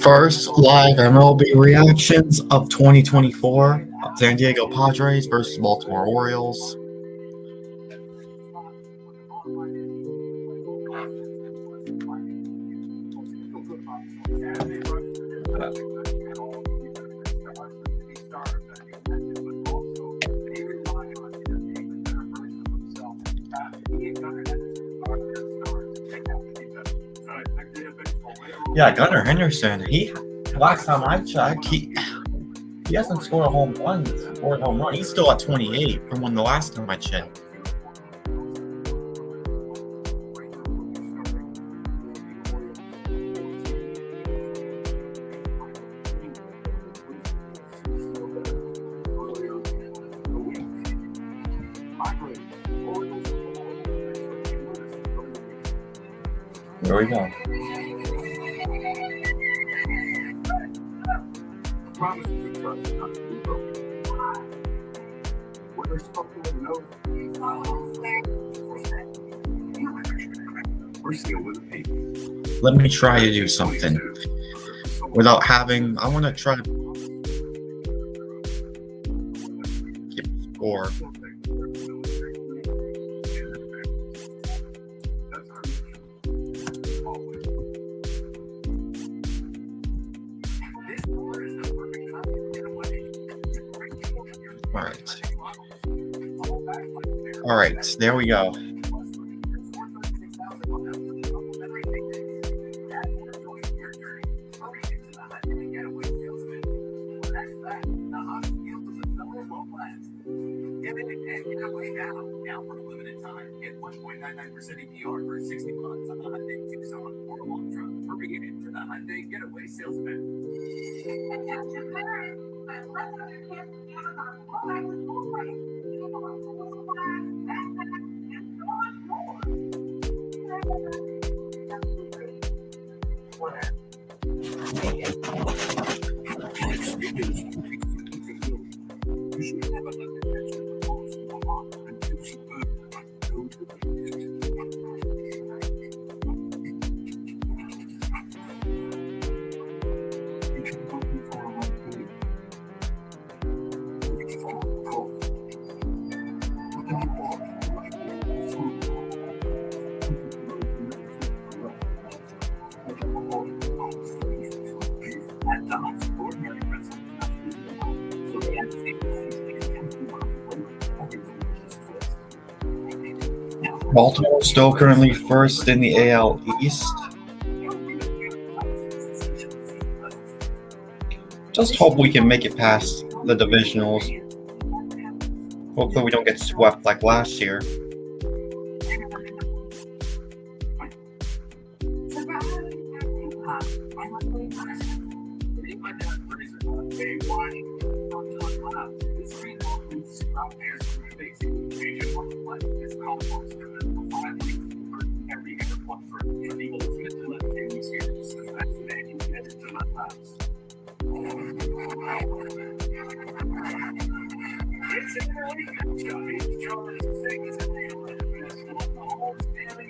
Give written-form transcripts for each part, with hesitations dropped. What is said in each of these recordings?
First live MLB reactions of 2024. San Diego Padres versus Baltimore Orioles. Yeah, Gunnar Henderson. Last time I checked, he hasn't scored a home run or a home run. He's still at 28 from when the last time I checked. There we go. Let me try to do something without having. I want to try to keep the score. All right, there we go. Now for a limited time, get 1.99% APR for 60 months on the Hyundai Tucson or Elantra. Hurry into the Hyundai Getaway Sales Event. Baltimore still currently first in the AL East. Just hope we can make it past the divisionals. Hopefully we don't get swept like last year.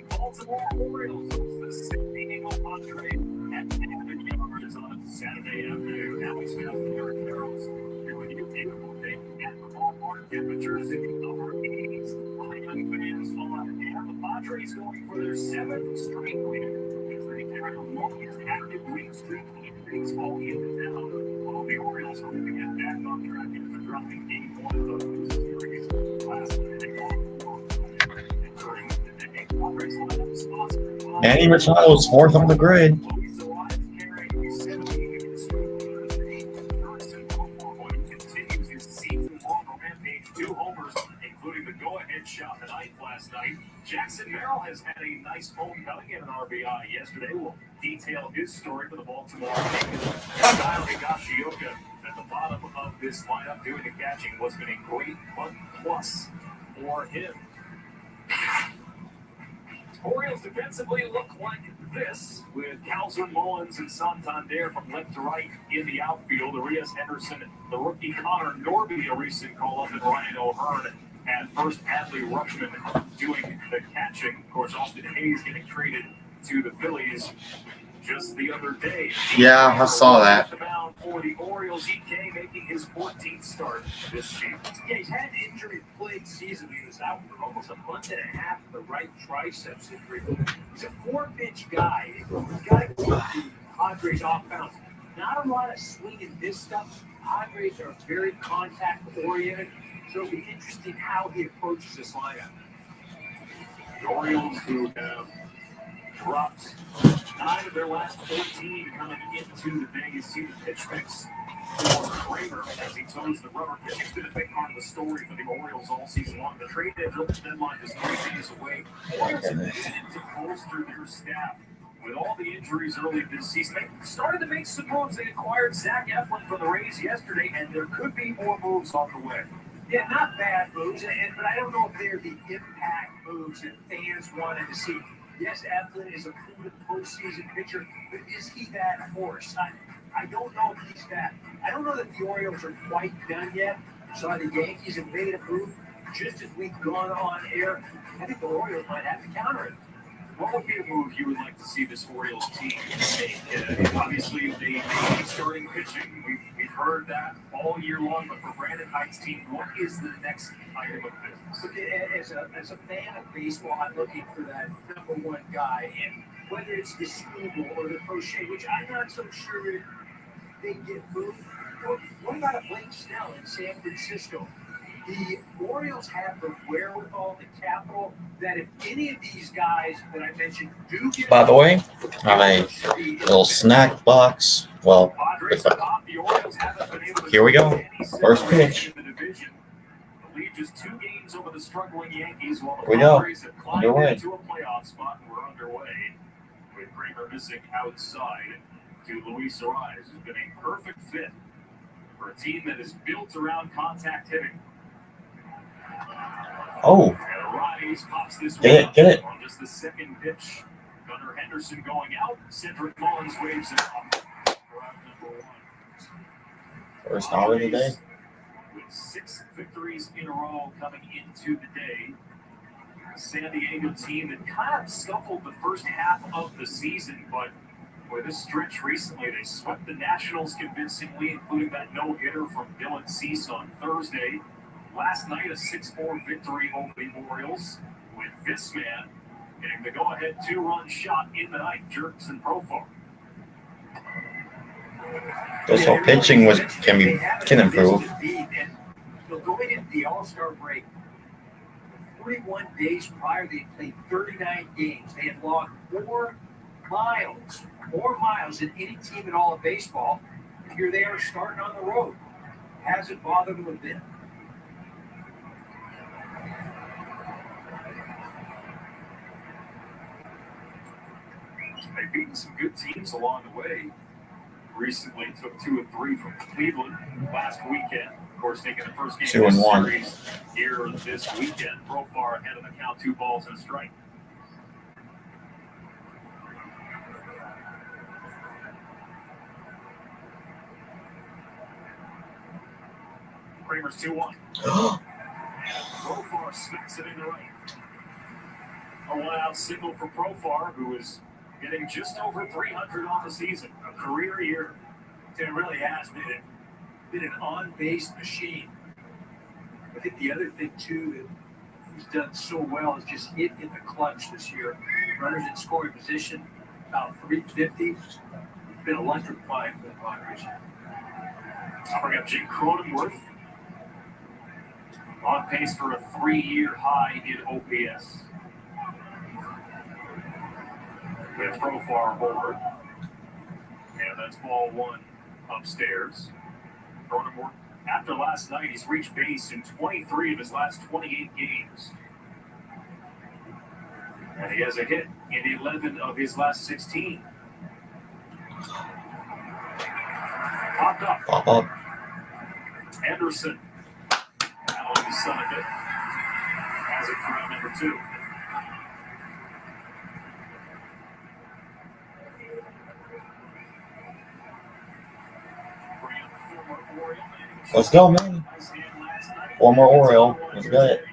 Baltimore Orioles host the San Diego Padres at on Saturday afternoon. Now he's found the Orioles doing a beautiful thing at the ballpark. Temperatures in the upper 80s. Young fans fun, and the Padres going for their 7th straight win. As they carry the longest active winning streak in baseball into town. While the Orioles hoping to get back on track after dropping Game 1 of the series last night. Manny Machado's fourth on the grid. Two homers, including the go-ahead shot tonight last night. Jackson Merrill has had a nice homecoming and an RBI yesterday. We'll detail his story for the Baltimore Orioles. Kyle Higashioka at the bottom of this lineup doing the catching was been a great month plus for him. Orioles defensively look like this, with Calzun, Mullins, and Santander from left to right in the outfield. Arias Henderson, the rookie Connor Norby, a recent call-up, and Ryan O'Hearn at first. Adley Rutschman doing the catching. Of course, Austin Hayes getting traded to the Phillies. Just the other day. Yeah, I saw that. For the Orioles, EK making his 14th start this season. Yeah, he's had an injury-plagued season. He was out for almost a month and a half with the right triceps injury. He's a 4-pitch guy. He's got to keep the Padres off balance. Not a lot of swing and miss stuff. Padres are very contact-oriented, so it'll be interesting how he approaches this lineup. The Orioles, who have dropped 9 of their last 14 coming into the Vegas season pitch mix for Kramer as he toes the rubber. Pitching's been a big part of the story for the Orioles all season long. The trade deadline is 3 days away. Orioles have needed to bolster their staff with all the injuries early this season. They started to make some moves. They acquired Zach Eflin from the Rays yesterday, and there could be more moves on the way. Yeah, not bad moves, but I don't know if they're the impact moves that fans wanted to see. Yes, Eflin is a proven postseason pitcher, but is he that horse? I don't know if he's that. I don't know that the Orioles are quite done yet. So the Yankees have made a move. Just as we've gone on air, I think the Orioles might have to counter it. What would be a move you would like to see this Orioles team make? Obviously, they need starting pitching. We've heard that all year long, but for Brandon Height's team, what is the next item of business? Look, as a fan of baseball, I'm looking for that number one guy, and whether it's the Struble or the Crochet, which I'm not so sure they get moved. What about a Blake Snell in San Francisco? The Orioles have the wherewithal, the capital, that if any of these guys that I mentioned do get... By the way, I have a little snack box. Well, here we go. First pitch. The lead just 2 games over the struggling Yankees, while Here we the go. Padres have climbed Underway. into a playoff spot and we're underway. With Kramer missing outside to Luis Ariz, who's been a perfect fit for a team that is built around contact hitting. Oh, get it. On just the second pitch, Gunnar Henderson going out. Cedric Mullins waves it up for out number 1. First out of the day. With 6 victories in a row coming into the day. A San Diego team that kind of scuffled the first half of the season, but with this stretch recently, they swept the Nationals convincingly, including that no-hitter from Dylan Cease on Thursday. Last night, a 6-4 victory over the Orioles, with this man getting the go-ahead 2-run shot in the ninth, Jurickson Profar. This whole pitching can improve. Going into the All-Star break, 41 days prior, they played 39 games. They had logged more miles than any team in all of baseball. Here they are starting on the road. Hasn't bothered them a bit. They've beaten some good teams along the way. Recently took 2 of 3 from Cleveland last weekend. Of course, taking the first game of the series here this weekend. Profar ahead of the count, 2 balls and a strike. Kramer's 2-1. Profar smacks it in the right. A 1-out single for Profar, who is getting just over 300 on the season. A career year. It really has been an on-base machine. I think the other thing, too, that he's done so well is just hit in the clutch this year. Runners in scoring position, about 350. It's been electrifying for the Padres. I'll bring up Jake Cronenworth. On pace for a 3-year high in OPS. With Profar forward. And that's ball 1 upstairs. Cronenworth, after last night, he's reached base in 23 of his last 28 games. And he has a hit in 11 of his last 16. Popped up. Pop up. Anderson. Out of the son of it. Has it for round number 2. Let's go, man. Former Oriole. Let's get it.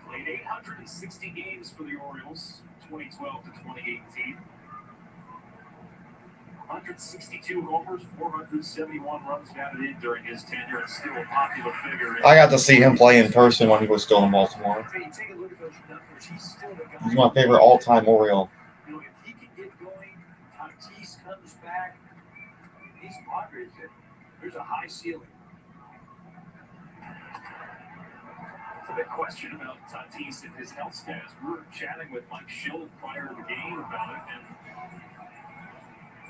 Played 860 games for the Orioles. 2012 to 2018. 162 homers, 471 runs batted in during his tenure, and still a popular figure. I got to see him play in person when he was still in Baltimore. Take a look at those numbers. He's still the guy. He's my favorite all-time Oriole. You know, if he can get going, Tatis comes back. These Padres, there's a high ceiling. It's a big question about Tatis and his health status. We were chatting with Mike Schill prior to the game about it, and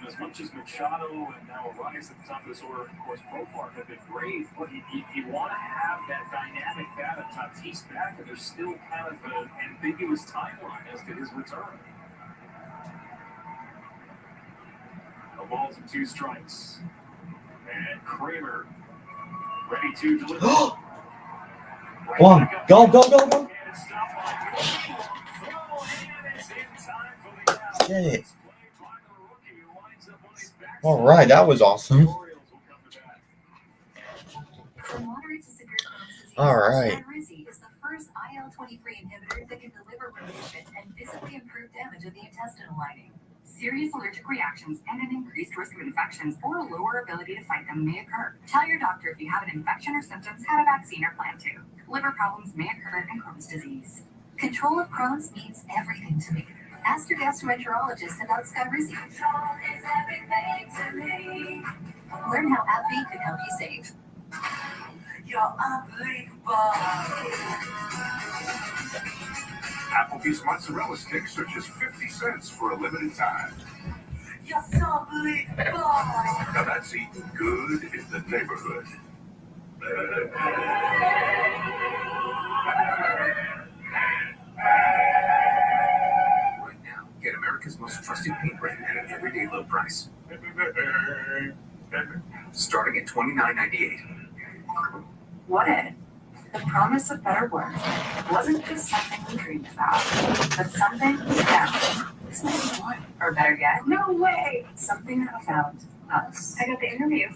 as much as Machado and now Arias at the top of this order, of course, Profar have been great, but you want to have that dynamic bat of Tatis back, and there's still kind of an ambiguous timeline as to his return. No balls and 2 strikes. And Kramer ready to deliver. One. Go, go, go, go. Get it. All right, that was awesome. All right. Is the first IL-23 inhibitor that can deliver relief and physically improve damage of the intestinal lining. Serious allergic reactions and an increased risk of infections or a lower ability to fight them may occur. Tell your doctor if you have an infection or symptoms, had a vaccine, or plan to. Liver problems may occur in Crohn's disease. Control of Crohn's means everything to me. Ask your gastroenterologist about Skyrizi. Control is everything to me. Learn how AbbVie could help you save. You're unbelievable. Applebee's mozzarella sticks are just 50 cents for a limited time. You're so unbelievable. Now that's eating good in the neighborhood. Right now, get America's most trusted paint brand at an everyday low price. Starting at $29.98. What if the promise of better work wasn't just something we dreamed about, but something we found? This might be one. Or better yet, no way, something that found us. I got the interview.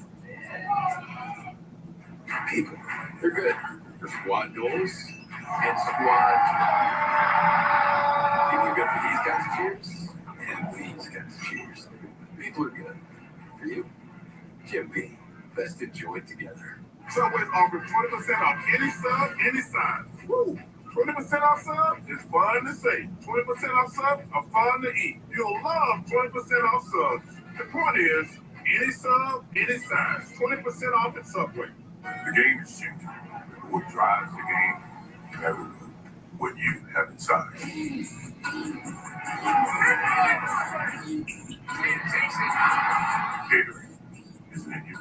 People, they're good for squad goals and squad. People are good for these guys' cheers and these guys' cheers. People are good for you. Jim B. Let's enjoy it together. Subway's offering 20% off any sub, any size. Woo! 20% off sub is fun to say. 20% off subs are fun to eat. You'll love 20% off subs. The point is, any sub, any size. 20% off at Subway. The game is changing. What drives the game? Everyone. What you have inside. Gatorade is in you.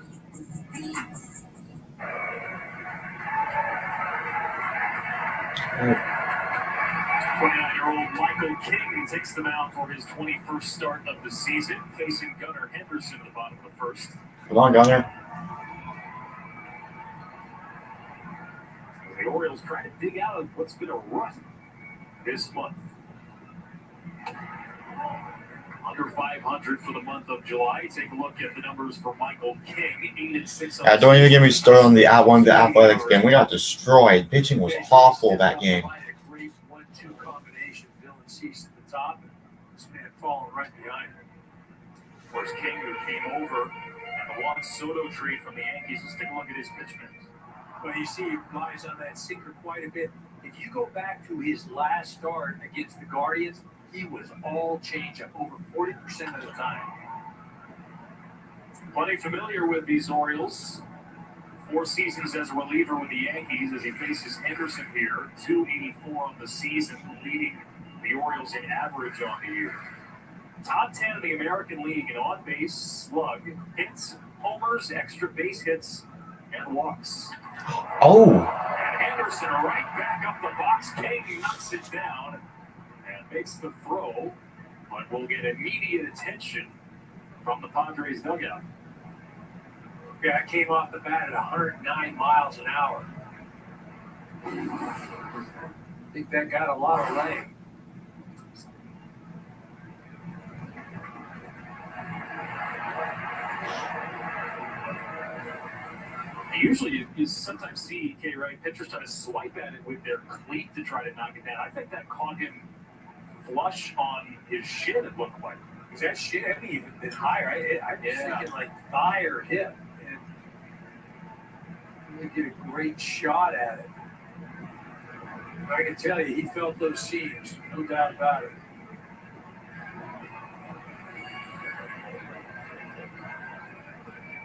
29-year-old Michael King takes the mound for his 21st start of the season, facing Gunnar Henderson at the bottom of the first. Come on, Gunnar. The Orioles trying to dig out of what's been a rut this month. Under 500 for the month of July. Take a look at the numbers for Michael King. 8-6. Yeah, don't even get me started on the Athletics game. We got destroyed. Pitching was awful that game. Great 1-2 combination. Dylan Cease at the top, and this man falling right behind him. Of course, King, who came over, and the Juan Soto trade from the Yankees. Let's take a look at his pitch mix. Well, you see, he relies on that sinker quite a bit. If you go back to his last start against the Guardians, he was all changeup over 40% of the time. Plenty familiar with these Orioles. 4 seasons as a reliever with the Yankees as he faces Henderson here. .284 on the season, leading the Orioles in average on the year. Top 10 in the American League in on-base, slug, hits, homers, extra base hits, and walks. Oh. And Henderson right back up the box. King knocks it down and makes the throw, but will get immediate attention from the Padres dugout. Yeah, it came off the bat at 109 miles an hour. I think that got a lot of leg. Usually, you sometimes see K. Wright pitchers try to swipe at it with their cleat to try to knock it down. I think that caught him flush on his shin, it looked like. Was that shin? I mean, even been higher. I was thinking like thigh or hip. And we get a great shot at it. I can tell you, he felt those seams, no doubt about it.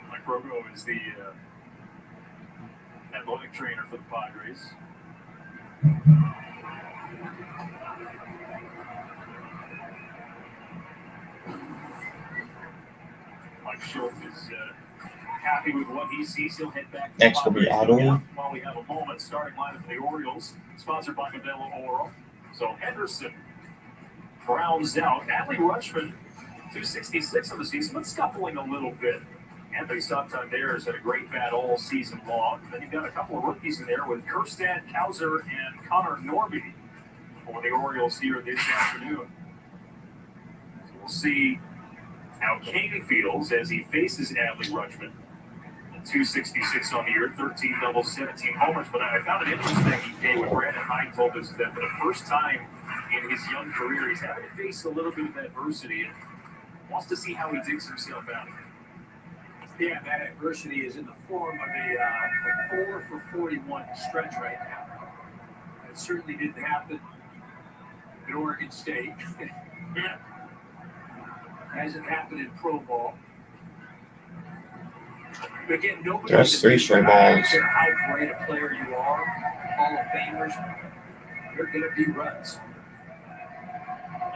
Mike Rogo is the athletic trainer for the Padres. Mike Schultz is happy with what he sees. He'll head back. Next will be Otto. While we have a moment, starting lineup for the Orioles, sponsored by Modelo Oro. So Henderson rounds out. Adley Rutschman, 266 on the season, but scuffling a little bit. Anthony Santander has had a great bat all season long. Then you've got a couple of rookies in there with Kjerstad, Kauser, and Connor Norby for the Orioles here this afternoon. So we'll see how King feels as he faces Adley Rutschman. 266 on the year, 13 doubles, 17 homers. But I found it interesting, what Brandon Hyde told us, that for the first time in his young career, he's having to face a little bit of adversity and wants to see how he digs himself out. Yeah, that adversity is in the form of a 4 for 41 stretch right now. It certainly didn't happen at Oregon State. Yeah. Hasn't happened in pro ball. But again, nobody. Just 3 straight balls. I don't care how great a player you are, Hall of Famers, they're going to be runs.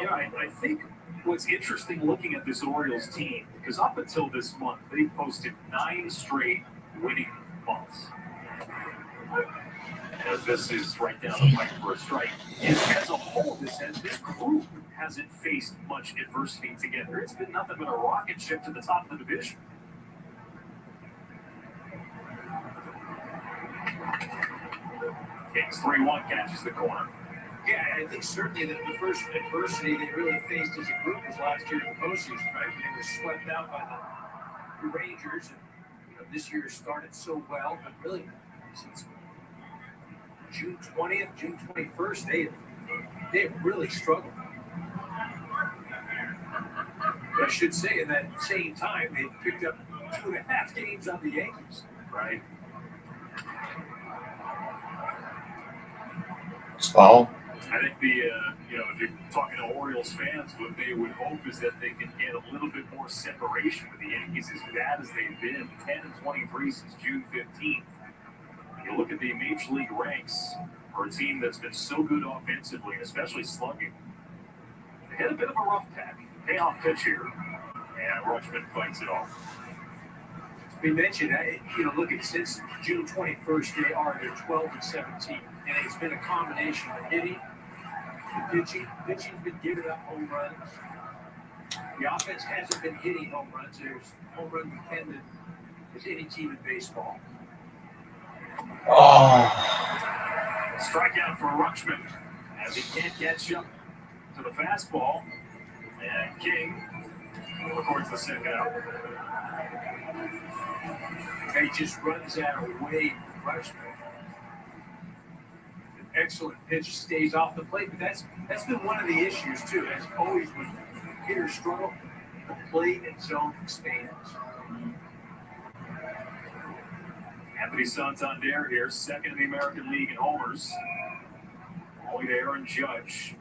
Yeah, I think what's interesting looking at this Orioles team, because up until this month, they posted 9 straight winning months. As this is right down the pipe for a strike. And as a whole, this group hasn't faced much adversity together. It's been nothing but a rocket ship to the top of the division. Kings 3-1 catches the corner. Yeah, I think certainly that the first adversity they really faced as a group was last year in the postseason, right? They were swept out by the Rangers, and this year started so well, but really since June 20th, June 21st, they have really struggled. But I should say, in that same time, they picked up 2.5 games on the Yankees. Right. It's foul. I think if you're talking to Orioles fans, what they would hope is that they can get a little bit more separation with the Yankees, as bad as they've been, 10-23 since June 15th. You look at the Major League ranks for a team that's been so good offensively, especially slugging. They had a bit of a rough payoff pitch here, and Rutschman fights it off. We mentioned, look at since June 21st, they're 12-17, and it's been a combination of hitting, the pitching. Pitching's been giving up home runs. The offense hasn't been hitting home runs. There's home run dependent as any team in baseball. Oh. Strikeout for Rutschman as he can't catch up to the fastball, and King records the second out. He just runs that away from Rutschman. An excellent pitch, stays off the plate, but that's been one of the issues too. As always, when hitters struggle, the plate and zone expands. Anthony Santander here, second in the American League in homers. Only to Aaron Judge.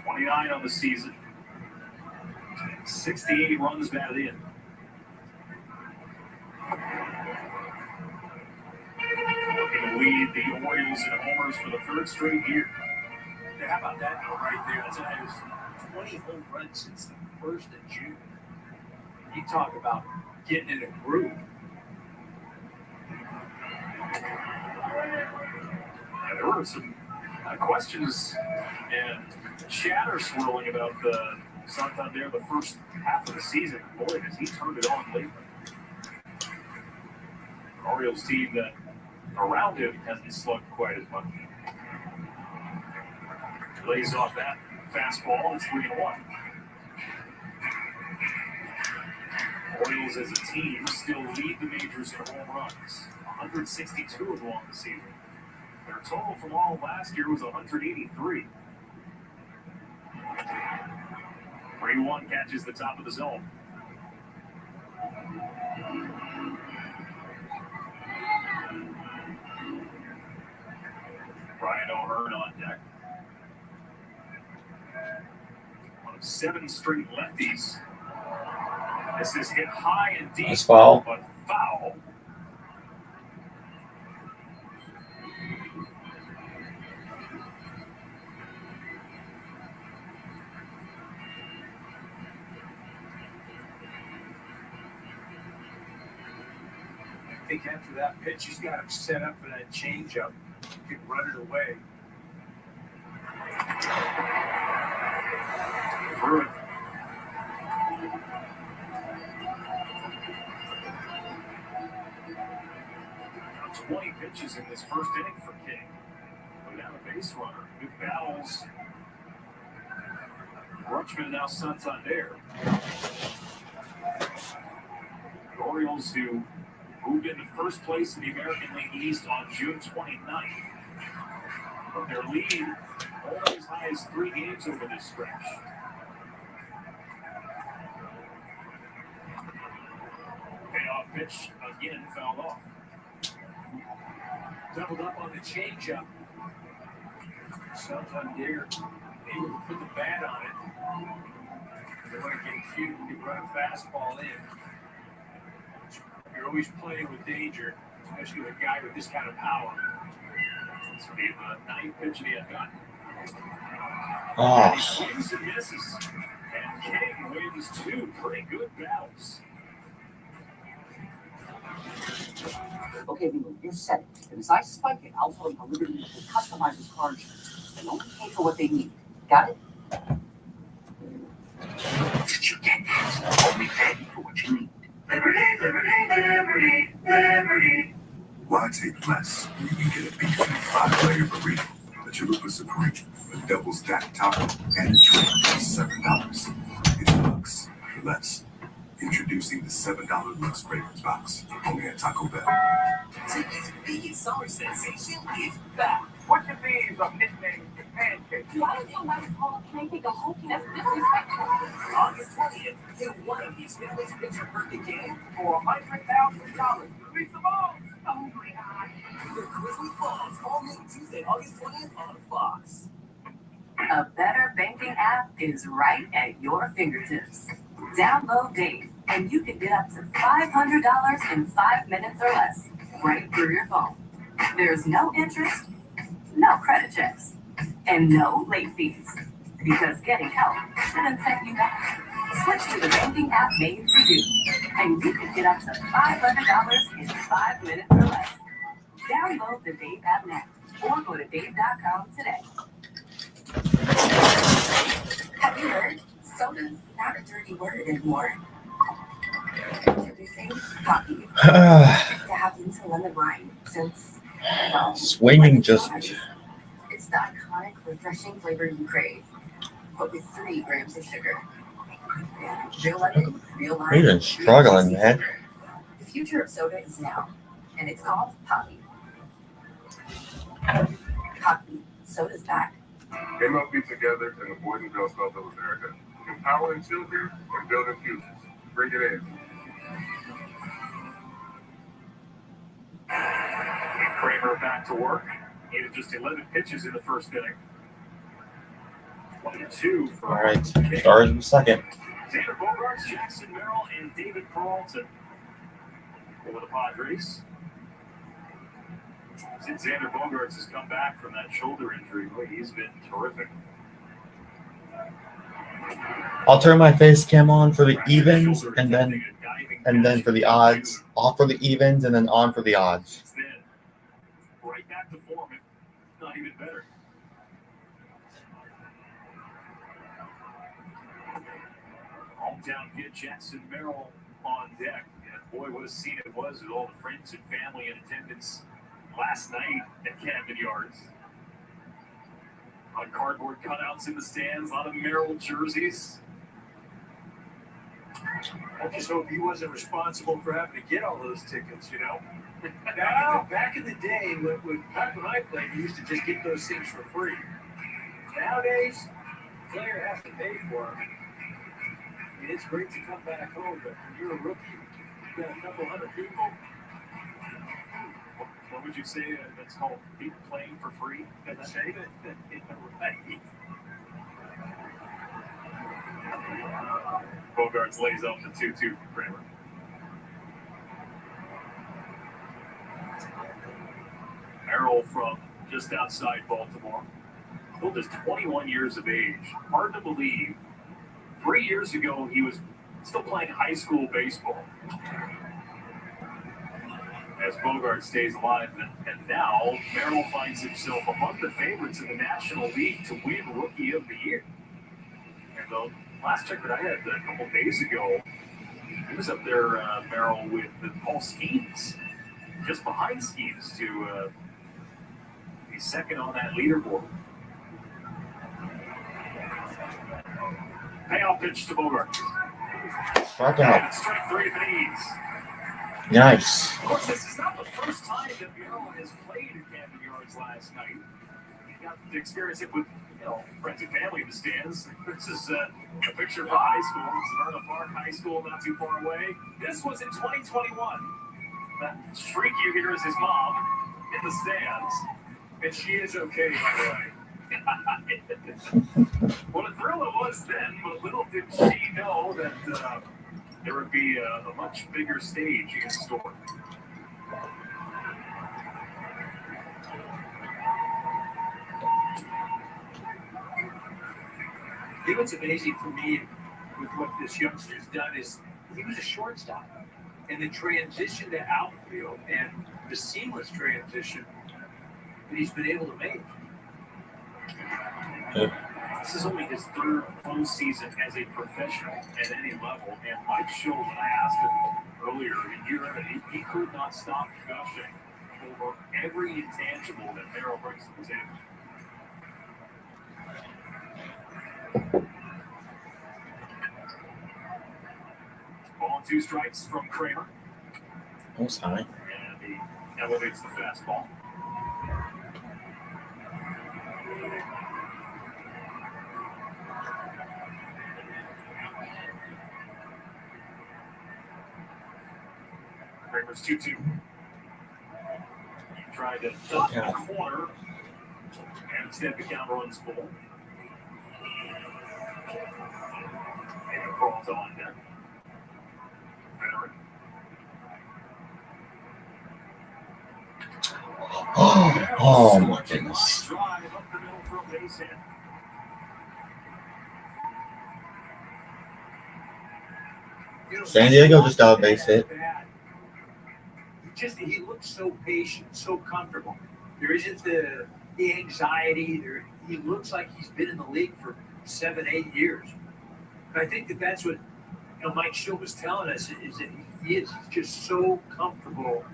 29 on the season. 68 runs batted in. Looking to lead the Orioles in homers for the 3rd straight year. Now, how about that right there? That's 20 home runs since the 1st of June. You talk about getting in a groove. Yeah, there were some questions and chatter swirling about the Santander the first half of the season. Boy, has he turned it on lately. The Orioles team that around him hasn't slugged quite as much. Lays off that fastball. It's 3-1. Orioles as a team still lead the majors in home runs. 162 of them on the season. They're Their total from all of last year was 183. 3-1 catches the top of the zone. Brian O'Hearn on deck. One of 7 straight lefties. This is hit high and deep, Nice foul. but foul. I think after that pitch, he's got him set up for that changeup. He can run it away. Through it. Now 20 pitches in this first inning for King. Without a base runner. Good battles. Rutschman now Santander. The Orioles, who moved into first place in the American League East on June 29th. But their lead only as high as 3 games over this stretch. Payoff pitch again fouled off. Doubled up on the changeup. Santander able to put the bat on it. They want to get cute and you run a fastball in. You're always playing with danger, especially with a guy with this kind of power. This will be the 9th pitch of the at-bat. Oh, He swings and misses. And King wins 2 pretty good battles. Okay, Lilo, you're set. And as I spike it, I'll tell him how Liberty will customize his car insurance. And only pay for what they need. Got it? Did you get that? Only pay for what you need. Liberty, liberty, liberty, liberty. Why take less when you can get a beefy 5-layer burrito, a chalupa supreme, a double stacked taco, and a drink for $7? It's Lux for less. Introducing the $7 Lux Cravings Box, only at Taco Bell. Ticket's biggest summer sensation is back. What's the means of nicknames to pancakes? Why is your wife call a pancake a whole That's disrespectful. August 20th, hit one of these families picture birthday game. For $100,000. Release the ball. Oh my God. The Grizzly Falls, all next Tuesday, August 20th on Fox. A better banking app is right at your fingertips. Download Dave, and you can get up to $500 in 5 minutes or less, right through your phone. There's no interest, no credit checks, and no late fees. Because getting help shouldn't set you back. Switch to the banking app made for you, and you can get up to $500 in 5 minutes or less. Download the Dave app now, or go to dave.com today. Have you heard? Soda's not a dirty word anymore. Everything coffee to have into lemon lime since swinging just. it's the iconic, refreshing flavor you crave, but with 3 grams of sugar. Real lemon, real lime. You've been struggling, man. The future of soda is now, and it's called Poppy. Poppy, soda's back. MLB together and the Boys and Girls Club of America. Empowering children and building futures. Bring it in. And Kramer back to work. Needed just 11 pitches in the first inning. 22 for All right, King. stars in second. Xander Bogaerts, Jackson Merrill, and David Peralta for the Padres. Since Xander Bogaerts has come back from that shoulder injury, boy, he's been terrific. I'll turn my face cam on for the evens, and then for the odds. Off for the evens, and then on for the odds. Then right back to form, if not even better. Hometown kid Jackson Merrill on deck. And boy, what a scene it was with all the friends and family in attendance last night at Camden Yards. On cardboard cutouts in the stands, a lot of Merrill jerseys. I just hope he wasn't responsible for having to get all those tickets, you know? Back in the day, back when I played, you used to just get those things for free. Nowadays, the player has to pay for them. I mean, it's great to come back home, but when you're a rookie, you got a couple hundred people. What would you say that's called people playing for free? That's say that. Right. Bogarts lays out the 2-2 for Kramer. Merrill from just outside Baltimore. Bill is 21 years of age. Hard to believe. 3 years ago, he was still playing high school baseball. As Bogart stays alive, and now Merrill finds himself among the favorites in the National League to win Rookie of the Year. And the last check that I had a couple days ago, he was up there, Merrill, with Paul Skeens, just behind Skeens to be second on that leaderboard. Payoff pitch to Bogart. Strike out. And strike three for ease. Nice. Of course, this is not the first time that Merrill has played at Camden Yards last night. He got to experience it with, friends and family in the stands. This is a picture from high school. Smyrna Park High School, not too far away. This was in 2021. That shriek you hear is his mom in the stands. And she is okay, by the way. What a thrill it was then, but little did she know that there would be a much bigger stage in store. I think what's amazing for me with what this youngster's done is he was a shortstop. And the transition to outfield and the seamless transition that he's been able to make. This is only his third full season as a professional at any level, and Mike Schultz, when I asked him earlier in year, he could not stop gushing over every intangible that Merrill brings to the table. Ball and 2 strikes from Kramer. Oh, sorry. And he elevates the fastball. Kramer's 2-2. He tried to dot the corner, and instead the count runs full. And it crawls on there. Veteran. Oh my goodness. Drive up the middle for a base hit. San Diego just got a base hit. He looks so patient, so comfortable. There isn't the anxiety. He looks like he's been in the league for 7-8 years. And I think that's what Mike Schultz was telling us is that he's just so comfortable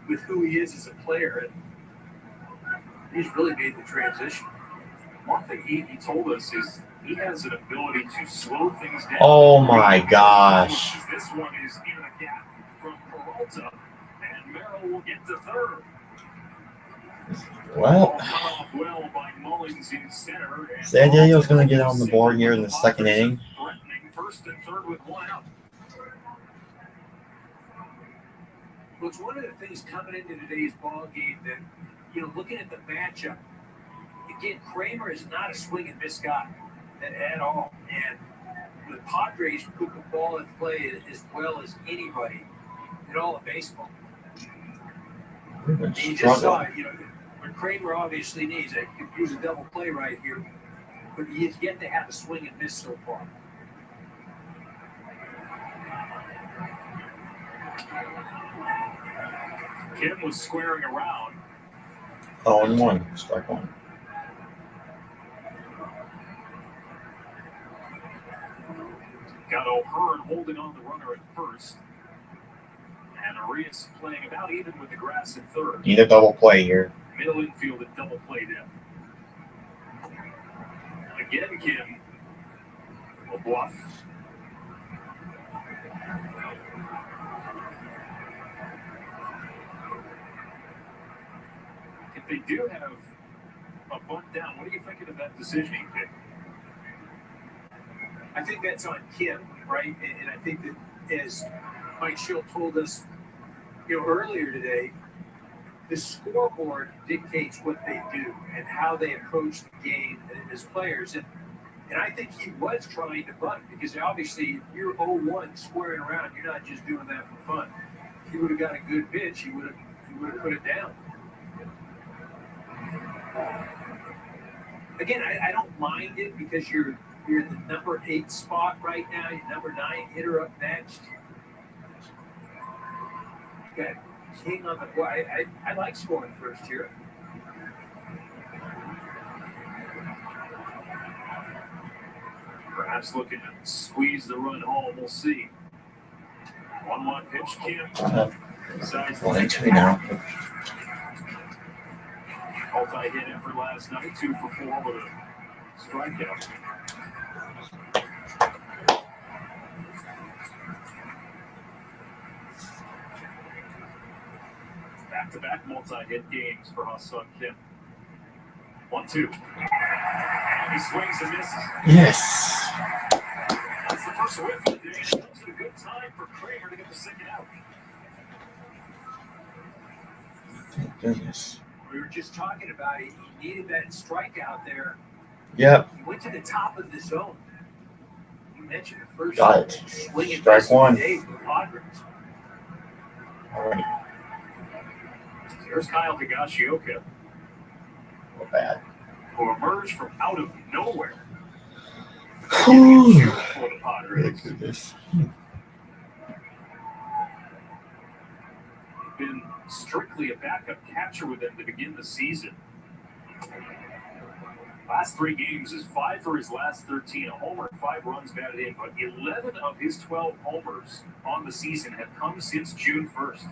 with who he is as a player, and he's really made the transition. One thing he told us is he has an ability to slow things down. Oh my gosh. This one is in the gap from Peralta, and Merrill will get to third. Well, Well by Mullins in center, and San Diego's going to get on the board here in the second inning. Threatening first and third with one out. Well, it's one of the things coming into today's ball game that, looking at the matchup, again, Kramer is not a swing and miss guy at all. And the Padres put the ball in play as well as anybody in all of baseball. And you just saw it, but Kramer obviously needs it. Could use a double play right here, but he has yet to have a swing and miss so far. Kim was squaring around. 0-1, strike one. Got O'Hearn holding on the runner at first. And Arias playing about even with the grass at third. Need a double play here. Middle infield at double play depth. Again, Kim will bluff. if they do have a bunt down, what are you thinking of that decision he picked? I think that's on Kim, right? And I think that, as Mike Schill told us, earlier today, the scoreboard dictates what they do and how they approach the game as players. And I think he was trying to bunt, because obviously if you're 0-1 squaring around, you're not just doing that for fun. If he would have got a good pitch, he would have put it down. Again, I don't mind it, because you're in the number 8 spot right now. You're number 9 hitter up next. You got King on the board. I like scoring first here. Perhaps looking to squeeze the run home. We'll see. 1-1 pitch, Kim. Decides to take it. now. Multi-hit effort last night, 2 for 4 with a strikeout. Back-to-back multi-hit games for Ha-Seong Kim. 1-2. And he swings and misses. Yes. That's the first whiff of the day. It comes at a good time for Kramer to get the second out. Thank goodness. We were just talking about it. He needed that strikeout there. Yep. He went to the top of the zone. You mentioned the first Got it. swing and Strike miss of the one. day for Padres. All right. Here's Kyle Higashioka, Not bad. who emerged from out of nowhere. Whew. For the Padres. Thank goodness. Been strictly a backup catcher with them to begin the season. Last 3 games is 5 for his last 13, a homer, 5 runs batted in, but 11 of his 12 homers on the season have come since June 1st.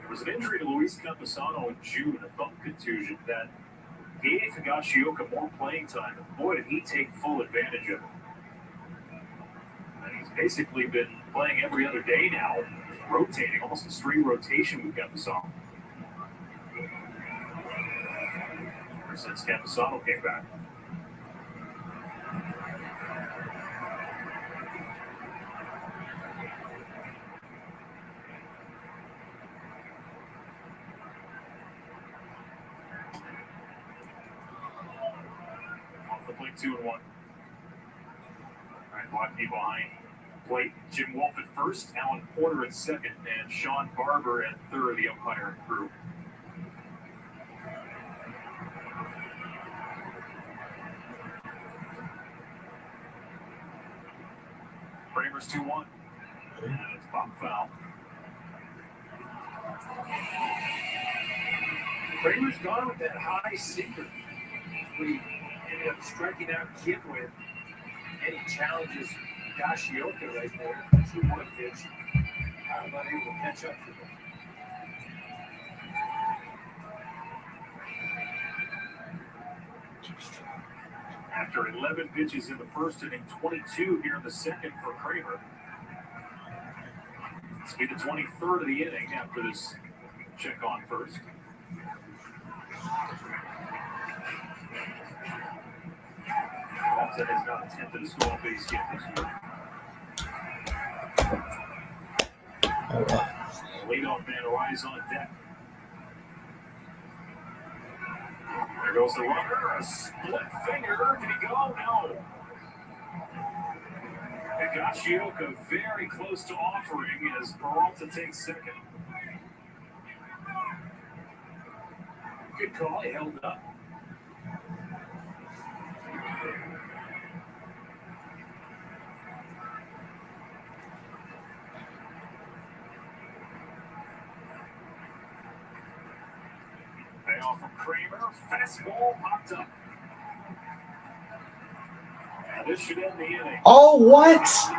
There was an injury to Luis Campusano in June, a thumb contusion that gave Higashioka more playing time. And boy, did he take full advantage of it. And he's basically been playing every other day now, rotating, almost a straight rotation with Campusano. Ever since Campusano came back. Off the plate, 2-1. All right, Lockney behind plate. Jim Wolf at first, Alan Porter at second, and Sean Barber at third, the umpire and crew. Kramer's 2-1. And it's pop foul. Kramer's gone with that high sinker. We ended up striking out Kim with. And he challenges Higashioka right there. 2-1 pitch. I'm not able to catch up to him. After 11 pitches in the first inning, 22 here in the second for Kramer. This will be the 23rd of the inning after this check on first. That has not attempted a small base hit this year. Leadoff man arrives on deck. There goes the runner. A split finger. Did he go? No. Higashioka very close to offering as Peralta takes second. Good call. He held up. Payoff from Kramer. Fastball popped up. And this should end the inning. Oh, what? Sim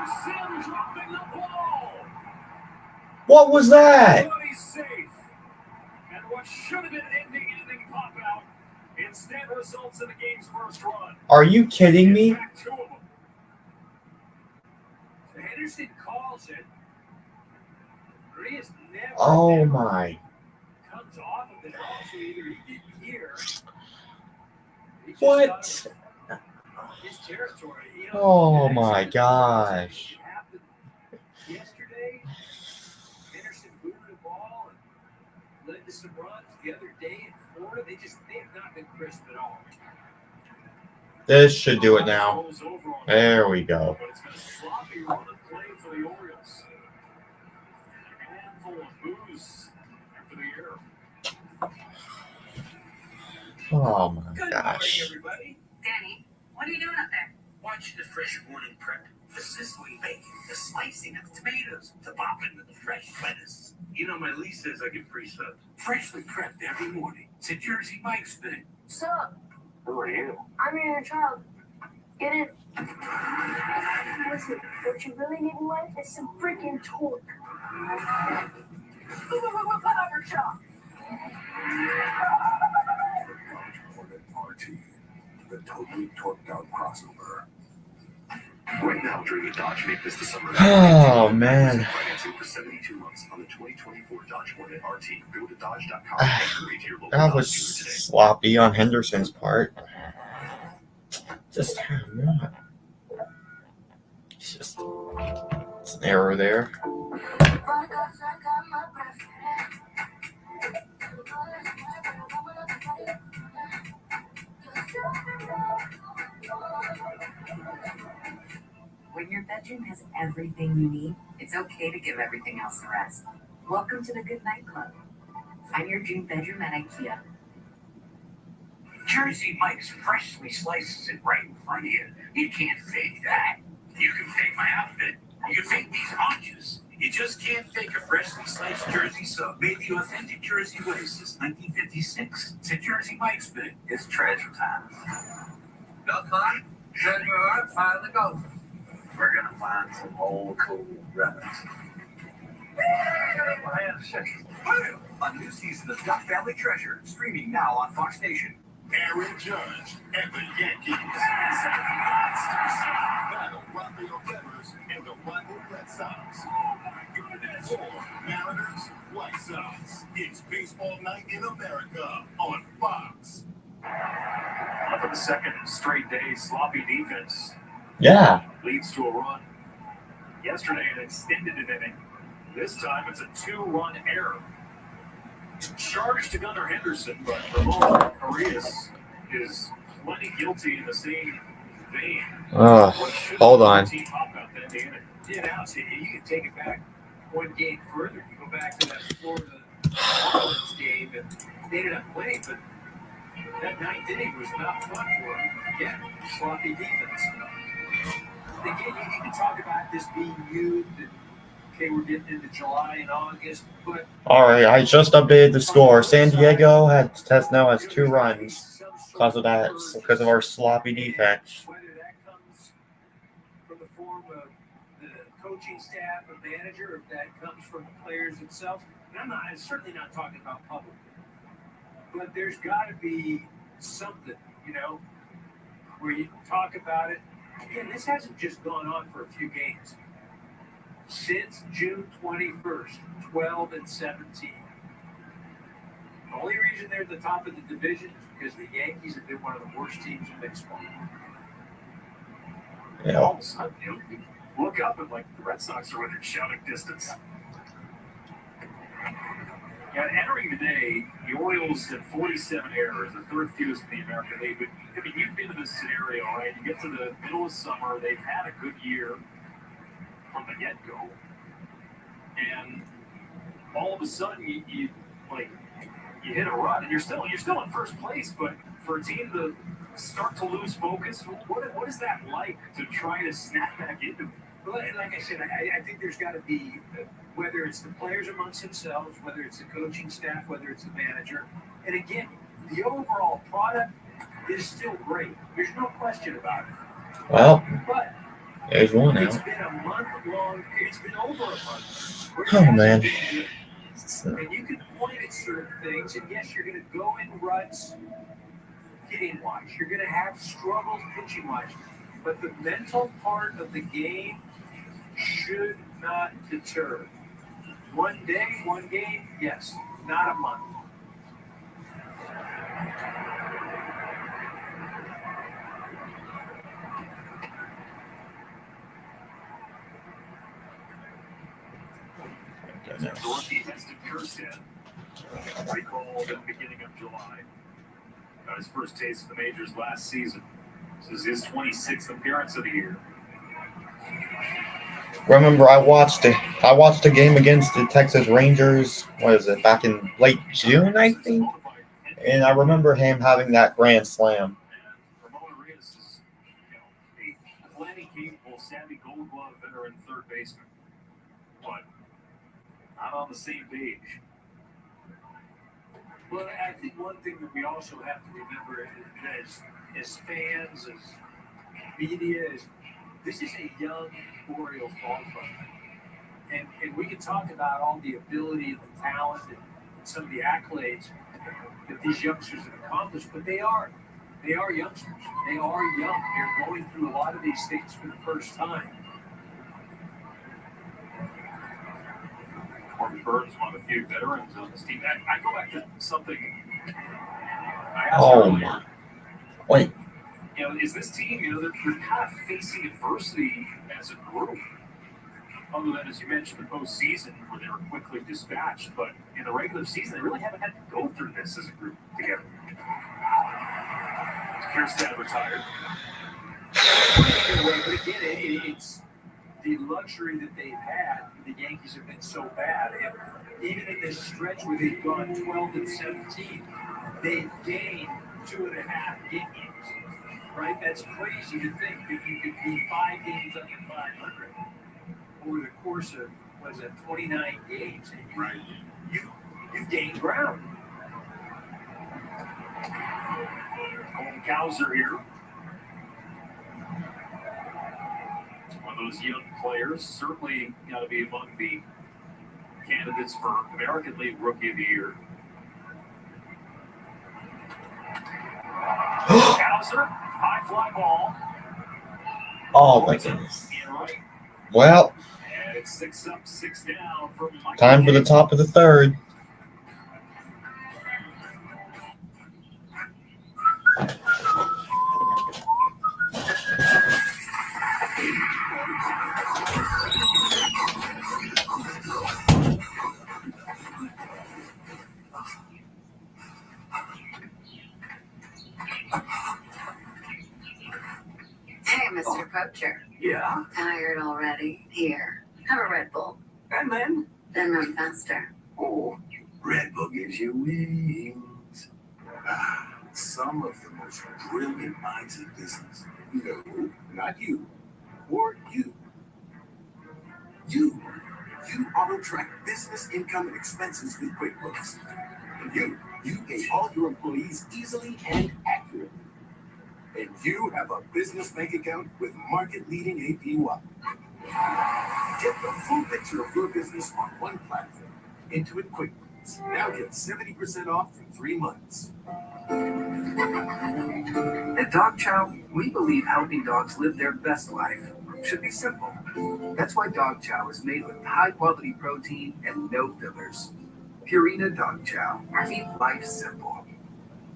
dropping the ball. What was that? But he's safe. And what should have been an ending pop out, it Instead, results in the game's first run. Are you kidding me? In fact, two of them. So Henderson calls it. Urias never Oh my. comes off of it. Also, either he didn't hear. He just What? thought it was his territory. You know, Oh the my next gosh. it happened yesterday. Henderson booted the ball and led to some runs. The other day in Florida, they have not been crisp at all. This should do it now. There we go. But it's been a sloppy run of play for the Orioles. A handful of boos after the year. Oh my Good gosh. morning, everybody. Danny, what are you doing up there? Watching the fresh morning prep, the sizzling bacon, the slicing of tomatoes, the popping of the fresh lettuce. You know, my lease says I get free subs. Freshly prepped every morning. It's a Jersey Mike's thing. Sup? Who are you? I'm your inner child. Get in. Listen, what you really need in life is some freaking torque. Power shot. RT, the totally torqued out crossover. Right now, during the Dodge Make This the Summer. Oh man. Financing for 72 months on the 2024 Dodge Hornet RT. Go to Dodge.com and hurry to your local That Dodge was dealer today. sloppy on Henderson's part. Just not. It's just it's an error there. When your bedroom has everything you need, it's okay to give everything else a rest. Welcome to the Good Night Club. Find your dream bedroom at IKEA. Jersey Mike's freshly slices it right in front of you. You can't fake that. You can fake my outfit. You can fake these haunches. You just can't fake a freshly sliced Jersey sub made the authentic Jersey way since 1956. It's a Jersey Mike's thing. It's treasure time. Milk on? Treasure on? Find the gopher. We're gonna find some old cool relics. A new season of Duck Valley Treasure, streaming now on Fox Nation. Aaron Judge and the Yankees. Battle Rafael Devers and the rival Red Sox. Or Mariners, White Sox. It's baseball night in America on Fox. For the second straight day, sloppy defense Yeah. leads to a run. Yesterday, it extended an inning. This time, it's a 2-run error. Charged to Gunnar Henderson, but Ramon Arias is plenty guilty in the same vein. Hold on. Yeah, now see, you can take it back one game further. You go back to that Florida Marlins game, and they ended up winning, but that ninth inning was not fun for them. Again, sloppy defense. Again, you can talk about this being youth, and okay, we're getting into July and August, but All right, I just updated the score. San Diego has now has 2 runs because of that, because of our sloppy defense. whether that comes from the form of the coaching staff, a manager, or if that comes from the players themselves. And I'm certainly not talking about public, but there's got to be something, where you talk about it. Again, this hasn't just gone on for a few games. Since June 21st, 12-17. The only reason they're at the top of the division is because the Yankees have been one of the worst teams in baseball. Yeah. All of a sudden, you look up and the Red Sox are within shouting distance. Yeah, entering the day, the Orioles had 47 errors, the third fewest in the American League. But you've been in this scenario, right? You get to the middle of summer, they've had a good year from the get-go, and all of a sudden you hit a run, and you're still in first place. But for a team to start to lose focus, what is that like to try to snap back into it? Well, like I said, I think there's got to be, whether it's the players amongst themselves, whether it's the coaching staff, whether it's the manager, and again, the overall product is still great. There's no question about it. Well, but there's one it's now. been a month long. It's been over a month. Oh man. And you can point at certain things, and yes, you're going to go in ruts. hitting-wise. You're going to have struggles pitching-wise. But the mental part of the game should not deter. One day, one game, yes, not a month. Dorothy tested Kirsten, recalled at the beginning of July. Got his first taste of the majors last season. This is his 26th appearance of the year. Remember, I watched a game against the Texas Rangers. What is it? Back in late June, I think. And I remember him having that grand slam. Ramon Arias is, a plenty capable, savvy Gold Glove veteran third baseman, but not on the same page. Well, I think one thing that we also have to remember as fans, as media, is this is a young Orioles ball club. And we can talk about all the ability and the talent and some of the accolades that these youngsters have accomplished, but they are youngsters. They are young. They're going through a lot of these things for the first time. Corbin Burns, one of the few veterans on this team. I go back to something I asked earlier. My. Wait. Is this team, they're kind of facing adversity as a group. Other than, as you mentioned, the postseason where they were quickly dispatched. But in the regular season, they really haven't had to go through this as a group together. Kirsten retired. But again, it's the luxury that they've had. The Yankees have been so bad. And even in this stretch where they've gone 12-17, they've gained 2.5 games. Right? That's crazy to think that you could be 5 games under 500 over the course of, 29 games. Right. You've gained ground. Colton Cowser here. One of those young players, certainly got to be among the candidates for American League Rookie of the Year. Cowser, high fly ball. Oh my goodness. Right. Well, and it's 6 up, 6 down for Michael. Time for the top of the third. Hey, Mr. Poacher. Yeah. Tired already? Here, have a Red Bull. And then? Then run faster. Oh, Red Bull gives you wings. Some of the most brilliant minds in business. No, not you. Or you. You auto-track business income and expenses with QuickBooks. And you pay all your employees easily and accurately. And you have a business bank account with market-leading APY. Get the full picture of your business on one platform. Intuit QuickBooks. Now get 70% off for 3 months. At Dog Chow, we believe helping dogs live their best life should be simple. That's why Dog Chow is made with high-quality protein and no fillers. Purina Dog Chow. Keep life simple.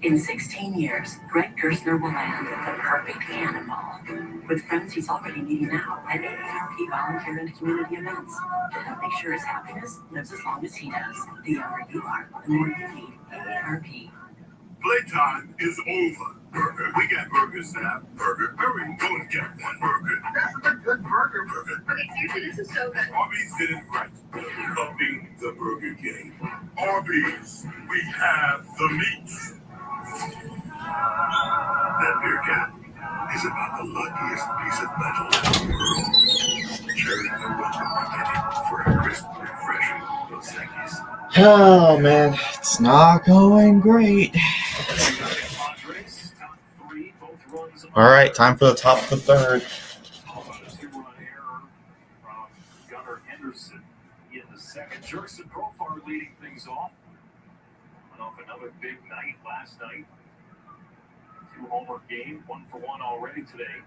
In 16 years, Greg Gerstner will land the perfect animal. With friends he's already meeting now at AARP volunteer and community events. To help make sure his happiness lives as long as he does. The younger you are, the more you need AARP. Playtime is over. Burger. We got burgers now. Burger. Hurry, go and get one burger. That's a good burger. Burger. Okay, seriously, this is so good. Arby's did it right. Loving the Burger Game. Arby's, we have the meat. That beer can is about the luckiest piece of metal in the world. Sharing the welcome beginning for a crisp, refreshing Dos Equis. Oh man, it's not going great. All right, time for the top of the third. How about a 2-run error from Gunnar Henderson in the second? Jurickson Profar leading things off. Went off another big night last night. 2-homer game, 1-for-1 already today.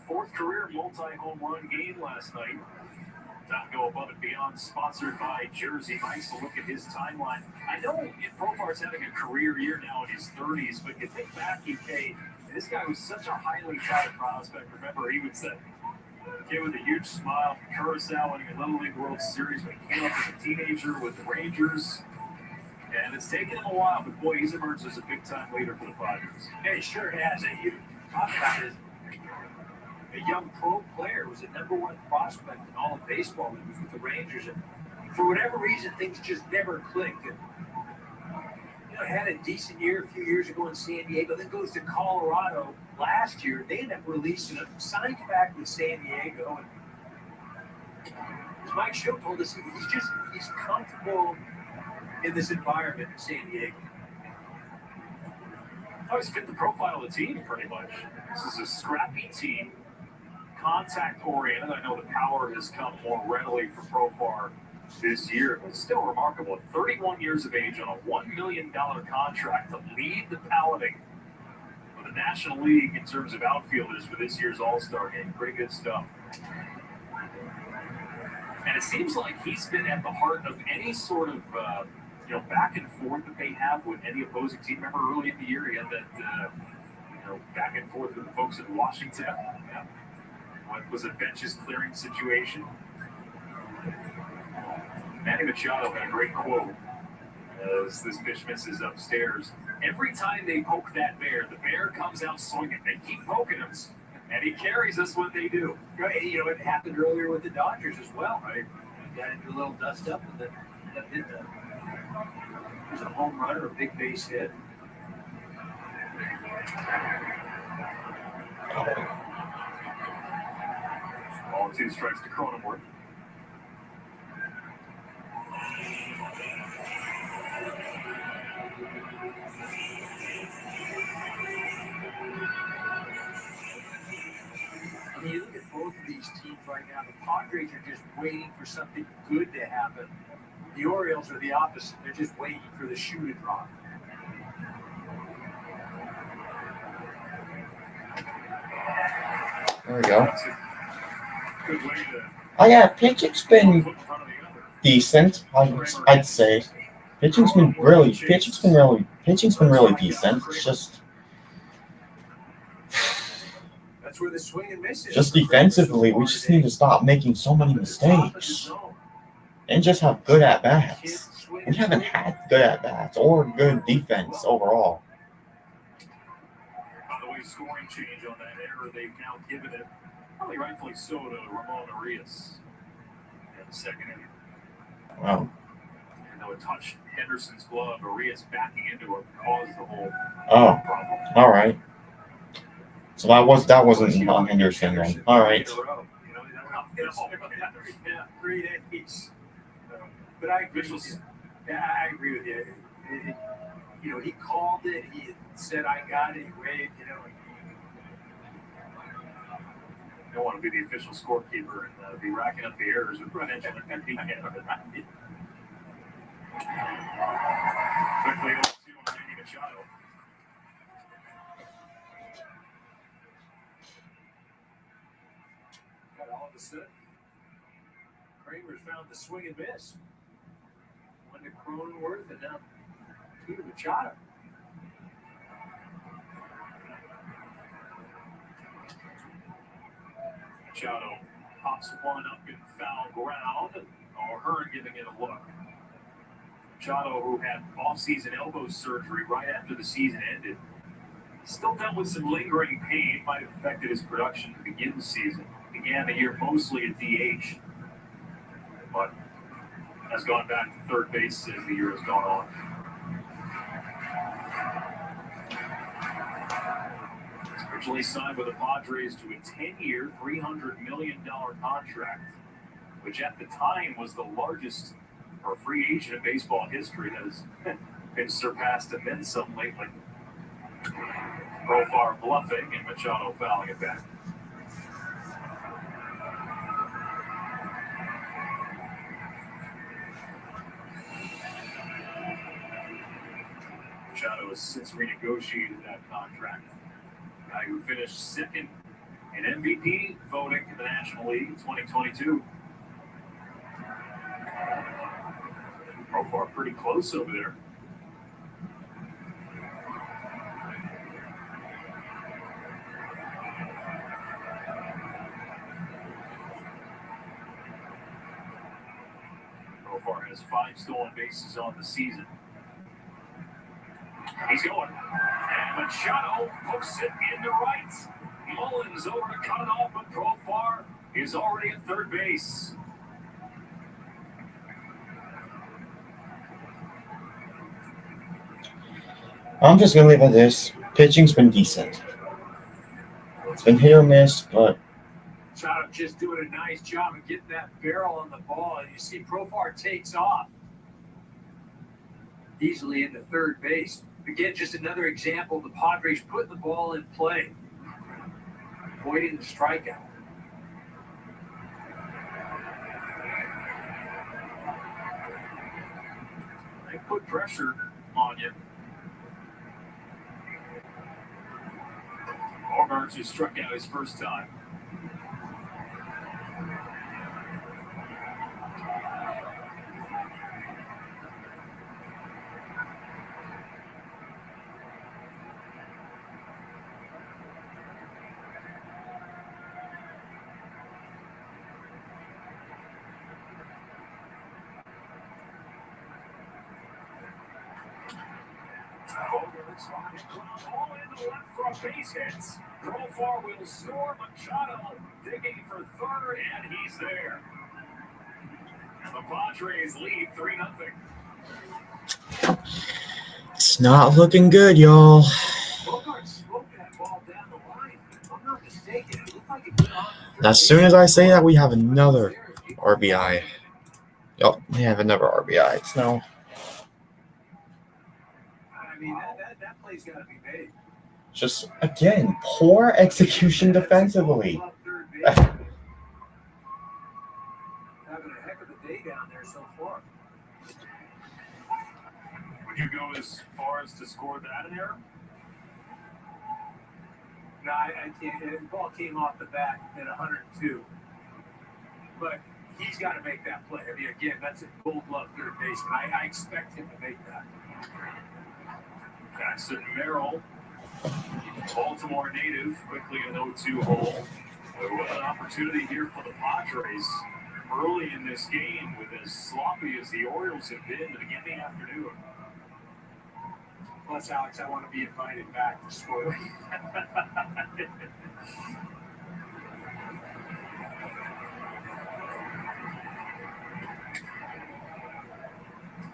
Fourth career multi-home run game last night. Time to go above and beyond, sponsored by Jersey Mike's. To look at his timeline. I know Profar's having a career year now in his 30s, but you think back, this guy was such a highly touted prospect. Remember, he was that kid with a huge smile from Curacao winning a Little League World Series when he came up as a teenager with the Rangers. And it's taken him a while, but boy, he's emerged as a big-time leader for the Padres. Yeah, he sure has. And you talk about his a young pro player, was a #1 prospect in all of baseball when he was with the Rangers, and for whatever reason, things just never clicked. And, had a decent year a few years ago in San Diego, then goes to Colorado last year. They end up releasing him, signed back with San Diego, and as Mike Schill told us, he's comfortable in this environment in San Diego. Always fit the profile of the team, pretty much. This is a scrappy team, contact-oriented. I know the power has come more readily for Profar this year, but still remarkable. At 31 years of age on a $1 million contract to lead the balloting for the National League in terms of outfielders for this year's All-Star game. Pretty good stuff. And it seems like he's been at the heart of any sort of back and forth that they have with any opposing team. Remember early in the year he had that back and forth with the folks in Washington. Yeah. What was a benches clearing situation? Manny Machado had a great quote as this pitch misses upstairs. Every time they poke that bear, the bear comes out swinging. They keep poking him, and he carries us what they do. Right, it happened earlier with the Dodgers as well, right? Got into a little dust up, and then hit there's a home run or a big base hit. Ball 2 strikes to Cronenworth. I mean, you look at both of these teams right now. The Padres are just waiting for something good to happen. The Orioles are the opposite. They're just waiting for the shoe to drop. There we go. Good way to Oh yeah, pitching's been decent. I'd say pitching's been really decent. It's just That's where the swing and miss is. just defensively, we just need to stop making so many mistakes and just have good at bats. We haven't had good at bats or good defense overall. By the way, scoring change on that error, they've now given it, probably rightfully so, to Ramon Arias in the second inning. Wow. Even though it touched Henderson's glove, Arias backing into it caused the whole problem. All right. So that wasn't on Henderson then. All right. Yeah, 3 days. But I agree with you. Yeah, I agree with you. He called it. He said, "I got it." He waved. Don't want to be the official scorekeeper and be racking up the errors with potential MVP candidate. Quickly over to Manny Machado. Got all of a sudden, Kramer's found the swing and miss. One to Cronenworth and now 2 to Machado. Machado pops one up in foul ground. O'Hearn giving it a look. Machado, who had off-season elbow surgery right after the season ended, still dealt with some lingering pain. Might have affected his production to begin the season. Began the year mostly at DH, but has gone back to third base as the year has gone on. Originally signed with the Padres to a 10-year, $300 million contract, which at the time was the largest for a free agent in baseball history. That has been surpassed and then some lately. Profar bluffing and Machado fouling it back. Machado has since renegotiated that contract. Guy who finished second in MVP voting in the National League in 2022. So far, pretty close over there. So far has 5 stolen bases on the season. He's going. And Machado hooks it into right. Mullins over to cut it off, but Profar is already at third base. I'm just going to leave it at this. Pitching's been decent. It's been hit or miss, but Machado just doing a nice job of getting that barrel on the ball. And you see Profar takes off easily into third base. Again, just another example of the Padres putting the ball in play, avoiding the strikeout. They put pressure on you. Bogarts, who struck out his first time. All in the left front base hits. Profar will score. Machado digging for third, and he's there. And the Padres lead 3-0. it's not looking good, y'all. Bogarts smoked that ball down the line. If I'm not mistaken, it looked like it went off. As soon as I say that, we have another RBI. Oh, we have another RBI. It's no. I mean, that play's got to be made. Just, again, poor execution defensively. Having a heck of a day down there so far. Would you go as far as to score that in there? No, I can't. The ball came off the bat at 102. But he's got to make that play. I mean, again, that's a gold glove third baseman. I expect him to make that. Jackson Merrill, Baltimore native, quickly an 0-2 hole. What an opportunity here for the Padres early in this game, with as sloppy as the Orioles have been to begin the afternoon. Plus, Alex, I want to be invited back to score.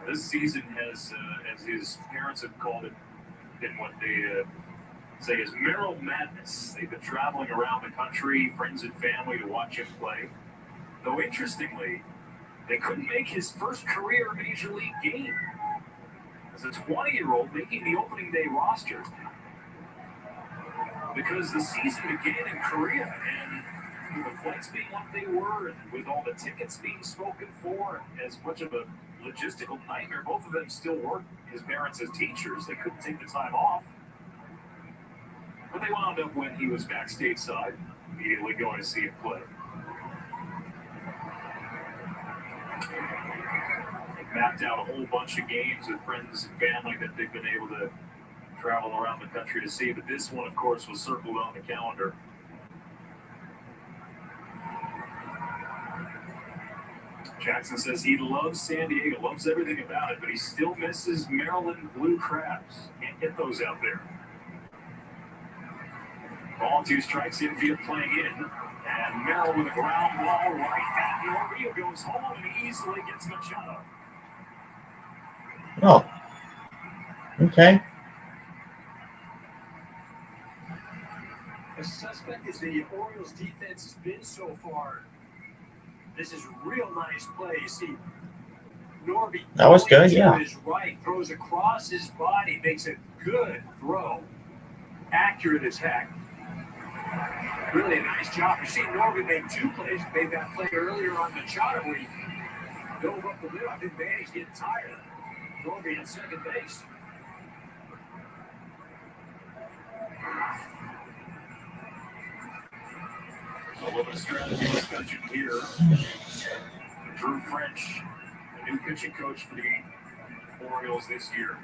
This season has, as his parents have called it, been what they say is Merrill Madness. They've been traveling around the country, friends and family, to watch him play. Though, interestingly, they couldn't make his first career Major League game. As a 20-year-old making the opening day roster, because the season began in Korea, and with the flights being what they were, and with all the tickets being spoken for, as much of a logistical nightmare, both of them still work his parents as teachers. They couldn't take the time off. But they wound up, when he was back stateside, immediately going to see him play. They mapped out a whole bunch of games with friends and family that they've been able to travel around the country to see. But this one, of course, was circled on the calendar. Jackson says he loves San Diego, loves everything about it, but he still misses Maryland blue crabs. Can't get those out there. Ball 2 strikes, infield playing in. And Merrill with a ground ball right at Noria goes home and easily gets Machado. Oh. Okay. As suspect as the Orioles defense has been so far, this is real nice play. You see, Norby. That was good, yeah. His right, throws across his body, makes a good throw. Accurate as heck. Really a nice job. You see Norby made 2 plays. Made that play earlier on Machado where he dove up the middle. I think Manny's getting tired. Norby at second base. A little bit of strategy discussion here. Drew French, the new pitching coach for the Orioles this year.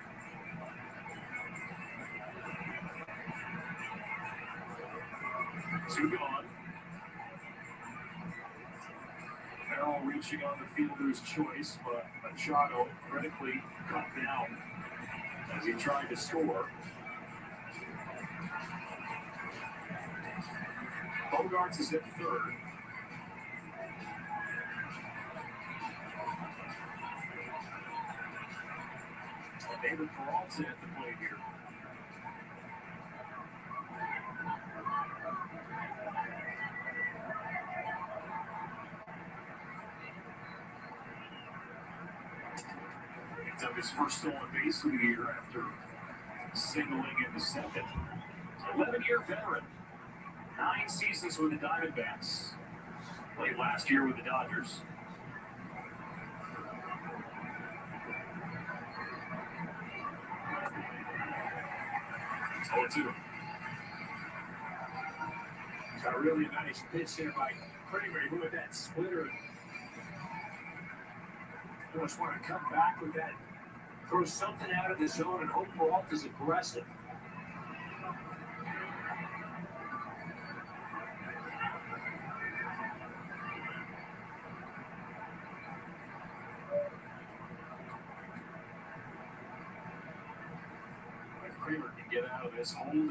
Two gone. Merrill reaching on the fielder's choice, but Machado critically cut down as he tried to score. Bogarts is at third. David Peralta at the plate here. Picked up his first stolen base of the year after singling in the second. 11-year veteran. 9 seasons with the Diamondbacks. Played last year with the Dodgers. Oh, 2. Got a really nice pitch there by Kramer. He moved that splitter. You just want to come back with that. Throw something out of the zone and hope Peralta's aggressive. If Kramer can get out of this, holding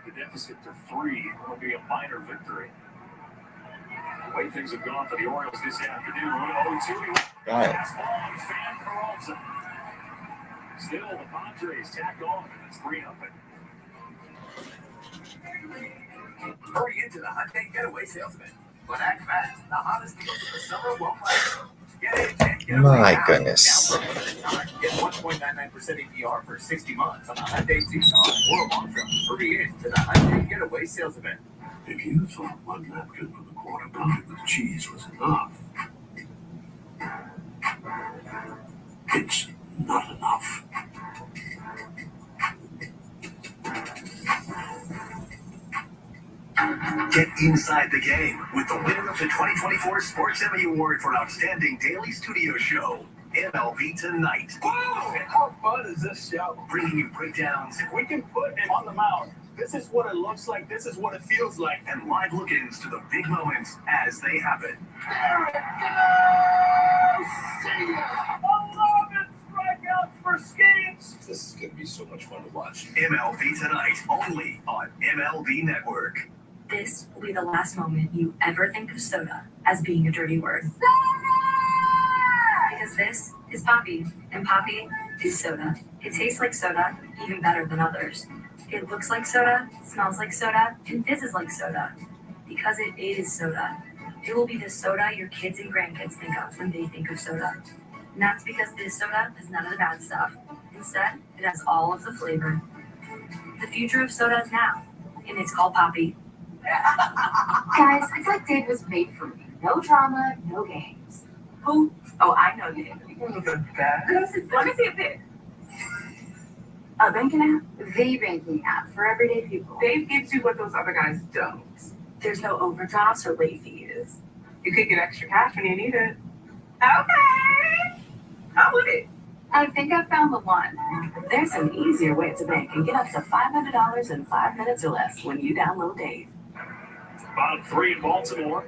the deficit to 3, it'll be a minor victory. The way things have gone for the Orioles this afternoon, 1-0-2. Got it. Fastball, Fan Peralta. Still, the Padres tack on, and it's 3-0. Hurry into the Hyundai Getaway Sales Event. But act fast. The hottest deals of the summer won't last. Get in and get away My now. goodness. Get 1.99% APR for 60 months on a Hyundai Tucson or Elantra. Hurry in to the Hyundai Getaway Sales Event. If you thought one napkin for the quarter pounder with cheese was enough, it's not enough. Get inside the game with the winner of the 2024 Sports Emmy Award for Outstanding Daily Studio Show, MLB Tonight. Wow! How fun is this show? Bringing you breakdowns If we can put him on the mound, this is what it looks like, this is what it feels like. and live look-ins to the big moments as they happen. There it goes! See ya! 11 strikeouts for Skeets! This is going to be so much fun to watch. MLB Tonight, only on MLB Network. This will be the last moment you ever think of soda as being a dirty word. Because this is Poppy, and Poppy is soda. It tastes like soda, even better than others. It looks like soda, smells like soda, and fizzes like soda. Because it is soda. It will be the soda your kids and grandkids think of when they think of soda. And that's because this soda has none of the bad stuff. Instead, it has all of the flavor. The future of soda is now, and it's called Poppy. Guys, it's like Dave was made for me. No drama, no games. Who? Oh, I know Dave. Let me see a pic. A banking app? The banking app for everyday people. Dave gives you what those other guys don't. There's no overdrafts or late fees. You could get extra cash when you need it. Okay. How would it? I think I found the one. There's an easier way to bank and get up to $500 in 5 minutes or less when you download Dave. Bottom 3 in Baltimore.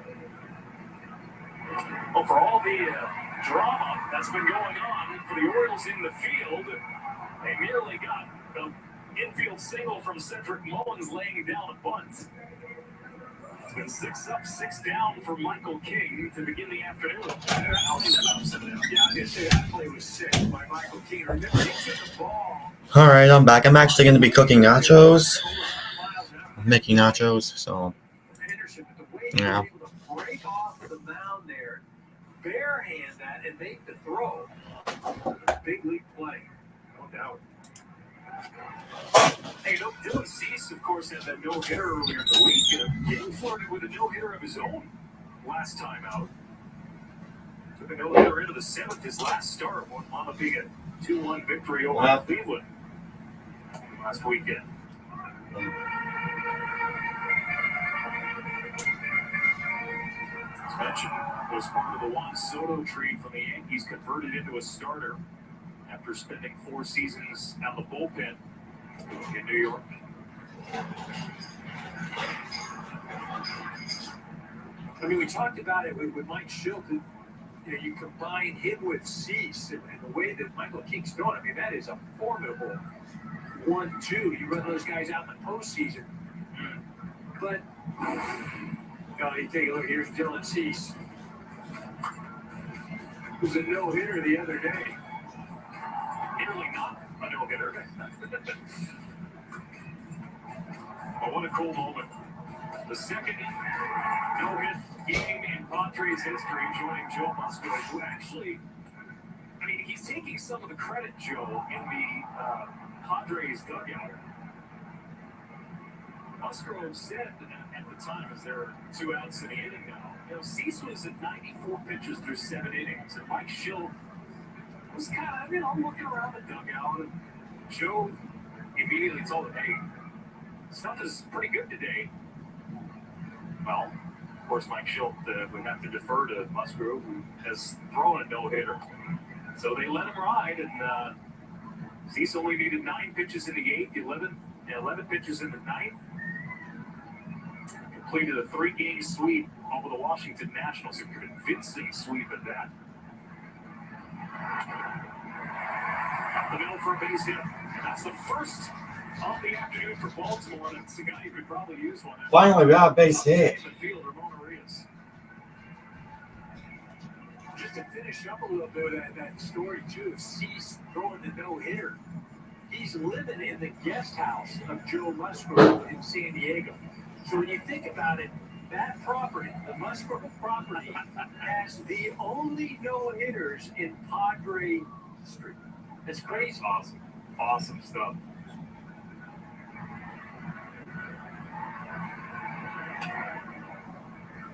Well, for all the drama that's been going on for the Orioles in the field, they merely got an infield single from Cedric Mullins laying down a bunt. It's been 6 up, 6 down for Michael King to begin the afternoon. Yeah, I did say that play was sick by Michael King. Remember, he took the ball. All right, I'm back. I'm actually going to be cooking nachos. I'm making nachos, so yeah. Break off of the mound there, barehand that, and make the throw. Big league play, no doubt. Hey, Dylan Cease, of course, had that no-hitter earlier in the week. King flirted with a no-hitter of his own last time out. Took a no-hitter into the 7th, his last start. Wound up being a 2-1 victory over Cleveland last weekend. Mentioned was part of the Juan Soto trade from the Yankees, converted into a starter after spending 4 seasons on the bullpen in New York. I mean, we talked about it with Mike Shilton. You combine him with Cease and the way that Michael King's throwing. I mean, that is a formidable 1-2. You run those guys out in the postseason. But you take a look. Here's Dylan Cease. It was a no-hitter the other day. Nearly not a no-hitter. But what a cool moment. The second no-hit game in Padres history, joining Joe Musgrove, who actually, I mean, he's taking some of the credit, Joe, in the Padres dugout. Musgrove said at the time, as there are 2 outs in the inning now, Cease was at 94 pitches through 7 innings, and Mike Schill was kind of, looking around the dugout, and Joe immediately told him, hey, stuff is pretty good today. Well, of course, Mike Schilt would have to defer to Musgrove, who has thrown a no-hitter. So they let him ride, and Cease only needed 9 pitches in the 8th, 11 pitches in the 9th. Completed a 3-game sweep over the Washington Nationals, a convincing sweep at that. Up the middle for a base hit. That's the first of the afternoon for Baltimore. That's the guy who could probably use one. Finally, we got a base hit. Just to finish up a little bit of that story, too, of Cease throwing the no-hitter. He's living in the guest house of Joe Musgrove in San Diego. So when you think about it, that property, the Musgrove property, has the only no-hitters in Padre Street. That's crazy. Awesome. Awesome stuff.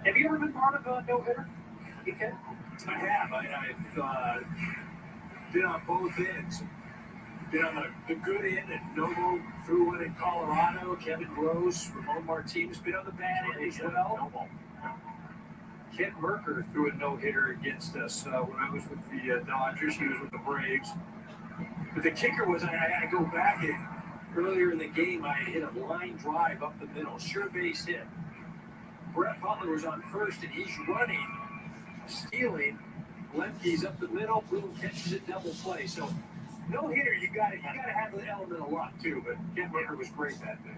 Have you ever been part of a no-hitter? You can? I have. I've been on both ends. Been on the good end, and Novo threw one in Colorado. Kevin Rose, Ramon Martinez been on the bad end as well. Ken Merker threw a no-hitter against us when I was with the Dodgers. He was with the Braves. But the kicker was, I go back, and earlier in the game, I hit a line drive up the middle, sure base hit. Brett Butler was on first, and he's running, stealing, lefties up the middle, boom, catches it, double play. So no hitter, you got to have the element of luck too. But Ken Merker was great that day.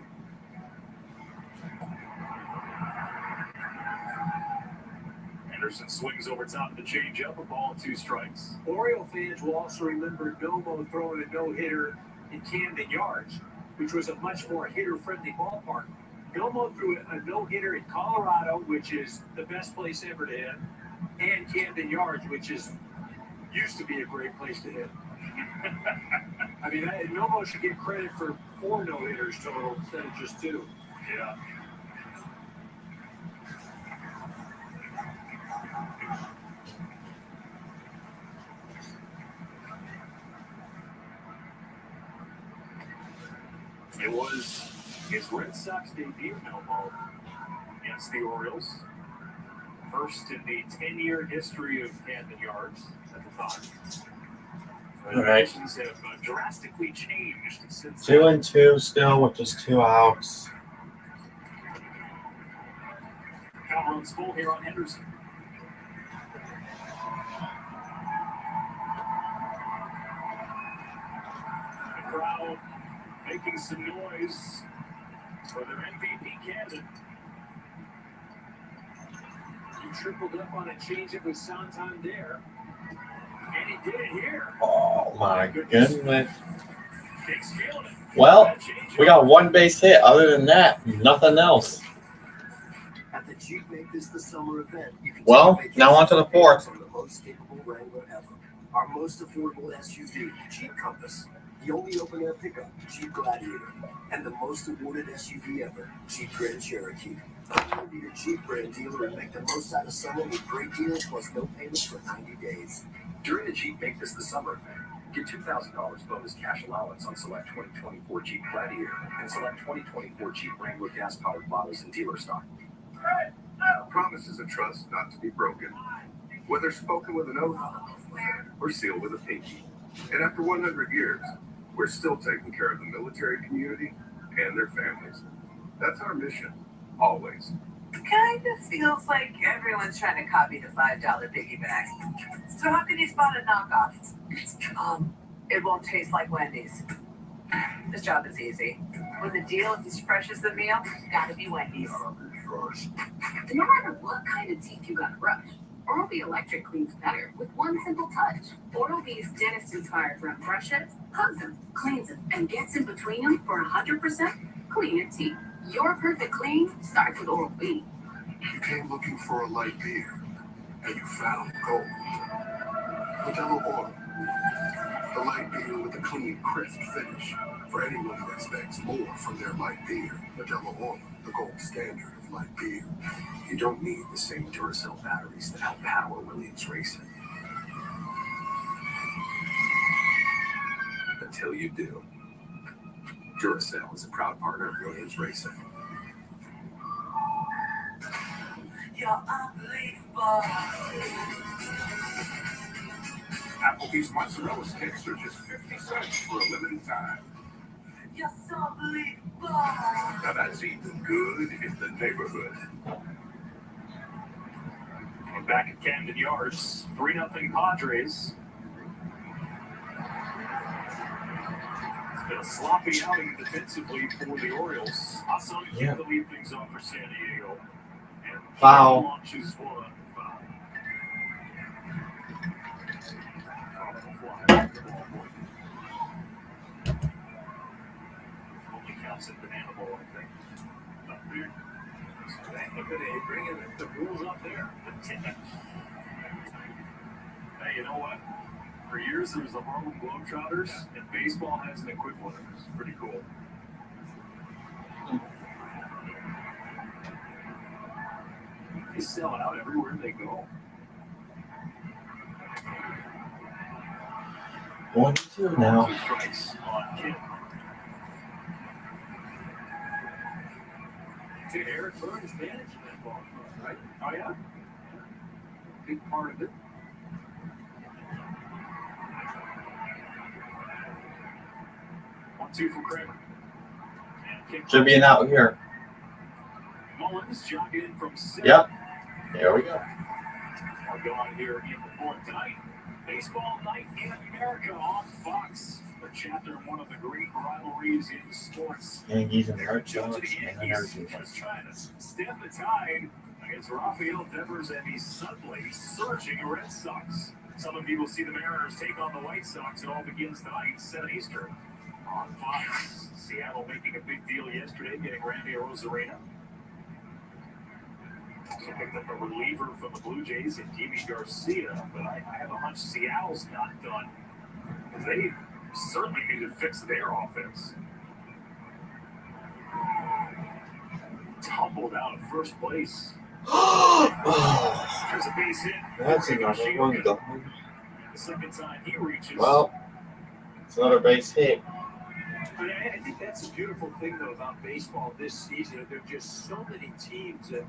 Anderson swings over top of the changeup, a ball and 2 strikes. Oriole fans will also remember Nomo throwing a no-hitter in Camden Yards, which was a much more hitter-friendly ballpark. Nomo threw a no-hitter in Colorado, which is the best place ever to hit, and Camden Yards, which used to be a great place to hit. I mean, Nomo should get credit for 4 no-hitters total instead of just 2. Yeah. It was his Red Sox debut, Nomo, against the Orioles. First in the 10-year history of Camden Yards at the time. The conditions have drastically changed since 2-2 still with just 2 outs. Count runs full here on Henderson. The crowd making some noise for their MVP candidate. He tripled up on a changeup with Santander. And he did it here. Oh, my goodness. Kicks feeling it. Well, we got 1 base hit. Other than that, nothing else. At the Jeep Make This the Summer event, you can Well, now on to the 4th. On the most capable Wrangler ever. Our most affordable SUV, Jeep Compass. The only open-air pickup, Jeep Gladiator. And the most awarded SUV ever, Jeep Grand Cherokee. Come to your Jeep brand dealer and make the most out of summer with great deals plus no payments for 90 days. During the Jeep Make This the Summer event, get $2,000 bonus cash allowance on select 2024 Jeep Gladiator and select 2024 Jeep Wrangler gas-powered models in dealer stock. Promise promises a trust not to be broken, whether spoken with an oath or sealed with a pinky. And after 100 years, we're still taking care of the military community and their families. That's our mission, always. Kind of feels like everyone's trying to copy the $5 piggyback. So how can you spot a knockoff? It won't taste like Wendy's. This job is easy. When the deal is as fresh as the meal, gotta be Wendy's. No matter what kind of teeth you gotta brush, Oral-B Electric cleans better with one simple touch. Oral-B's dentist-inspired front brushes hugs them, cleans them, and gets in between them for 100% cleaner teeth. Your perfect clean starts with Oral-B. You came looking for a light beer, and you found gold. Modelo Oro. The light beer with a clean, crisp finish. For anyone who expects more from their light beer, Modelo Oro, the gold standard of light beer. You don't need the same Duracell batteries that help power Williams Racing. Until you do. Duracell is a proud partner of Williams Racing. You're unbelievable. Applebee's mozzarella sticks are just 50 cents for a limited time. You're so unbelievable. Now that's eating good in the neighborhood. We're back at Camden Yards, 3-0 Padres. It's been a sloppy outing defensively for the Orioles. Hassan can't leave things on for San Diego. And Foul. Launches one. Only counts at banana bowl, I think. Not weird. Look at it, bringing the rules up there. Hey, you know what? For years there was the Harlem Globetrotters, and baseball has an equivalent. It's pretty cool. They sell out everywhere they go. 1-2 now. 2 strikes on Kim. Dude, Eric Burns managing that ball, right? Oh, yeah. Big part of it. One, two for Kramer. Should be an out here. Mullins jogging in from 6. Yep. There we go. I'll go on here again before tonight. Baseball Night in America on Fox. A chapter in one of the great rivalries in sports. Yankees and Red Jump to Sox the and the Yankees, Nerds. just trying to stem the tide against Rafael Devers and the suddenly surging Red Sox. Some of you will see the Mariners take on the White Sox. It all begins tonight, 7 Eastern on Fox. Seattle making a big deal yesterday, getting Randy Arozarena. Also picked up a reliever from the Blue Jays and Jimmy Garcia, but I have a hunch Seattle's not done. Because they certainly need to fix their offense. Tumbled out of first place. There's a base hit. That's another one done. The second time he reaches. Well, it's another base hit. I think that's a beautiful thing, though, about baseball this season. There are just so many teams that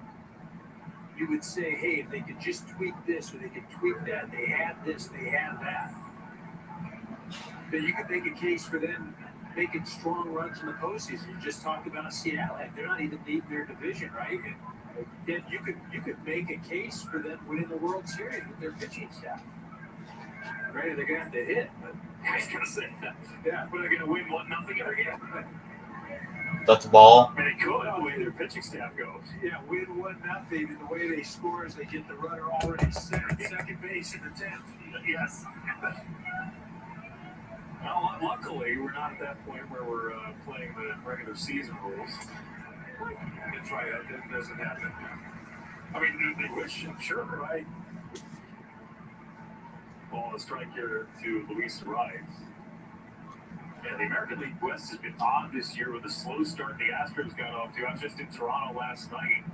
you would say, hey, if they could just tweak this or they could tweak that, they had this, they had that. But you could make a case for them making strong runs in the postseason. You just talked about Seattle. They're not even leading their division, right? And then you could make a case for them winning the World Series with their pitching staff. Right? They're going to have to hit. But I was going to say that. Yeah, but they're going to win 1-0 again. That's a ball. I mean, they could, the way their pitching staff goes. Yeah, win 1-0, and the way they score is they get the runner already set at second base in the 10th. Yes. Well, luckily, we're not at that point where we're playing the regular season rules. That's right, that doesn't happen. I mean, they wish, I'm sure, right? Ball a strike here to Luis Ariz. Yeah, the American League West has been odd this year with a slow start the Astros got off to. I was just in Toronto last night.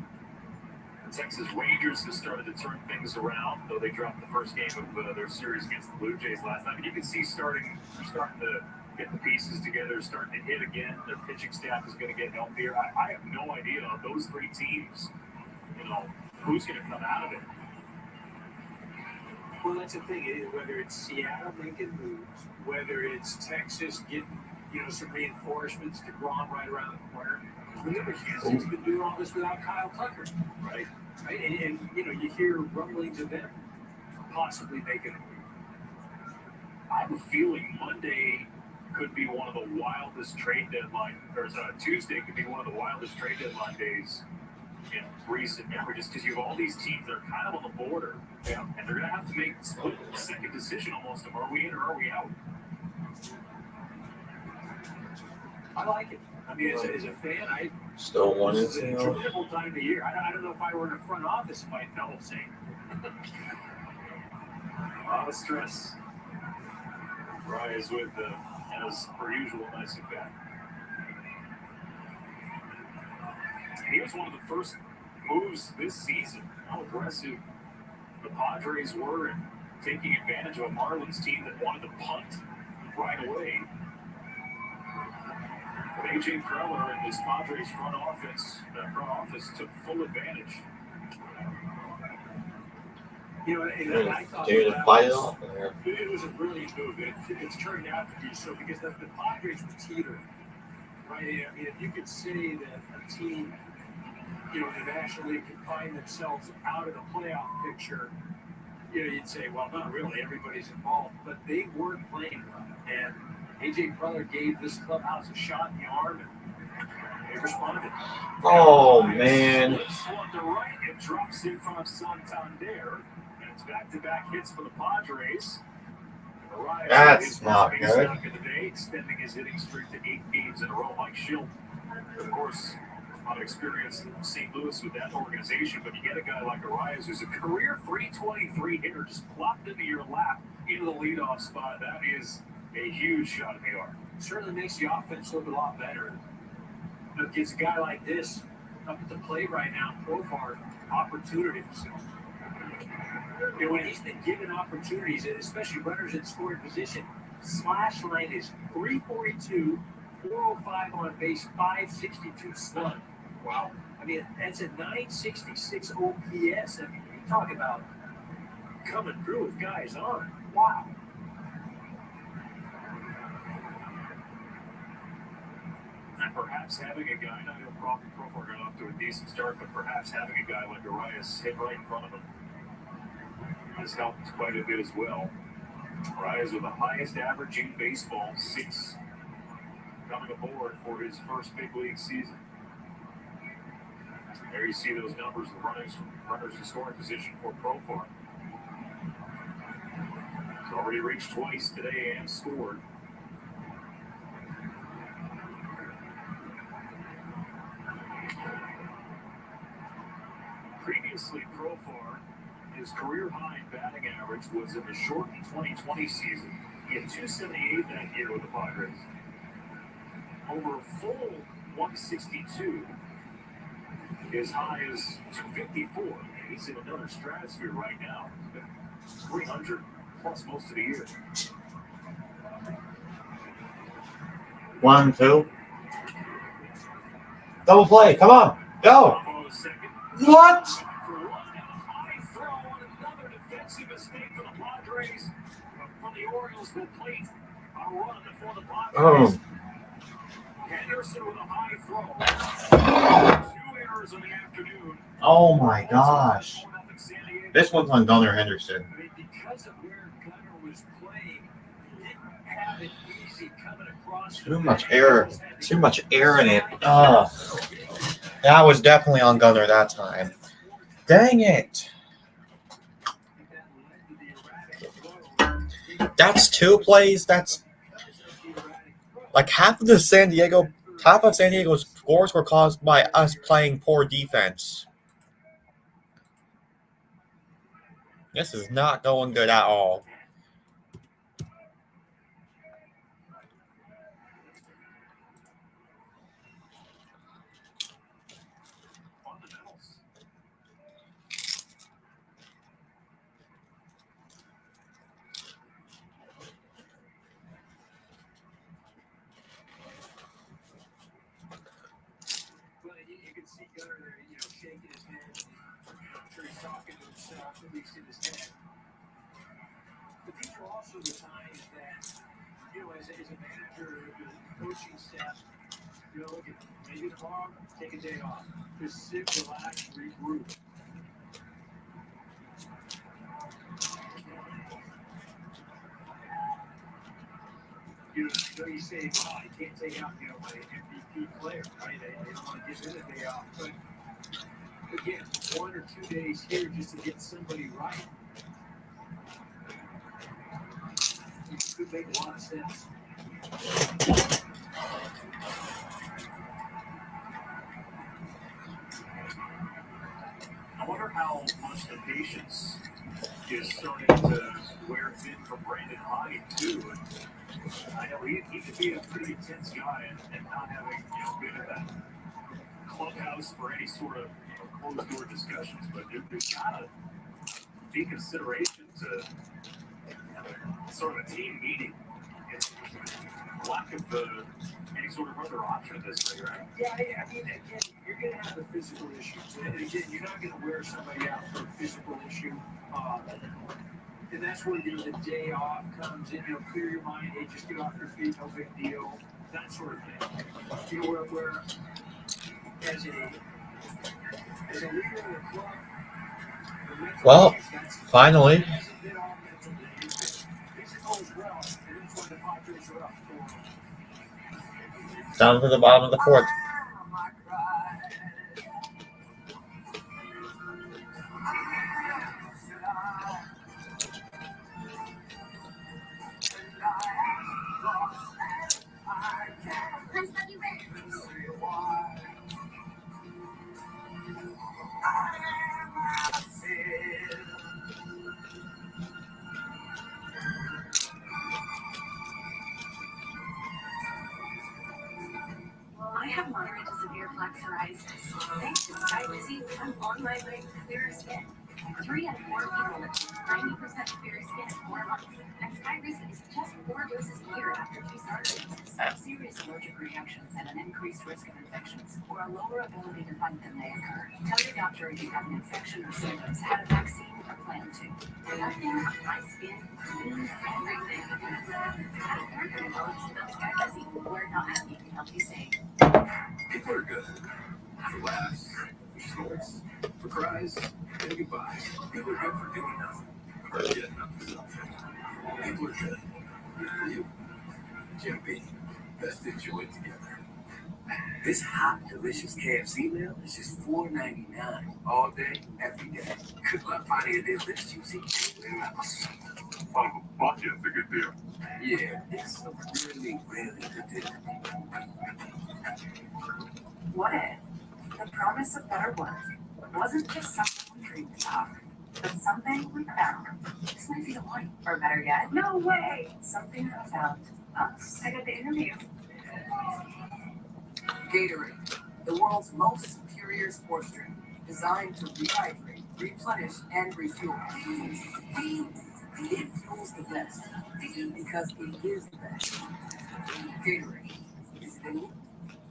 The Texas Rangers have started to turn things around, though they dropped the first game of their series against the Blue Jays last night. But you can see they're starting to get the pieces together, starting to hit again. Their pitching staff is going to get healthier. I have no idea of those 3 teams, who's going to come out of it. Well, that's the thing. Whether it's Seattle making moves, whether it's Texas getting, some reinforcements to Grom right around the corner. Remember, Houston's been doing all this without Kyle Tucker, right? And you hear rumblings of them possibly making a move. I have a feeling Monday could be one of the wildest trade deadline, or Tuesday could be one of the wildest trade deadline days in recent memory, just because you have all these teams that are kind of on the border, and they're going to have to make a split-second decision almost of are we in or are we out? I like it. I mean, as a fan, still want this is a enjoyable time of the year. I don't know if I were in a front office if I felt the same. A lot of stress. Rise with, as per usual, nice at bat. He was one of the first moves this season. How aggressive the Padres were in taking advantage of a Marlins team that wanted to punt right away. But A.J. Preller and his Padres front office took full advantage. And I thought it was a brilliant move. It's turned out to be so because the Padres were teetering, right? I mean, if you could say that a team, in the National League could find themselves out of the playoff picture, you'd say, well, not really. Everybody's involved, but they weren't playing well. And A.J. Preller gave this clubhouse a shot in the arm, and they responded. Oh, man. Swung to right and drops in front of Santander. Back-to-back hits for the Padres. That's not good. Today, extending his hitting streak to 8 games in a row. Mike Schilt, of course, a lot of experience in St. Louis with that organization, but you get a guy like Arias who's a career 323 hitter just plopped into your lap into the leadoff spot. That is a huge shot in the arm. It certainly makes the offense look a lot better. It gives a guy like this up at the plate right now, Profar, opportunities. When he's been given opportunities, especially runners in scoring position, slash line is 342, 405 on base, 562 slug. Wow. I mean, that's a 966 OPS. I mean, you talk about coming through with guys on. Wow. And perhaps having a guy, I know Profar got off to a decent start, but perhaps having a guy like Arias hit right in front of him has helped quite a bit as well. Arias with the highest average in baseball since coming aboard for his first big league season. There you see those numbers, the runners in scoring position for Profar. He's already reached twice today and scored. Previously, Profar, his career high in batting average was in the shortened 2020 season. He had 278 that year with the Padres. Over a full 162, his high is 254. He's in another stratosphere right now. 300 plus most of the year. 1-2. Double play. Come on. Go. What? Defensive mistake for the Padres. From the Orioles will plate a run for the Padres. Henderson with a high throw. 2 errors in the afternoon. Oh my gosh. This one's on Gunnar Henderson. Because of where Gunnar was playing, he didn't have it easy coming across. Too much air in it. That was definitely on Gunnar that time. Dang it. That's 2 plays. That's like half of San Diego's scores were caused by us playing poor defense. This is not going good at all. talking to himself, at least in his head. But these are also the times that, as a manager, the coaching staff, look at maybe tomorrow, take a day off. Just sit, relax, regroup. I know you say, you can't take out, my MVP player, right? They don't want to give him a day off. But again, 1 or 2 days here just to get somebody right. It could make a lot of sense. I wonder how much the patience is starting to wear thin for Brandon Hyde, too. I know he could be a pretty intense guy and not having been in that clubhouse for any sort of closed door discussions, but there's got to be consideration to sort of a team meeting. It's lack of any sort of other option at this rate, right? Yeah, I mean, again, you're going to have the physical issues. And again, you're not going to wear somebody out for a physical issue. And that's where, the day off comes in, clear your mind, hey, just get off your feet, no big deal, that sort of thing. Where as a leader of the club, Well, finally. Down to the bottom of the fourth. I have moderate to severe plaque psoriasis. Thanks to Skyrizzy, I'm on my way to clearer skin. 3 out of 4 people live 90% clearer skin in 4 months. And Skyrizzy is just 4 doses a year after 2 surgeries. Serious allergic reactions and an increased risk of infections, or a lower ability to fight them may occur. Tell your doctor if you have an infection or symptoms, had a vaccine, or plan to. Nothing on my skin means everything. Ask your dermatologist about Skyrizzy. We're not happy to help you save. People are good. For laughs, for snorts, for cries, and goodbyes. People are good for doing nothing. Or getting up to something. People are good. Good for you. Jim B. Best enjoy it together. This hot, delicious KFC meal is just $4.99 all day, every day. Good luck finding a deal this juicy. Oh, fuck yeah, it's a good deal. Yeah, it's a really, really good deal. What if the promise of better work wasn't just something we dreamed about, but something we found? This might be the one. Or better yet, no way! Something that found us. I got the interview. Gatorade, the world's most superior sports drink, designed to rehydrate, replenish, and refuel. It fuels the best, because it is the best. Gatorade, is it in you?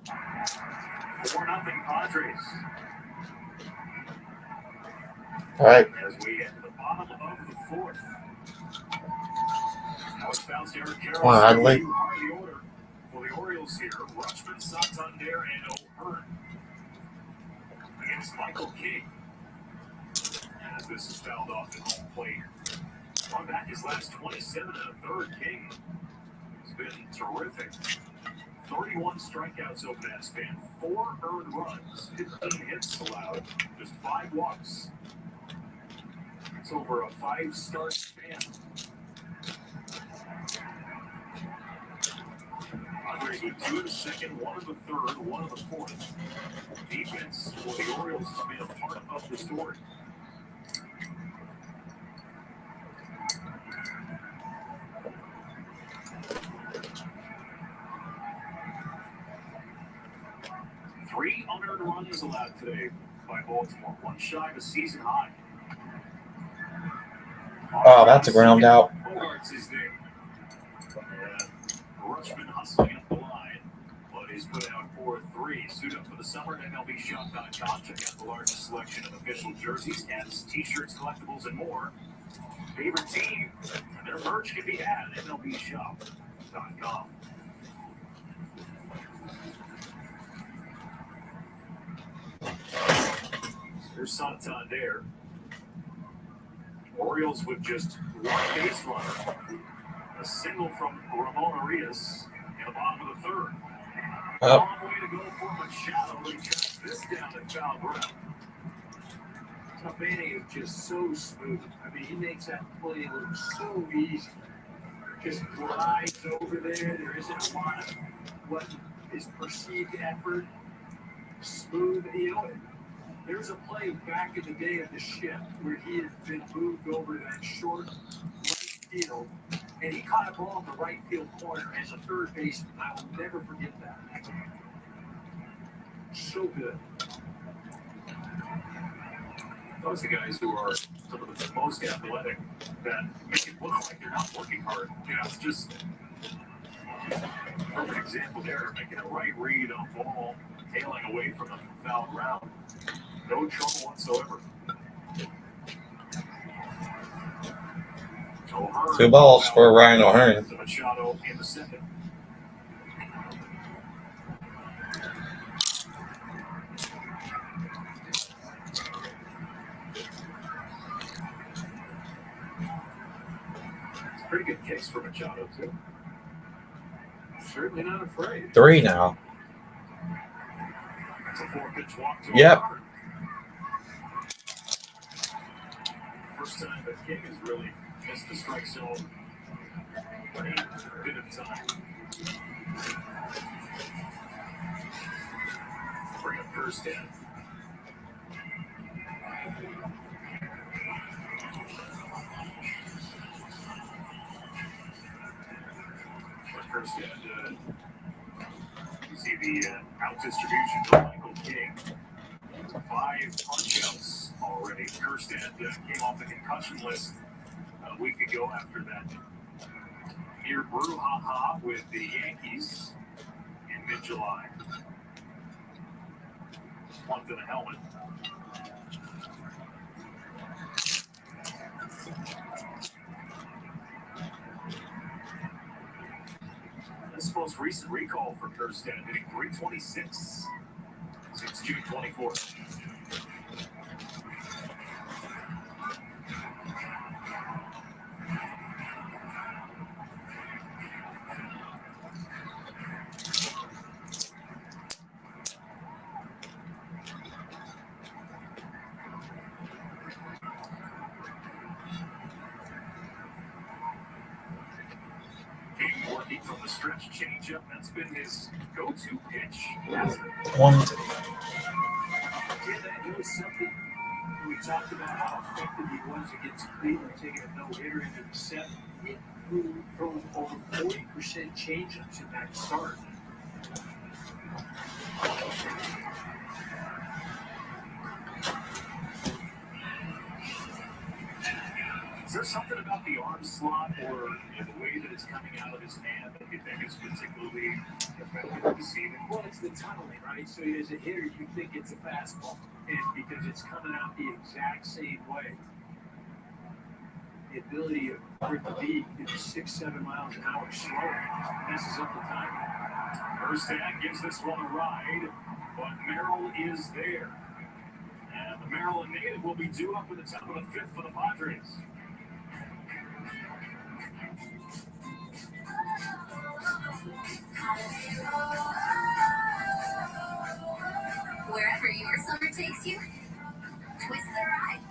4-0 Padres. All right. As we hit the bottom of the fourth. Now it's bounced Eric Carroll. Wow, I'd like. The order for the Orioles here. Rutschman, Santander, and O'Hearn against Michael King. As this is fouled off at home plate. On back his last 27 and a third, King has been terrific. 31 strikeouts over that span, 4 earned runs, 15 hits allowed, just 5 walks. It's over a 5-start span. Padres with 2 in the second, 1 in the third, 1 in the fourth. Defense for the Orioles has been a part of the story. Three unearned runs allowed today by Baltimore, 1 shy of a season high. Oh, that's a ground out. Bogarts is there. Rutschman hustling up the line, but he's put out 4 or 3. Suit up for the summer at MLBShop.com. Check out the largest selection of official jerseys, hats, t-shirts, collectibles, and more. Favorite team, their merch can be had at MLBShop.com. Here's Santander. Orioles with just one base runner. A single from Ramon Arias in the bottom of the third. Long way to go for Machado, but he tracks this down at foul ground. Tabane is just so smooth. I mean, he makes that play look so easy. Just glides over there. There isn't a lot of what is perceived effort. Smooth. You know, there's a play back in the day of the shift where he had been moved over to that short right field, and he caught a ball in the right field corner as a third baseman. I will never forget that. So good. Those are the guys who are some of the most athletic that make it look like they're not working hard. You know, it's just a perfect example there, making a right read on ball, tailing away from the foul ground. No trouble whatsoever. 2 balls for Ryan O'Hearn. Machado in the second. Pretty good case for Machado, too. Certainly not afraid. 3 now. That's a 4-pitch walk to Yep. O'Hearn. First time that King has really missed the strike zone any bit of time. Bring up Kirsten. You see the out distribution for Michael King. 5 punch-outs already. Kirsten came off the concussion list a week ago after that near brouhaha with the Yankees in mid-July. Plunked in the helmet. This most recent recall for Kirsten, hitting .326 since June 24th. Working from the stretch changeup, that's been his go-to pitch. One. Yeah, that was something we talked about how effective he was against Cleveland, taking a no-hitter into the 7th. He threw over 40% changeups in that start. Is there something about the arm slot or the way that it's coming out of his hand that you think is particularly effective receiving? Well, it's the tunneling, right? So as a hitter, you think it's a fastball, and because it's coming out the exact same way. The ability for it to be 6-7 miles an hour slower messes up the timing. Kirsten gives this one a ride, but Merrill is there. And the Maryland native will be due up in the top of the 5th for the Padres. Wherever your summer takes you, twist the ride.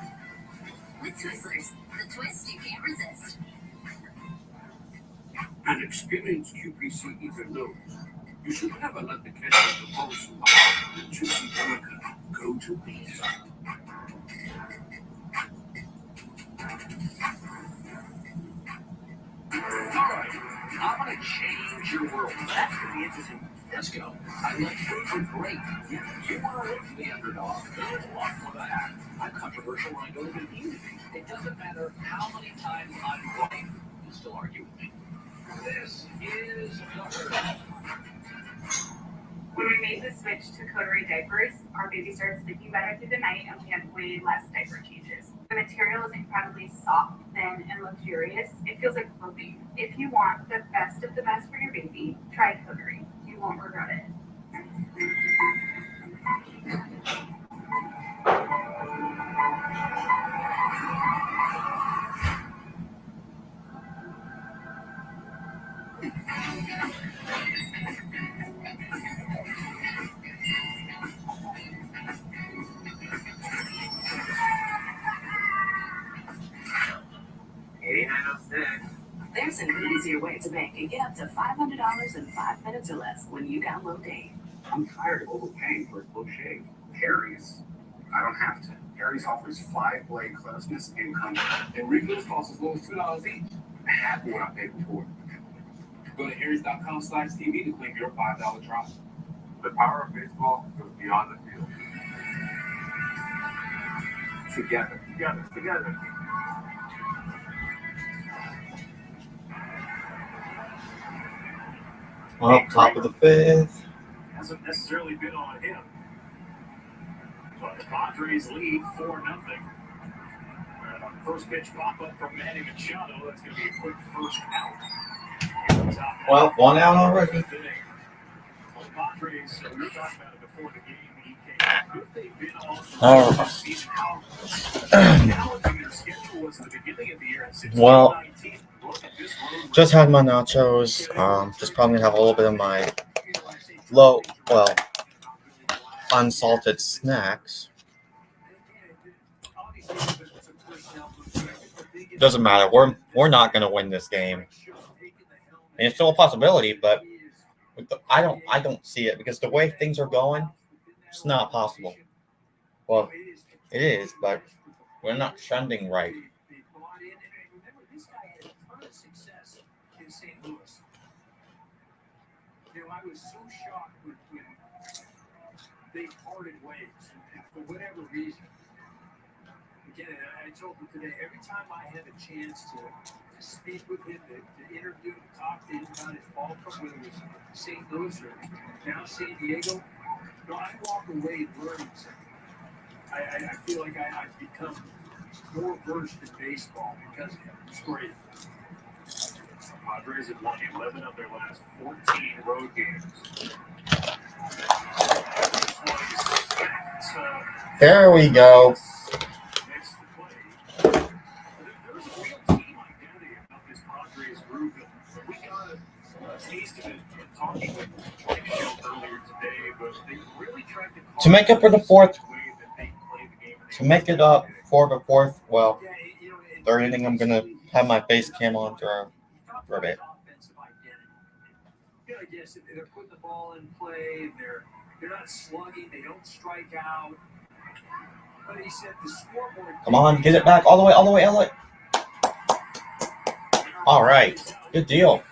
With Twizzlers, the twist you can't resist. An experienced QPC even knows you should never let the catch of the ball so hard that juicy burger go to waste. Alright, I'm gonna change your world. That's gonna be interesting. Let's go. I like fruit for great. You want to look for the underdog. There's a lot for that. I'm controversial when I go to the community. It doesn't matter how many times I'm right. You still argue with me. This is the herd. When we made the switch to coterie diapers, our baby started sleeping better through the night and we had way less diaper changes. The material is incredibly soft, thin, and luxurious. It feels like clothing. If you want the best of the best for your baby, try coterie. You won't regret it. There's an easier way to bank and get up to $500 in 5 minutes or less when you download Dave. I'm tired of overpaying for a close shave. Harry's. I don't have to. Harry's offers 5-blade closeness and comfort. And refills cost as low as $2 each. Half of what I paid before. Go to harrys.com/TV to claim your $5 trial. The power of baseball goes beyond the field. Together. Well, top of the fifth. Hasn't necessarily been on him. But the Padres lead 4-0. First pitch pop up from Manny Machado. That's going to be a quick first out. Well, 1 out already. Well, the Padres, we were talking about it before the game. If they've been on the season, how challenging their schedule was at the beginning of the year. Well, just had my nachos. Just probably have a little bit of my unsalted snacks. Doesn't matter. We're not going to win this game. And it's still a possibility, but I don't see it because the way things are going, it's not possible. Well, it is, but we're not trending right. I was so shocked when they parted ways for whatever reason. Again, I told him today, every time I had a chance to speak with him, to interview, to talk to him about his ball club, whether it was St. Louis or now San Diego, I walk away learning something. I feel like I've become more versed in baseball because of him. It's great. Padres have won 11 of their last 14 road games. There we go. Next to play. There's a real team identity about this Padres group. We got a taste of it talking with Mike Shell earlier today, but they really tried to make up for the fourth. To make it up for the fourth, well, third inning, I'm gonna have my face cam on for a bit. Yeah, I guess they're putting the ball in play. They're not slugging. They don't strike out. But he said the scoreboard. Come on, get it back all the way. All right, good deal.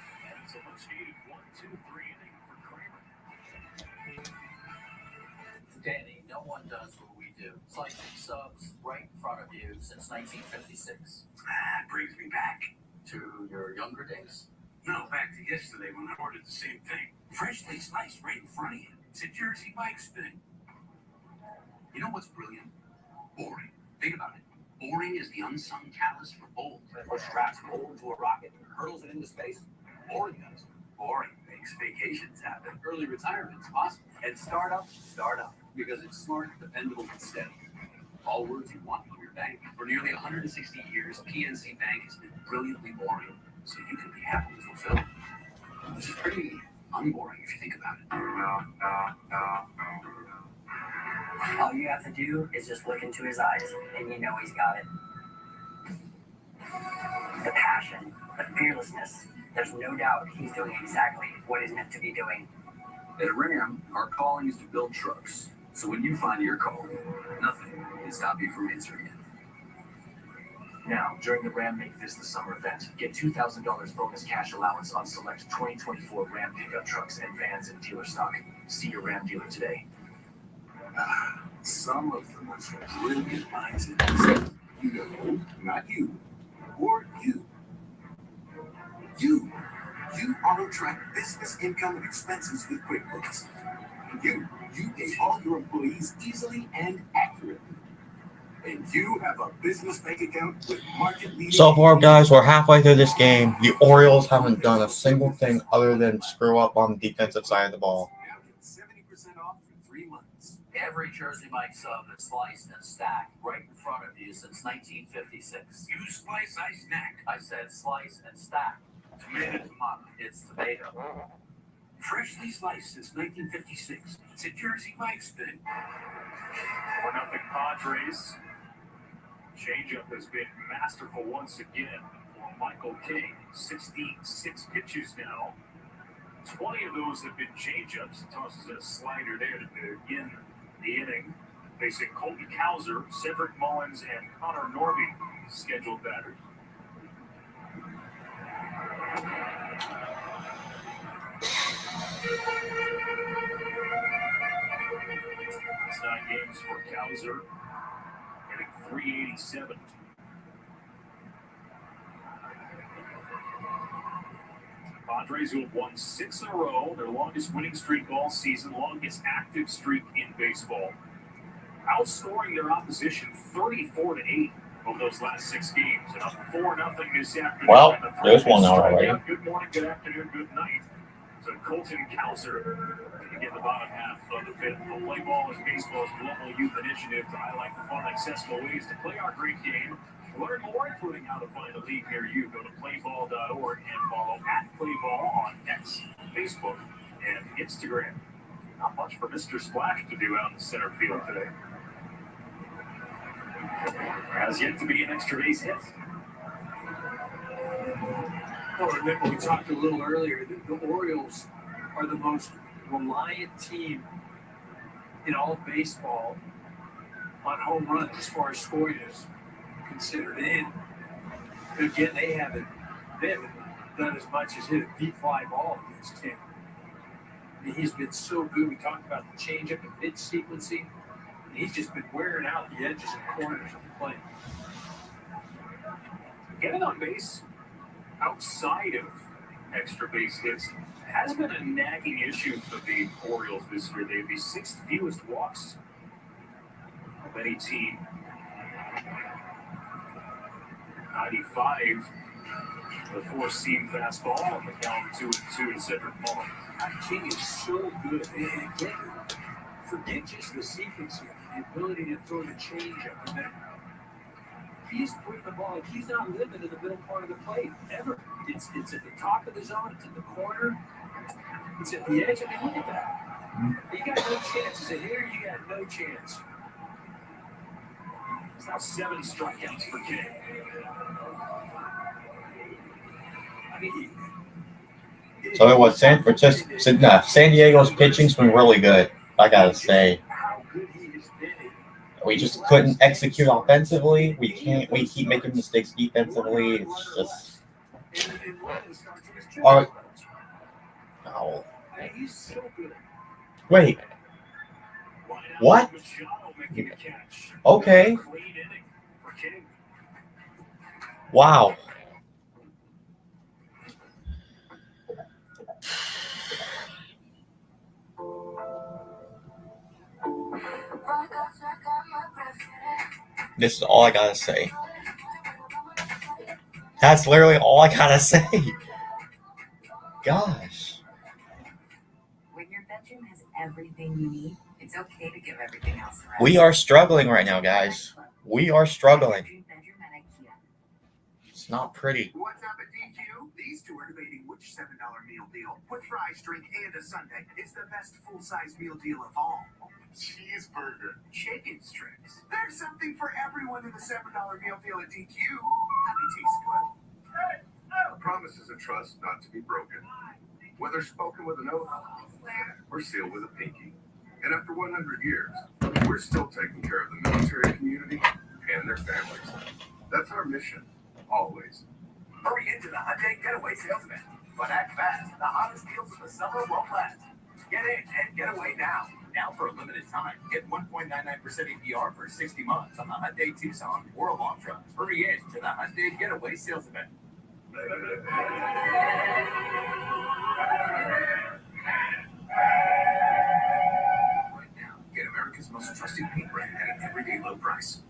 Danny, no one does what we do. Slicing subs right in front of you since 1956. That brings me back. To your younger days? No, back to yesterday when I ordered the same thing. Freshly sliced right in front of you. It's a Jersey Mike's thing. You know what's brilliant? Boring. Think about it. Boring is the unsung catalyst for bold. Or straps coal into a rocket and hurtles it into space? Boring does. Boring makes vacations happen. Early retirement's possible. And startup, because it's smart, dependable, and steady. All words you want from your bank. For nearly 160 years, PNC Bank has been brilliantly boring, so you can be happily fulfilled. Which is pretty unboring if you think about it. All you have to do is just look into his eyes, and you know he's got it. The passion, the fearlessness. There's no doubt he's doing exactly what he's meant to be doing. At Ram, our calling is to build trucks. So when you find your calling, nothing can stop you from answering it. Now, during the Ram Make This the Summer event, get $2,000 bonus cash allowance on select 2024 Ram pickup trucks and vans in dealer stock. See your Ram dealer today. Some of the most brilliant minds in business, you know, not you, or you. You auto-track business income and expenses with QuickBooks. You pay all your employees easily and accurately. And you have a business bank account with market leading. So far, guys, we're halfway through this game. The Orioles haven't done a single thing other than screw up on the defensive side of the ball. 70% off for 3 months. Every Jersey Mike's sub is sliced and stacked right in front of you since 1956. You slice, I snack. I said slice and stack. Tomato, tomato. It's tomato. Freshly sliced since 1956. It's a Jersey Mike's thing. 4-0 Padres. Changeup has been masterful once again for Michael King. 66 pitches now. 20 of those have been changeups. He tosses a slider there to begin the inning. Facing Colton Cowser, Cedric Mullins, and Connor Norby, scheduled batters. It's 9 games for Cowser, hitting .387. Padres, who have won 6 in a row, their longest winning streak all season, longest active streak in baseball. Outscoring their opposition 34-8 over those last 6 games, and up 4-0 this afternoon. Well, there's one already. Good morning, good afternoon, good night. So Colton Cowser to get the bottom half of the 5th. The Play Ball is Baseball's global youth initiative to highlight the fun, accessible ways to play our great game. To learn more, including how to find a league near you, go to playball.org and follow @Playball on X, Facebook, and Instagram. Not much for Mr. Splash to do out in center field today. Has yet to be an extra base hit. Well, remember we talked a little earlier, the Orioles are the most reliant team in all of baseball on home runs as far as scoring is considered. And again, they haven't done as much as hit a deep fly ball against King. I mean, he's been so good. We talked about the changeup and pitch sequencing. And he's just been wearing out the edges and corners of the plate. Getting on base outside of extra base hits has been a nagging issue for the Orioles this year. They have the 6th fewest walks of any team. 95, the 4-seam fastball on the count 2-2 to Cedric Mullins. King is so good. And again, forget just the sequencing, the ability to throw the changeup, and then he's putting the ball. He's not living in the middle part of the plate ever. It's at the top of the zone. It's in the corner. It's at the edge. I mean, look at that. You got no chance as a hitter. You got no chance. It's now 7 strikeouts for King. I mean, So what? San Diego's pitching's been really good. I gotta say, we just couldn't execute offensively. We keep making mistakes defensively. It's just. No. Wait. What? Okay. Wow. This is all I gotta say. That's literally all I gotta say. Gosh. When your bedroom has everything you need, it's okay to give everything else a rest. We are struggling right now, guys. We are struggling. It's not pretty. What's up at DQ? These two are debating which $7 meal deal with fries, drink, and a sundae is the best full-size meal deal of all. Cheeseburger, chicken strips. There's something for everyone in the $7 meal deal at DQ. How they taste good. Promises and trust not to be broken. Whether spoken with an oath or sealed with a pinky. And after 100 years, we're still taking care of the military community and their families. That's our mission, always. Hurry into the Hyundai Getaway Sales Event. But act fast. The hottest deals of the summer won't last. Get in and get away now. Now for a limited time. Get 1.99% APR for 60 months on the Hyundai Tucson or Elantra. Hurry in to the Hyundai Getaway Sales Event. trusted paint brand at an everyday low price.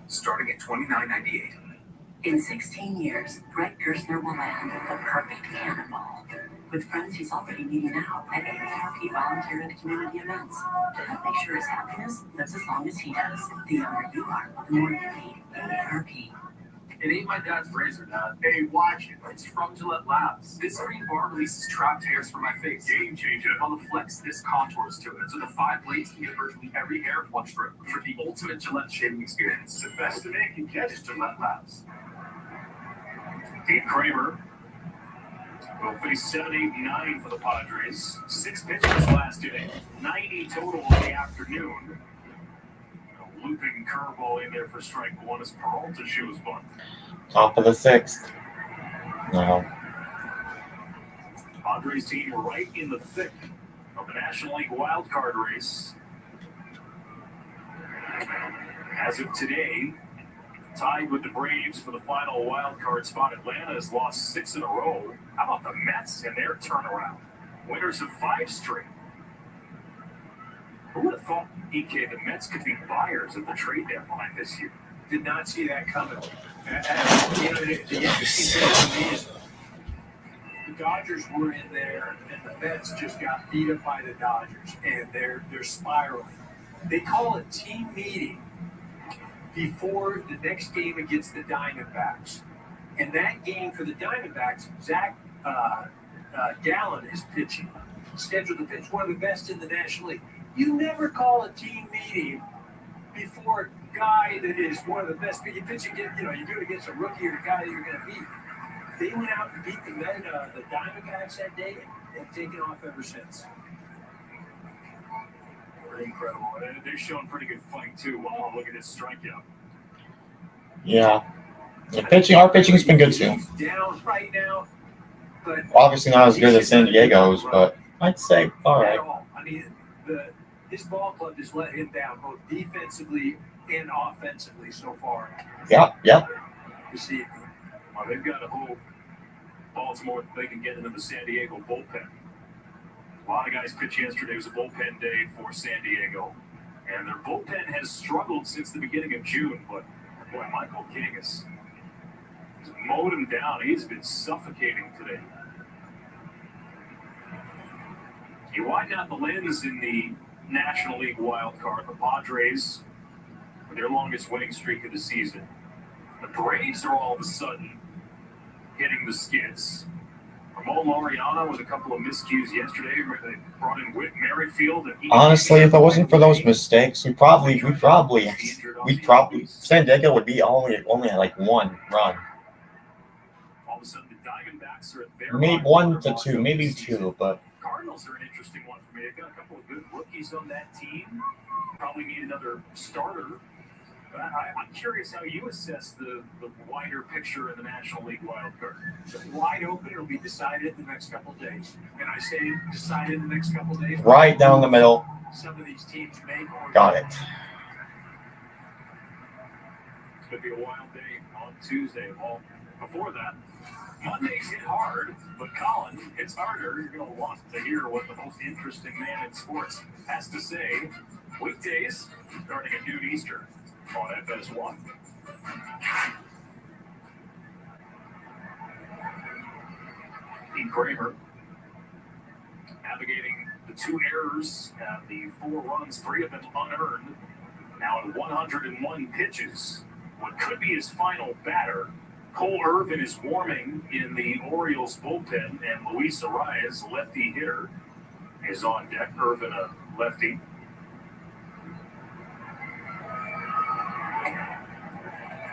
Starting at $29.98. In 16 years, Brett Gerstner will land the perfect cannonball. With friends he's already meeting now at AARP volunteer and community events to help make sure his happiness lives as long as he does. The younger you are, the more you need AARP. It ain't my dad's razor, Dad. Hey, watch it. It's from Gillette Labs. This green bar releases trapped hairs from my face. Game changer. On the flex, this contours to it. So the 5 blades can get virtually every hair in one stroke for the ultimate Gillette shaving experience. The best a man can get is Gillette Labs. Dean Kramer will face 7, 8, 9 for the Padres. 6 pitches last inning. 90 total in the afternoon. A looping curveball in there for strike 1 as Peralta shows bunt. Top of the 6th. No. Padres team right in the thick of the National League wild card race. As of today, tied with the Braves for the final wild card spot. Atlanta has lost 6 in a row. How about the Mets and their turnaround? Winners of 5 straight. Who would have thought, EK, the Mets could be buyers at the trade deadline this year? Did not see that coming. The interesting thing to me is the Dodgers were in there, and the Mets just got beat up by the Dodgers, and they're spiraling. They call a team meeting before the next game against the Diamondbacks. And that game for the Diamondbacks, Zach Gallen is pitching, scheduled to pitch, one of the best in the National League. You never call a team meeting before a guy that is one of the best. You pitch against, you do it against a rookie or a guy that you're going to beat. They went out and beat the Diamondbacks that day and taken off ever since. Pretty incredible. They've shown pretty good fight, too. Wow, look at this strikeout. Yeah. Our pitching's been good, too. Down right now, but Obviously not as good as San Diego's, but I'd say all right. I mean, his ball club has let him down both defensively and offensively so far. Yep. This evening. Well, they've got to hope Baltimore they can get into the San Diego bullpen. A lot of guys pitched yesterday. It was a bullpen day for San Diego. And their bullpen has struggled since the beginning of June. But, boy, Michael King has mowed him down. He's been suffocating today. You widen out the lens in the National League wild card. The Padres, with their longest winning streak of the season. The Braves are all of a sudden hitting the skids. Ramon Laureano with a couple of miscues yesterday where they brought in Whit Merrifield. And Honestly, if it wasn't for those mistakes, we probably San Diego would be only like 1 run. All of a sudden, the Diamondbacks are at their Maybe 1 to 2, maybe 2, but Cardinals are an interesting one for me. They've got a couple of good rookies on that team. Probably need another starter. But I'm curious how you assess the wider picture in the National League wild card. It's wide open. It'll be decided in the next couple of days. And I say decided in the next couple of days. Right down the middle. Some of these teams make or Got it. Could be a wild day on Tuesday. Well, before that, Mondays hit hard, but Colin, it's harder. You're going to want to hear what the most interesting man in sports has to say. Weekdays, starting at noon Eastern on FS1. Dean Kramer navigating the 2 errors and the 4 runs, 3 of them unearned. Now at 101 pitches, what could be his final batter. Cole Irvin is warming in the Orioles bullpen, and Luis Arias, lefty hitter, is on deck. Irvin, a lefty.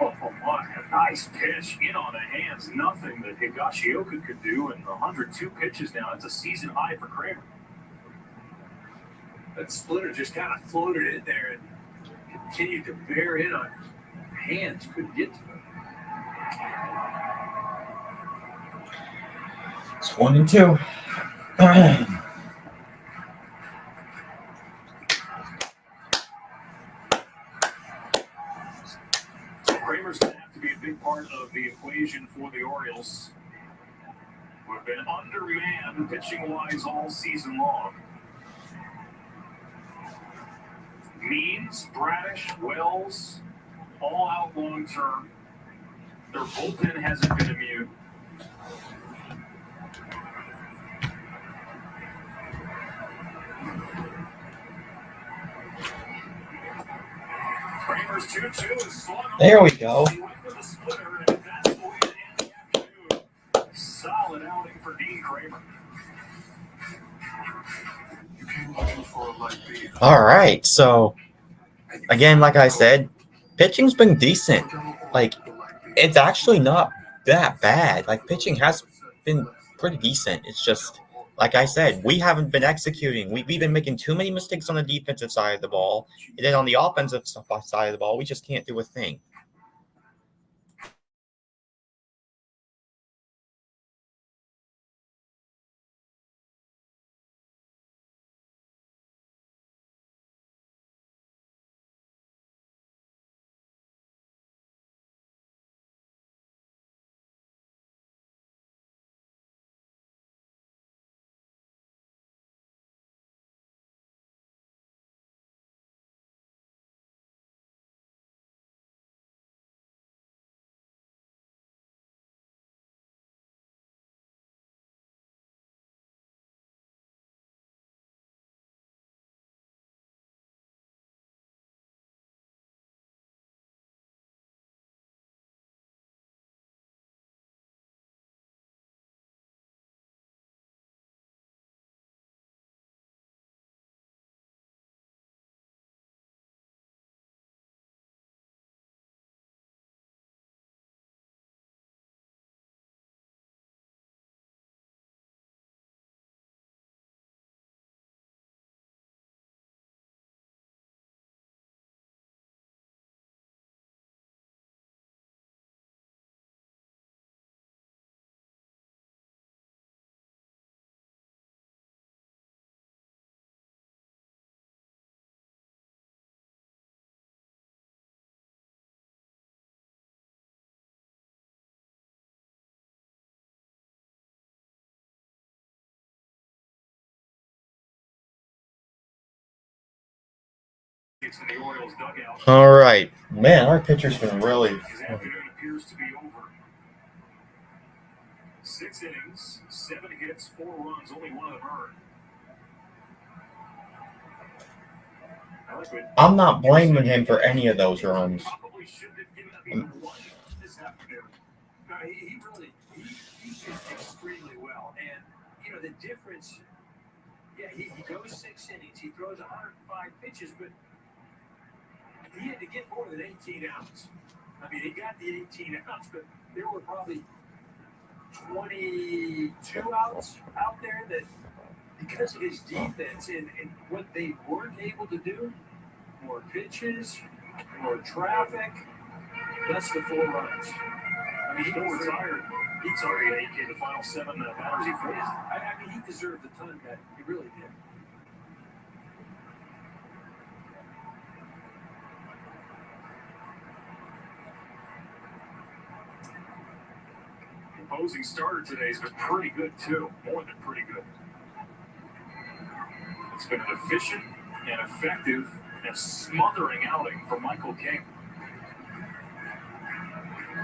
Oh, my, a nice pitch in on the hands. Nothing that Higashioka could do, and 102 pitches now. That's a season high for Kramer. That splitter just kind of floated in there and continued to bear in on hands. Couldn't get to it. It's 1 and 2. Kramer's going to have to be a big part of the equation for the Orioles, who have been undermanned pitching-wise all season long. Means, Bradish, Wells, all out long term. Their bullpen hasn't been immune. Kramer's 2-2 is swung. There we go. He went for the splitter, and that's the way to end the afternoon. Solid outing for Dean Kramer. You came looking for a light beer. All right. So, again, like I said, pitching's been decent. Like, it's actually not that bad. Like, pitching has been pretty decent. It's just, like I said, we haven't been executing. We've been making too many mistakes on the defensive side of the ball. And then on the offensive side of the ball, we just can't do a thing. In the Orioles dugout. All right. Man, our pitcher's been really... His afternoon appears to be over. 6 innings, 7 hits, 4 runs, only one of them earned. I'm not blaming him for any of those runs. Probably shouldn't have given up even one this afternoon. No, he really did extremely well. And, you know, the difference, yeah, he goes 6 innings. He throws 105 pitches, but he had to get more than 18 outs. I mean, he got the 18 outs, but there were probably 22 outs out there that, because of his defense and what they weren't able to do, more pitches, more traffic, that's the 4 runs. I mean, he retired. He targeted the final 7 batters he faced. I mean, he deserved a ton of that. He really did. Opposing starter today's been pretty good too, more than pretty good. It's been an efficient and effective and smothering outing for Michael King.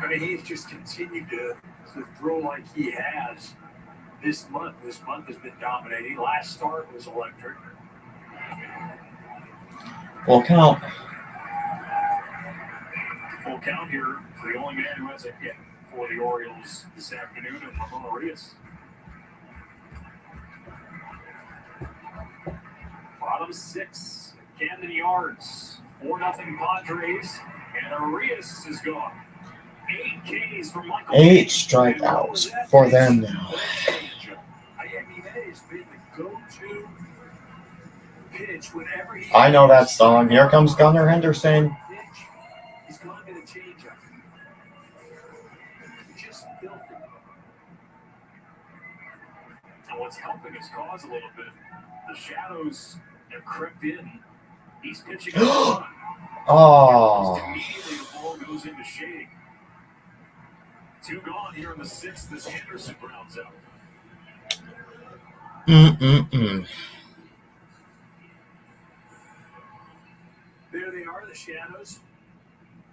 I mean, he's just continued to throw like he has this month. This month has been dominating. Last start was electric. Full count. Full count here for the only man who has a hit for the Orioles this afternoon, and Ramon Arias. Bottom 6, Camden Yards, 4-0 Padres, and Arias is gone. 8 Ks for Michael. 8 strikeouts for them now. I mean, that has been the go-to pitch whenever he. I know that song. Here comes Gunnar Henderson. He's going to get a changeup. Just filthy. And what's helping his cause a little bit, the shadows have crept in. He's pitching in the sun. Oh. Immediately the ball goes into shade. 2 gone here in the 6th as Henderson rounds out. the shadows.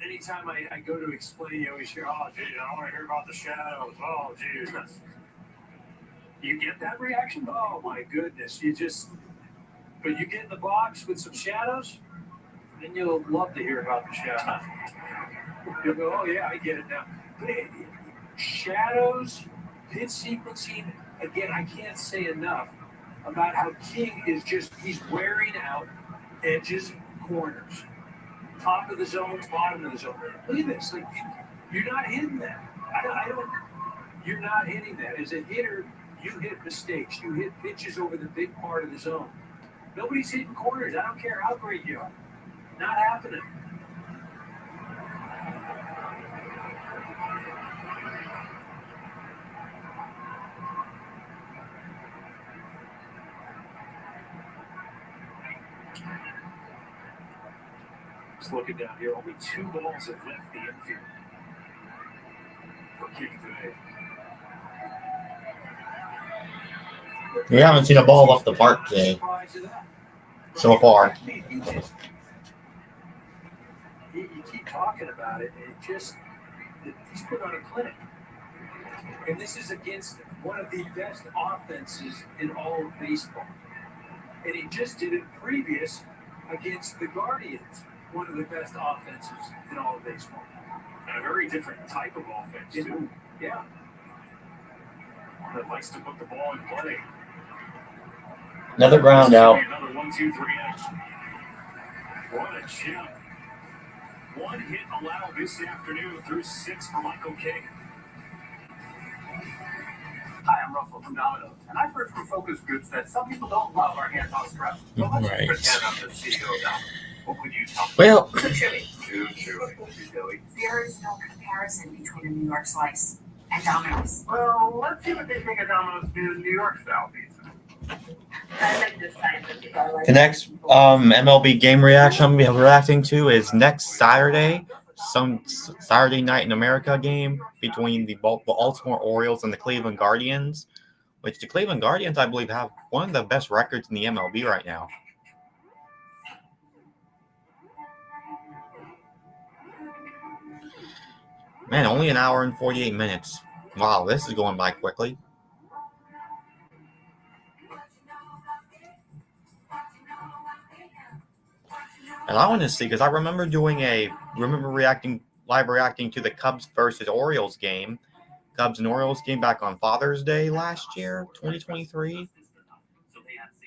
Anytime I go to explain, you always hear, "Oh, geez, I don't want to hear about the shadows. Oh, geez." You get that reaction? Oh, my goodness. But you get in the box with some shadows, then you'll love to hear about the shadows. You'll go, "Oh, yeah, I get it now." Shadows, pitch sequencing, again, I can't say enough about how King is he's wearing out edges, corners. Top of the zone, bottom of the zone. Look at this. Like, you're not hitting that. You're not hitting that. As a hitter, you hit mistakes. You hit pitches over the big part of the zone. Nobody's hitting corners. I don't care how great you are. Not happening. Just looking down here, only 2 balls have left the infield for King today. We haven't seen a ball off the park today so far. You keep talking about it, and he's put on a clinic. And this is against one of the best offenses in all of baseball. And he just did it previous against the Guardians, one of the best offenses in all of baseball. And a very different type of offense, too. Yeah. That likes to put the ball in play. Another ground out. Another 1-2-3 action. What a chip. One hit allowed this afternoon through 6 for Michael King. Hi, I'm Russell from Domino's, and I've heard from focus groups that some people don't love our hands-on stress. So let's Right. pretend I'm the CEO of Domino's. What would you tell me? Well, Too chewy. There is no comparison between a New York slice and Domino's. Well, let's see what they think of Domino's new New York style pizza. I like this side of the garlic. the next MLB game reaction I'm going to be reacting to is next Saturday, some Saturday night in America game between the Baltimore Orioles and the Cleveland Guardians, which the Cleveland Guardians, I believe, have one of the best records in the MLB right now. Man, only an hour and 48 minutes. Wow, this is going by quickly. And I want to see, because I remember live reacting to the Cubs versus Orioles game. Cubs and Orioles game back on Father's Day last year, 2023.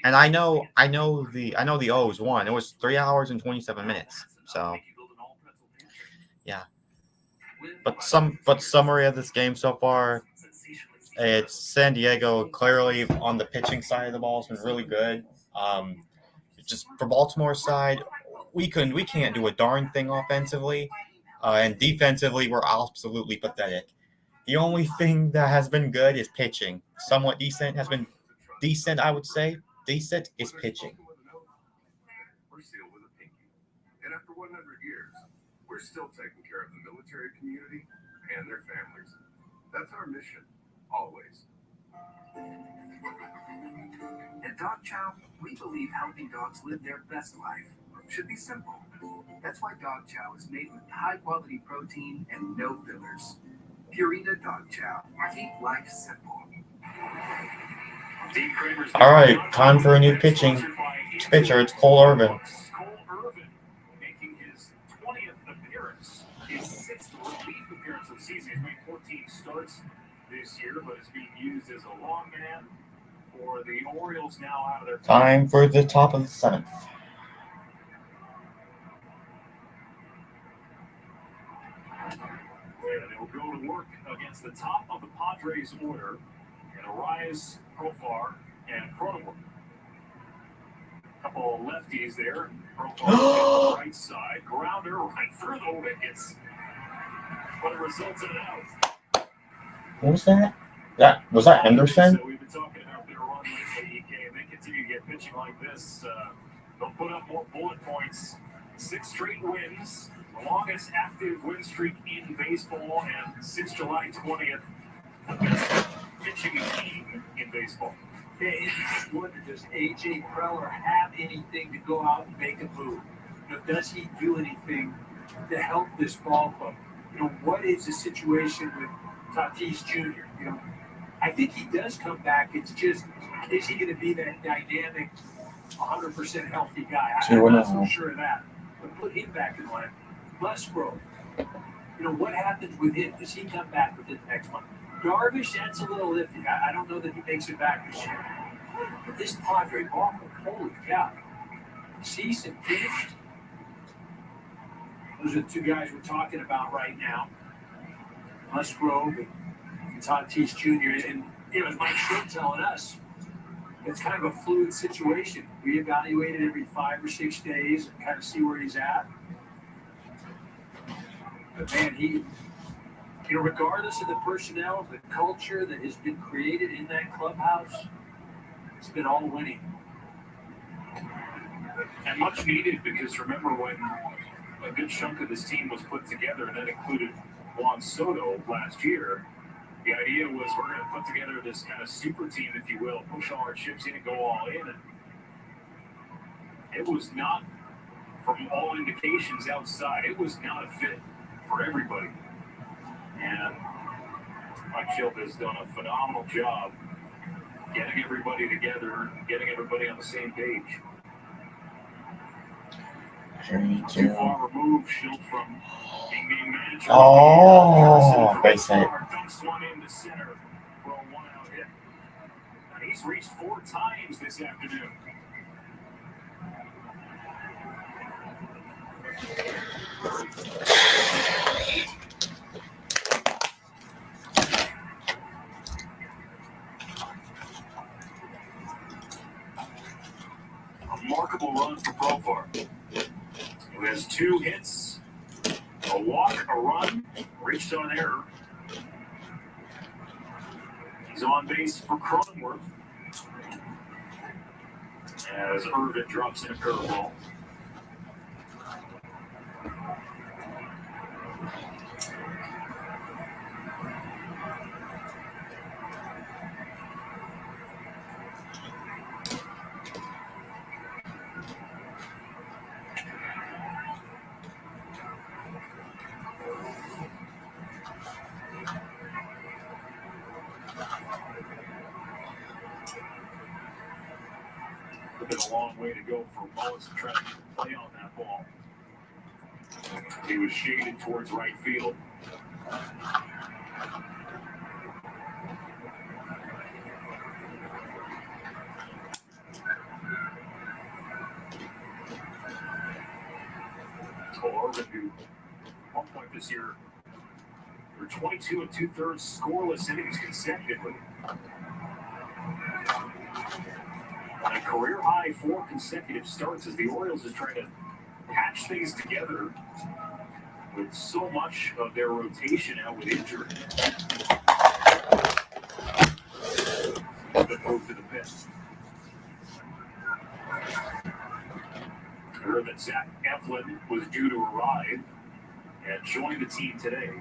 And I know the O's won. It was 3 hours and 27 minutes. So yeah. But summary of this game so far, it's San Diego clearly on the pitching side of the ball has been really good. Just for Baltimore's side, we can't do a darn thing offensively, and defensively we're absolutely pathetic. The only thing that has been good is pitching. Somewhat decent has been decent, I would say. Decent is pitching. We're sealed with a pinky, and after 100 years, we're still taking care of the military community and their families. That's our mission, always. At Dog Chow, we believe helping dogs live their best life should be simple. That's why Dog Chow is made with high-quality protein and no fillers. Purina Dog Chow. Keep life simple. All right, time for a new pitcher. It's Cole Irvin. Cole Irvin making his 20th appearance, his 6th relief appearance of the season. He's made 14 starts this year, but is being used as a long man for the Orioles now out of their Time for the top of the 7th. And they will go to work against the top of the Padres order and Arias, Profar, and Cronenworth. A couple of lefties there. Profar on the right side. Grounder right through the wickets. But it results in an out. What was that? Was that Henderson? So we've been talking about their run lately. If they continue to get pitching like this, they'll put up more bullet points. 6 straight wins. The longest active win streak in baseball, and since July 20th, the best pitching team in baseball. Hey, does A.J. Preller have anything to go out and make a move? does he do anything to help this ball club? What is the situation with Tatis Jr.? I think he does come back. It's just, is he going to be that dynamic, 100% healthy guy? I'm not so sure of that. But put him back in line. Musgrove. What happens with him? Does he come back within the next month? Darvish, that's a little iffy. I don't know that he makes it back this year. But this Padre ball club, holy cow. Season finished. Those are the two guys we're talking about right now. Musgrove and Tatis Jr. And, as Mike Schmidt telling us, it's kind of a fluid situation. We evaluate it every 5 or 6 days and kind of see where he's at. But, man, he, regardless of the personnel, the culture that has been created in that clubhouse, it's been all winning. And much needed, because remember when a good chunk of this team was put together, and that included Juan Soto last year, the idea was we're going to put together this kind of super team, if you will, push all our chips in and go all in. And it was not, from all indications outside, it was not a fit for everybody. And Mike Schmidt has done a phenomenal job getting everybody together, getting everybody on the same page. Too far removed, Schilt, from being named manager. Oh, base hit. Dumps one in the center for a one-out hit. And he's reached 4 times this afternoon. A remarkable run for Profar, who has 2 hits, a walk, a run, reached on error. He's on base for Cronenworth as Irvin drops in a curveball. Been a long way to go for Mullins to try to get the play on that ball. He was shaded towards right field. Irvin, who at one point this year were 22 2/3 scoreless innings consecutively. On a career-high 4 consecutive starts as the Orioles are trying to patch things together with so much of their rotation out with injury. The move to the pit. Heard that Zach Eflin was due to arrive and join the team today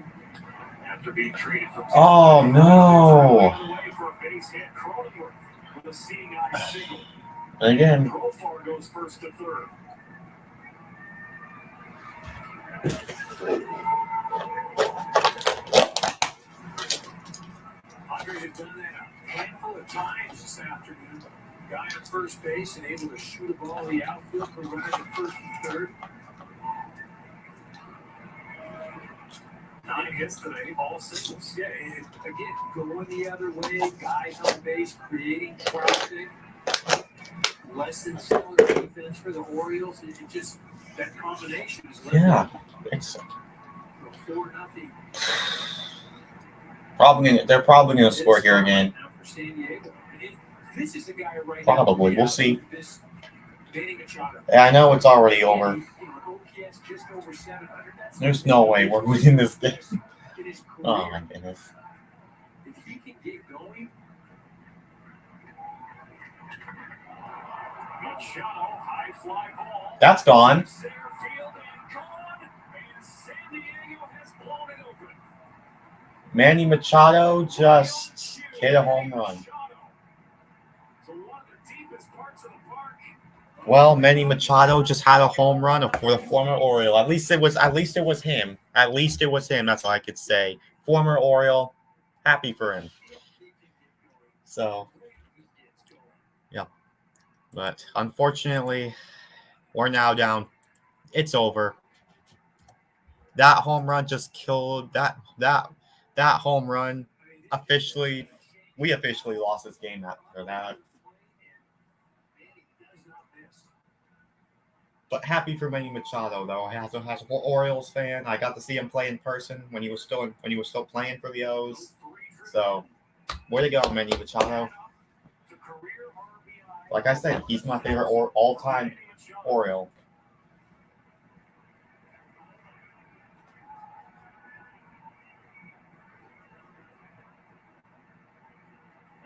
after being traded from. Oh no! For a base hit, Cronenworth with a seeing eye signal. Again. Profar goes first to third. Padres have done that a handful of times this afternoon. Guy at first base and able to shoot a ball in the outfield for runners at first and third. 9 hits today, all singles. Yeah, and again, going the other way, guys on base, creating traffic. Less than stellar defense for the Orioles. It just, that combination is it's 4-0. they're probably gonna score here again. For San Diego. This is the guy right Probably. now. We'll see. Manny Machado. Yeah, I know it's already over. OPS just over 700. There's no way we're winning this game. Oh my goodness. If he can get going. Machado, high fly ball. That's gone. Center field and gone. And San Diego has blown it open. Manny Machado just hit a home run. So one of the deepest parts of the park Well, Manny Machado just had a home run for the former Oriole. At least it was him. At least it was him. That's all I could say. Former Oriole, happy for him. So, yeah. But unfortunately, we're now down. It's over. That home run just killed that home run. We officially lost this game after that. But happy for Manny Machado though. As an Orioles fan, I got to see him play in person when he was still playing for the O's. So, way to go, Manny Machado. Like I said, he's my favorite all-time Oriole.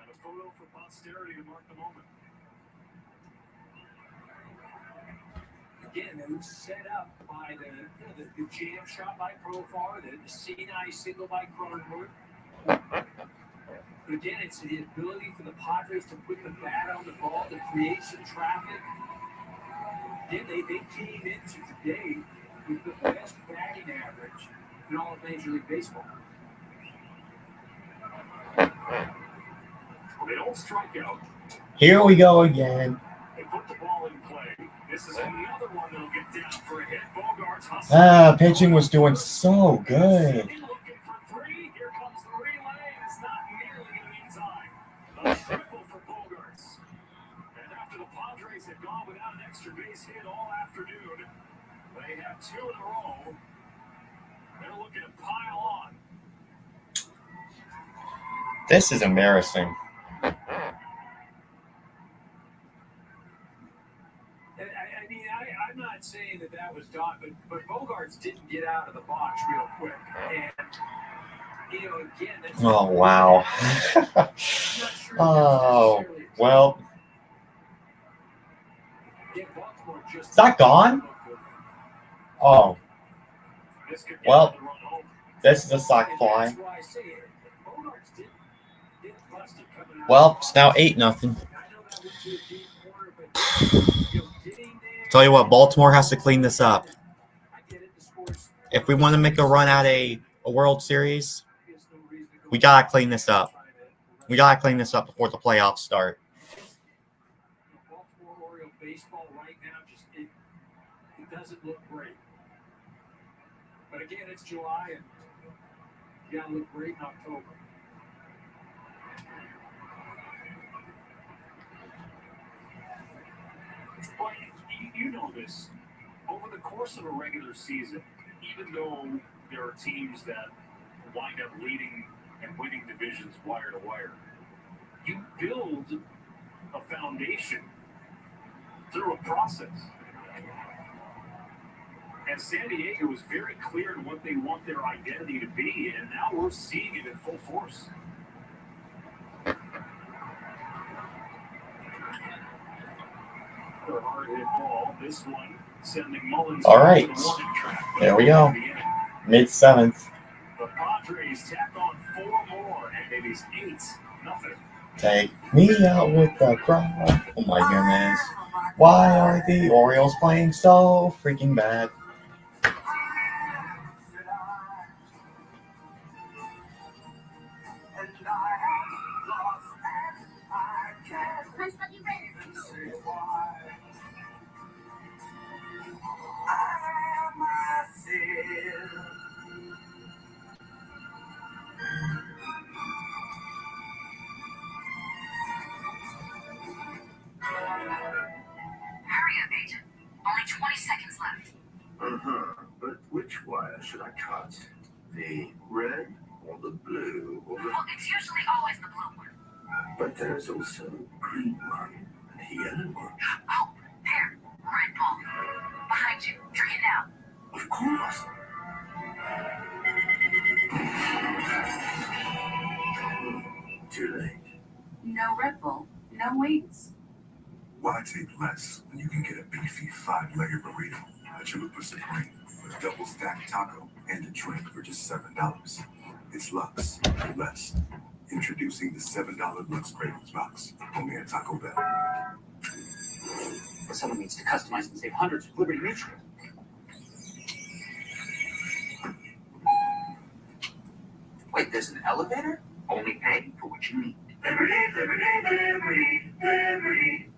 And a photo for posterity to mark the moment. Again, it was set up by the jam shot by Profar, the C9 single by Cronenworth. But again, it's the ability for the Padres to put the bat on the ball to create some traffic. Again, they came into today with the best batting average in all of Major League Baseball. Well, they don't strike out. Here we go again. They put the ball in play. This is another one that'll get down for a hit. Bogarts hustling. Pitching was doing so good. Looking for three. Here comes the relay. It's not nearly going to be in time. A triple for Bogarts. And after the Padres had gone without an extra base hit all afternoon, they have two in a row. They're looking to pile on. This is embarrassing. I'm not saying that was done, but Bogarts didn't get out of the box real quick. And, again, that's... Oh, wow. Oh, well. Is that gone? Oh. Well, this is a sac fly. Well, it's now 8-0. Tell you what, Baltimore has to clean this up. If we want to make a run at a World Series, we got to clean this up. We got to clean this up before the playoffs start. Baltimore Oriole baseball right now, it doesn't look great. But again, it's July, and you got to look great in October. Well, you know this. Over the course of a regular season, even though there are teams that wind up leading and winning divisions wire to wire, you build a foundation through a process. And San Diego was very clear in what they want their identity to be, and now we're seeing it in full force. Hard-hit ball. This one sending Mullins. All right. There we go. Mid-7th. The Padres tack on 4 more, and it is 8-0. Take me out with the crowd. Oh my goodness. Why are the Orioles playing so freaking bad? Hurry up, Agent. Only 20 seconds left. But which wire should I cut? The red or the blue or the... Well, it's usually always the blue one. But there's also green one and the yellow one. Oh, there. Red ball. Behind you. Drink it now. Of course. Too late. No Red Bull, no wings. Why take less when you can get a beefy 5-layer burrito at Chalupa Supreme with a double stacked taco and a drink for just $7? It's Lux for less. Introducing the $7 Lux Cravings Box, only at Taco Bell. But someone needs to customize and save hundreds with Liberty Mutual. Wait, there's an elevator? Only pay for what you need. Liberty, liberty, liberty, liberty.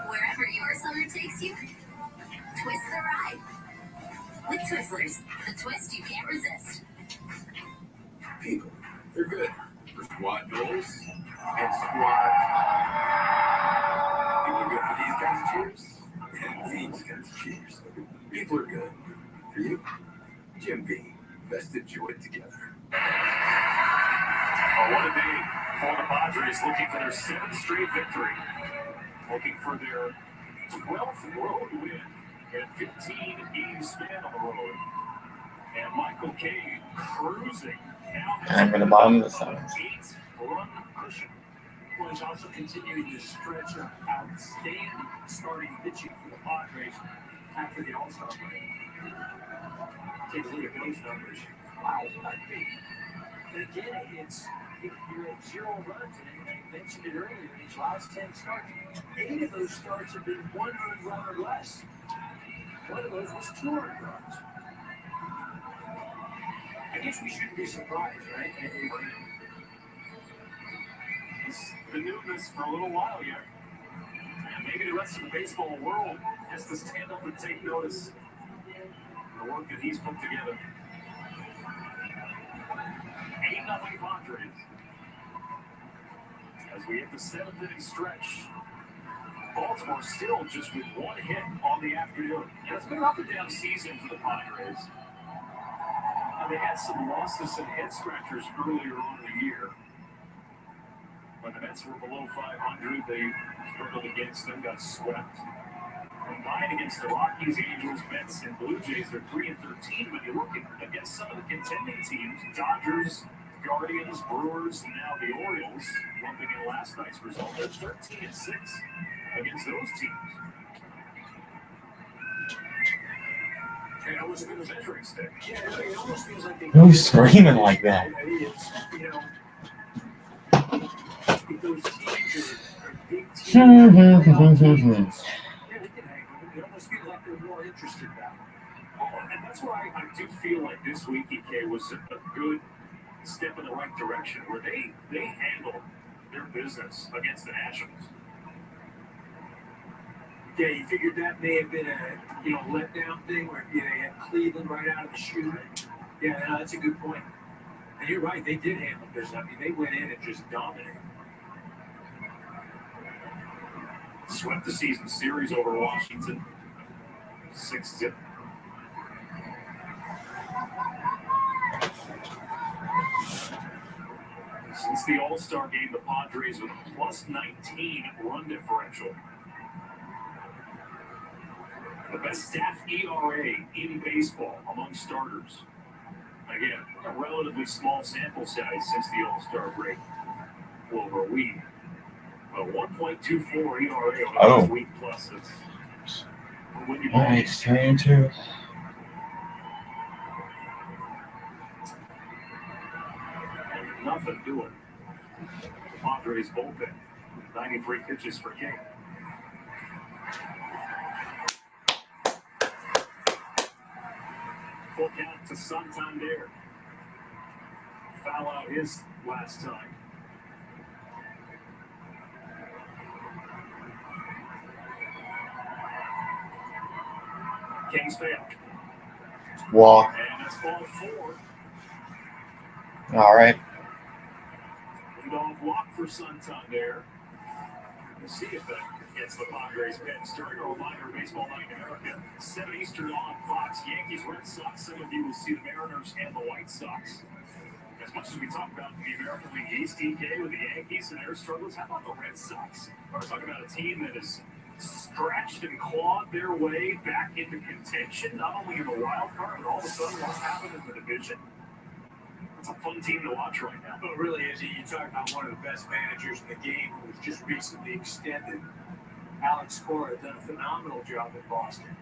Wherever your summer takes you, twist the ride. With Twizzlers, the twist you can't resist. People, they're good for squad goals and Squad. People are good for these kinds of cheers and these kinds of cheers. People are good for you. Jim B. Best enjoy it together. Oh, what a day for the Padres, looking for their 7th straight victory. Looking for their 12th road win in a 15-game span on the road. And Michael Kay cruising. I'm in the bottom of the 7th. 8-run cushion. Well, he's also continuing to stretch of outstanding starting pitching for the Padres after the All-Star break. Take a look at those numbers. Wow, and again, you're at 0 runs, and I mentioned it earlier, in these last 10 starts, 8 of those starts have been 100 run or less. One of those was 200 runs. I guess we shouldn't be surprised, right? It's been doing this for a little while yet. And maybe the rest of the baseball world has to stand up and take notice of the work that he's put together. 8-0 Padres. As we hit the 7th inning stretch, Baltimore still just with 1 hit on the afternoon. And it's been an up and down season for the Padres. And they had some losses and head scratchers earlier on in the year. When the Mets were below 500, they struggled against them, got swept. Combined against the Rockies, Angels, Mets, and Blue Jays, they're 3-13. But you look against some of the contending teams, Dodgers, Guardians, Brewers, and now the Orioles, lumping in last night's result, they're 13-6 against those teams. And almost been a measuring stick. Yeah, it almost feels like they... Who's screaming like that? It's, if those teams are big teams, yeah, they can hang with them. It almost feels like they're more interested now. And that's why I do feel like this week, EK, was a good step in the right direction, where they handled their business against the Nationals. Yeah, you figured that may have been a letdown thing where they had Cleveland right out of the chute. Yeah, no, that's a good point. And you're right, they did handle business. I mean, they went in and just dominated. Swept the season series over Washington, 6-0. Since the All-Star game, the Padres with a +19 run differential. The best staff ERA in baseball among starters. Again, a relatively small sample size since the All-Star break. Well, over a week. But 1.24 ERA over this week plus. Nice, 3-2. Nothing doing. The Padres bullpen. 93 pitches for King. Full count to Santander. Foul out his last time. King's failed. Walk. And that's ball 4. All right. Leadoff walk for Santander. We'll see if that gets the Padres pitch. During a reminder, Baseball Night in America, 7 Eastern on Fox. Yankees, Red Sox. Some of you will see the Mariners and the White Sox. As much as we talk about the American League East, DK, with the Yankees and their struggles, how about the Red Sox? We're talking about a team that has scratched and clawed their way back into contention, not only in the wild card, but all of a sudden what's happened in the division. It's a fun team to watch right now. But really, Izzy, you talk about one of the best managers in the game who was just recently extended. Alex Cora done a phenomenal job in Boston.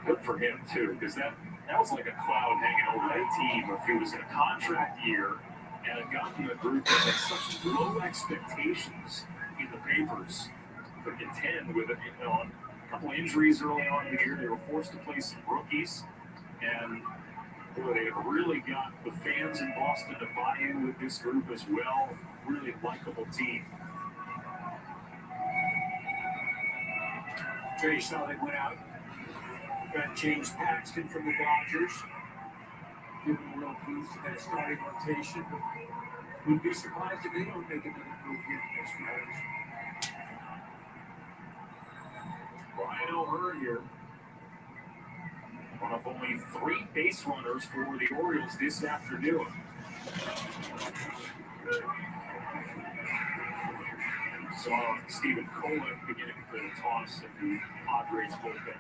Good for him, too, because that That was like a cloud hanging over that team if he was in a contract year and had gotten a group that had such low expectations in the papers to contend with it. You know, a couple of injuries early on in the year, they were forced to play some rookies, and boy, they have really got the fans in Boston to buy in with this group as well. Really likable team. Trey saw they went out. Got James Paxton from the Dodgers. Giving a little boost to that starting rotation. But wouldn't be surprised if they don't make another move here in the next few years. Brian O'Hearn here. One of only 3 base runners for the Orioles this afternoon. Saw Stephen Colin beginning to toss at the Padres bullpen.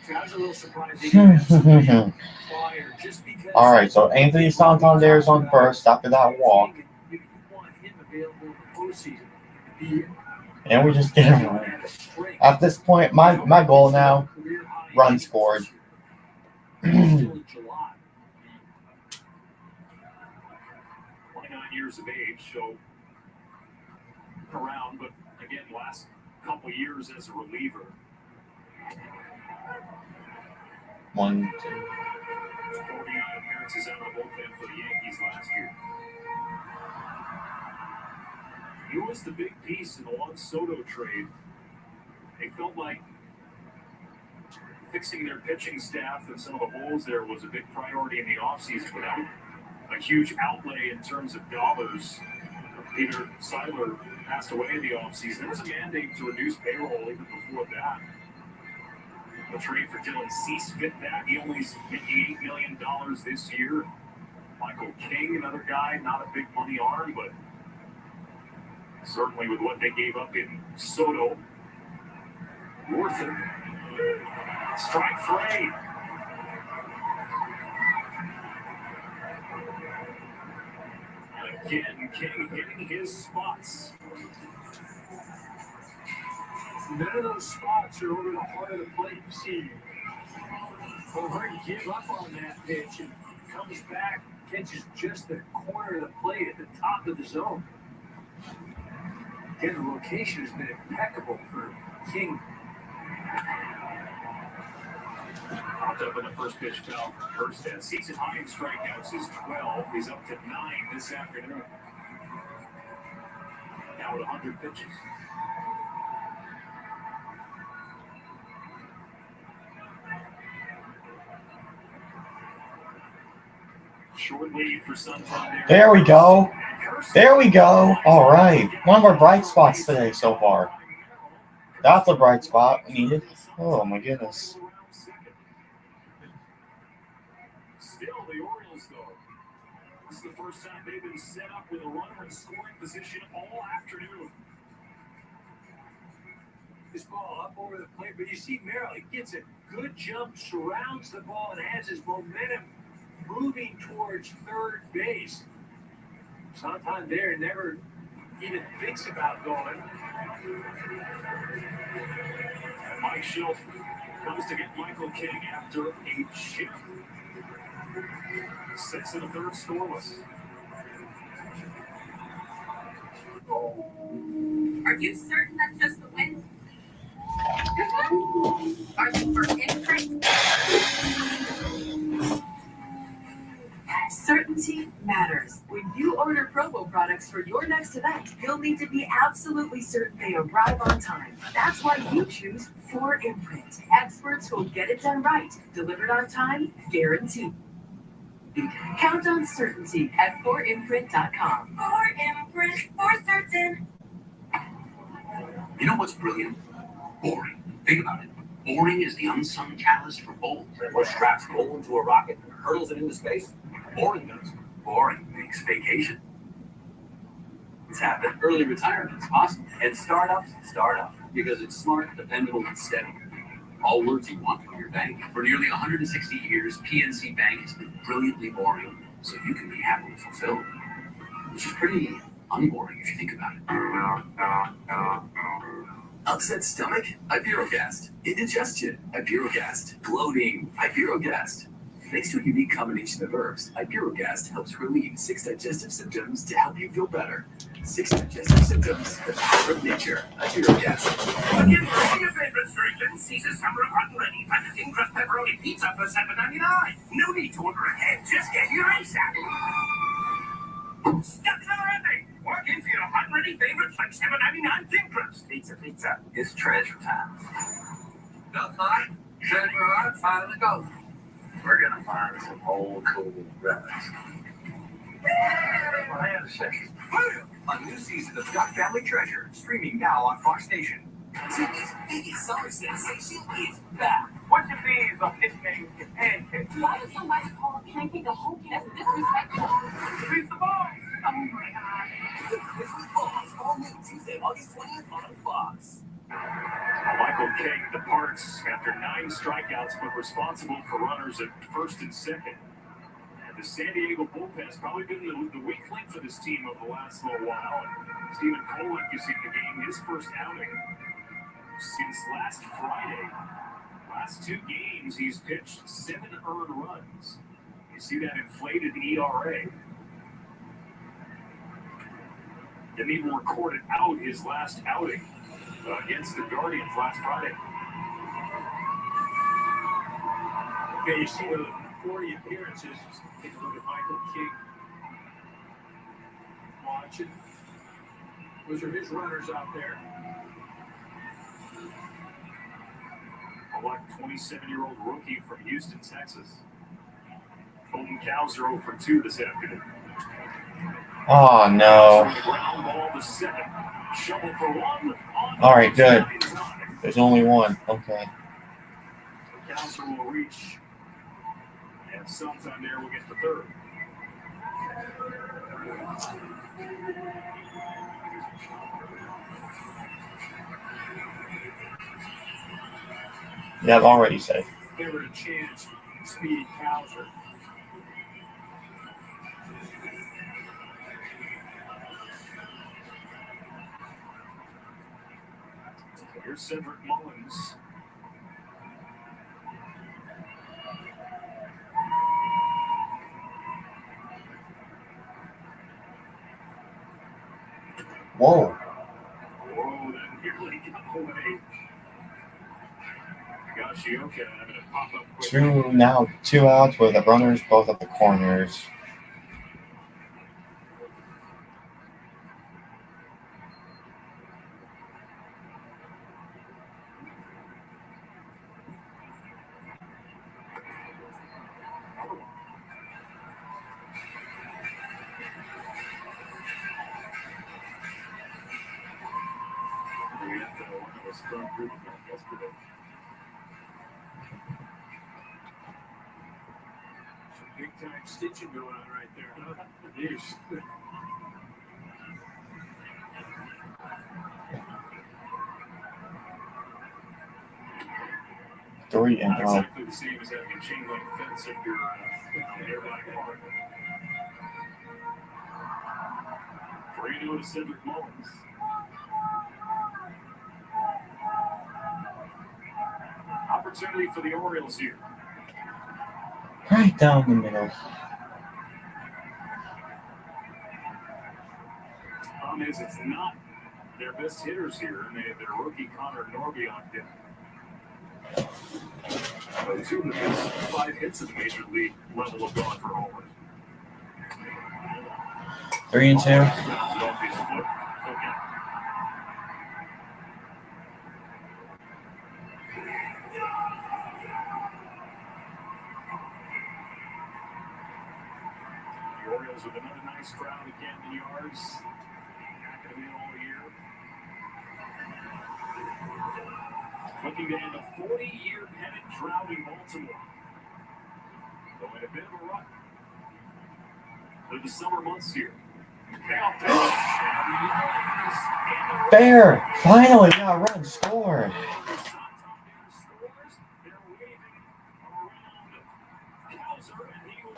I was a little surprised they didn't have somebody fire just because. All right, so Anthony Santander's on first after that walk. You want him available in the postseason to be. And we just get him right. At this point, my goal now, run scored. 29 years of age, so around, but again, last couple years as a reliever. 1, 2. 49 appearances out of the bullpen for the Yankees last year. He was the big piece in the Juan Soto trade. They felt like fixing their pitching staff and some of the holes there was a big priority in the offseason without a huge outlay in terms of dollars. Peter Seidler passed away in the offseason. There was a mandate to reduce payroll even before that. The trade for Dylan Cease fit that. He only spent $8 million this year. Michael King, another guy, not a big money arm, but certainly with what they gave up in Soto, worth it. Strike 3. Again, King hitting his spots. None of those spots are over the heart of the plate. You see O'Hearn give up on that pitch and comes back, catches just the corner of the plate at the top of the zone. Again, the location has been impeccable for King. Popped up in the first pitch foul for Hurstad. Season high in strikeouts is 12. He's up to 9 this afternoon. Now with 100 pitches. Short lead for Santander. There we go. There we go. All right. One of our bright spots today so far. That's a bright spot we needed. Oh, my goodness. Still the Orioles, though. This is the first time they've been set up with a runner in scoring position all afternoon. This ball up over the plate, but you see Merrill, he gets a good jump, surrounds the ball, and has his momentum moving towards third base. Santander never even thinks about going. Mike Schilt comes to get Michael King after a chip. 6 1/3 scoreless. Are you certain that's just the wind? Are you for imprint? Certainty matters. When you order promo products for your next event, you'll need to be absolutely certain they arrive on time. That's why you choose 4imprint. Experts who'll get it done right. Delivered on time, guaranteed. Count on certainty at 4imprint.com. 4imprint, for certain. You know what's brilliant? Boring. Think about it. Boring is the unsung catalyst for bold. What straps coal into a rocket and hurtles it into space? Boring does. Boring makes vacation. It's happened. Early retirement is possible. And startups, because it's smart, dependable, and steady. All words you want from your bank. For nearly 160 years, PNC Bank has been brilliantly boring, so you can be happily fulfilled. Which is pretty unboring if you think about it. Upset stomach? Ibirogast. Indigestion? Ibirogast. Bloating? Ibirogast. Thanks to a unique combination of herbs, Ibirogast helps relieve 6 digestive symptoms to help you feel better. 6 digestive symptoms, the power of nature. Ibirogast. Again, for all your favorite Strickland, Caesar's Summer of Hot and Ready. Find a thin crust pepperoni pizza for $7.99. No need to order ahead. Just get your ASAP. Stuck for everything. Walk in for your hot and ready favorites like $7.99 thin crust. Pizza. It's treasure time. Got mine? Treasure hunt, finally go. We're gonna find some old cool relics. Well, hang on a second. A new season of Duck Family Treasure, streaming now on Fox Nation. TV's biggest summer sensation is back. What's your fees on nicknames your pancakes? Why does somebody call a pancake a hoagie? That's disrespectful. Feast the balls. Oh my God. The Christmas Balls, all new Tuesday, August 20th on Fox. Michael King departs after 9 strikeouts, but responsible for runners at first and second. And the San Diego bullpen has probably been the weak link for this team over the last little while. And Stephen Kolek is in the game, his first outing since last Friday. Last 2 games, he's pitched 7 earned runs. You see that inflated ERA. Didn't even record it out his last outing against the Guardians last Friday. Okay, you see the 40 appearances. Take a look at Michael King. Watch it. Those are his runners out there. A like 27-year-old rookie from Houston, Texas. Colton Cowser 0 for 2 this afternoon. Oh, no. Ground ball to second. Shovel for 1. All right, good. There's only one. Okay. Cowser will reach. And sometime there we'll get the third. Yeah, I've already said. Give it a chance. Speedy Cowser. Here's Cedric Mullins. Whoa. Whoa, that nearly got away. Gashioka having a pop up quick. 2 outs with the runners both at the corners. Big time stitching going on right there, huh? Yeesh. 3 and Not exactly the same as having a chain link fence at your nearby park. 3-0 to Cedric Mullins. Opportunity for the Orioles here. right down the middle. Problem is, it's not their best hitters here, and they have their rookie Connor Norby on him. 2 of his 5 hits at the major league level have gone for homers. 3 and 2. Off his foot. Okay. The Orioles with another nice crowd at Camden Yards. Not going to be all year. Looking to end a 40-year pennant drought in Baltimore. Though in a bit of a run. Through the summer months here. Fair! Finally got a run scored.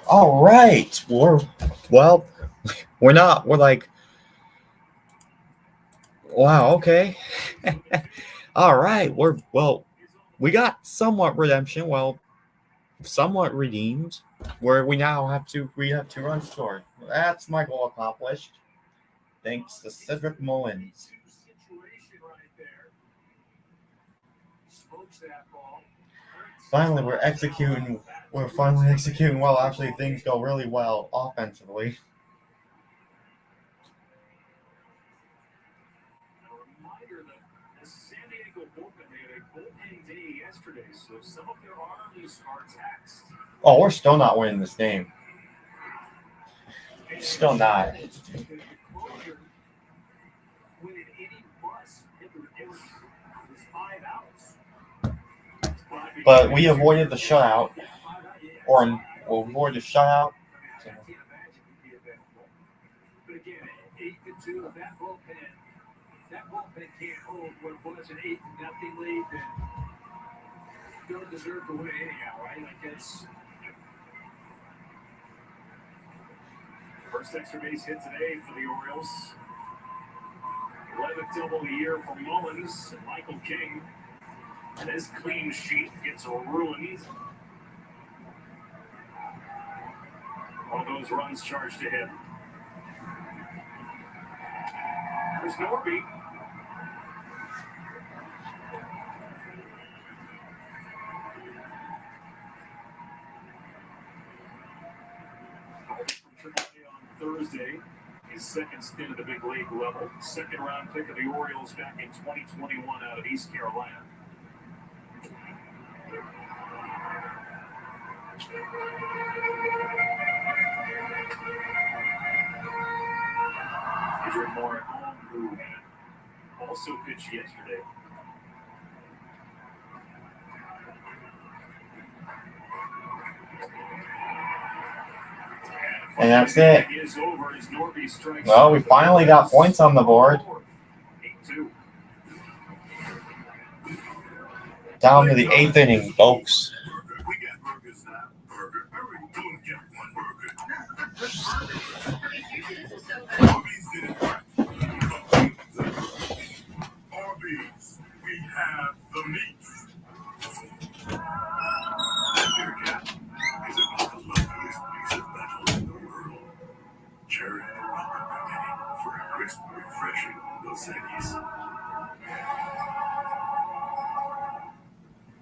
All right. We're like, wow, okay. All right, we got somewhat redemption. Well, somewhat redeemed. Where we have 2 runs scored. That's my goal accomplished. Thanks to Cedric Mullins. Finally, we're executing. We're finally executing well. Actually, things go really well offensively. Oh, we're still not winning this game. Still not. But we avoided the shutout, or we'll avoid the shutout. But again, 8-2, that bullpen can't hold what was an 8-0 lead. Then don't deserve to win anyhow, right? Like that's First extra base hit today for the Orioles. 11th double of the year for Mullins and Michael King. And his clean sheet gets ruined. All those runs charged to him. There's Norby. On Thursday, his second stint at the big league level. Second round pick of the Orioles back in 2021 out of East Carolina. Adrian Moore at home, who also pitched yesterday. And that's it. Well, we finally got points on the board. Down to the 8th inning, folks. Arby's, we have the meat. Is about the loveliest piece of metal in the world. Cherry for a crisp, refreshing Dos Equis.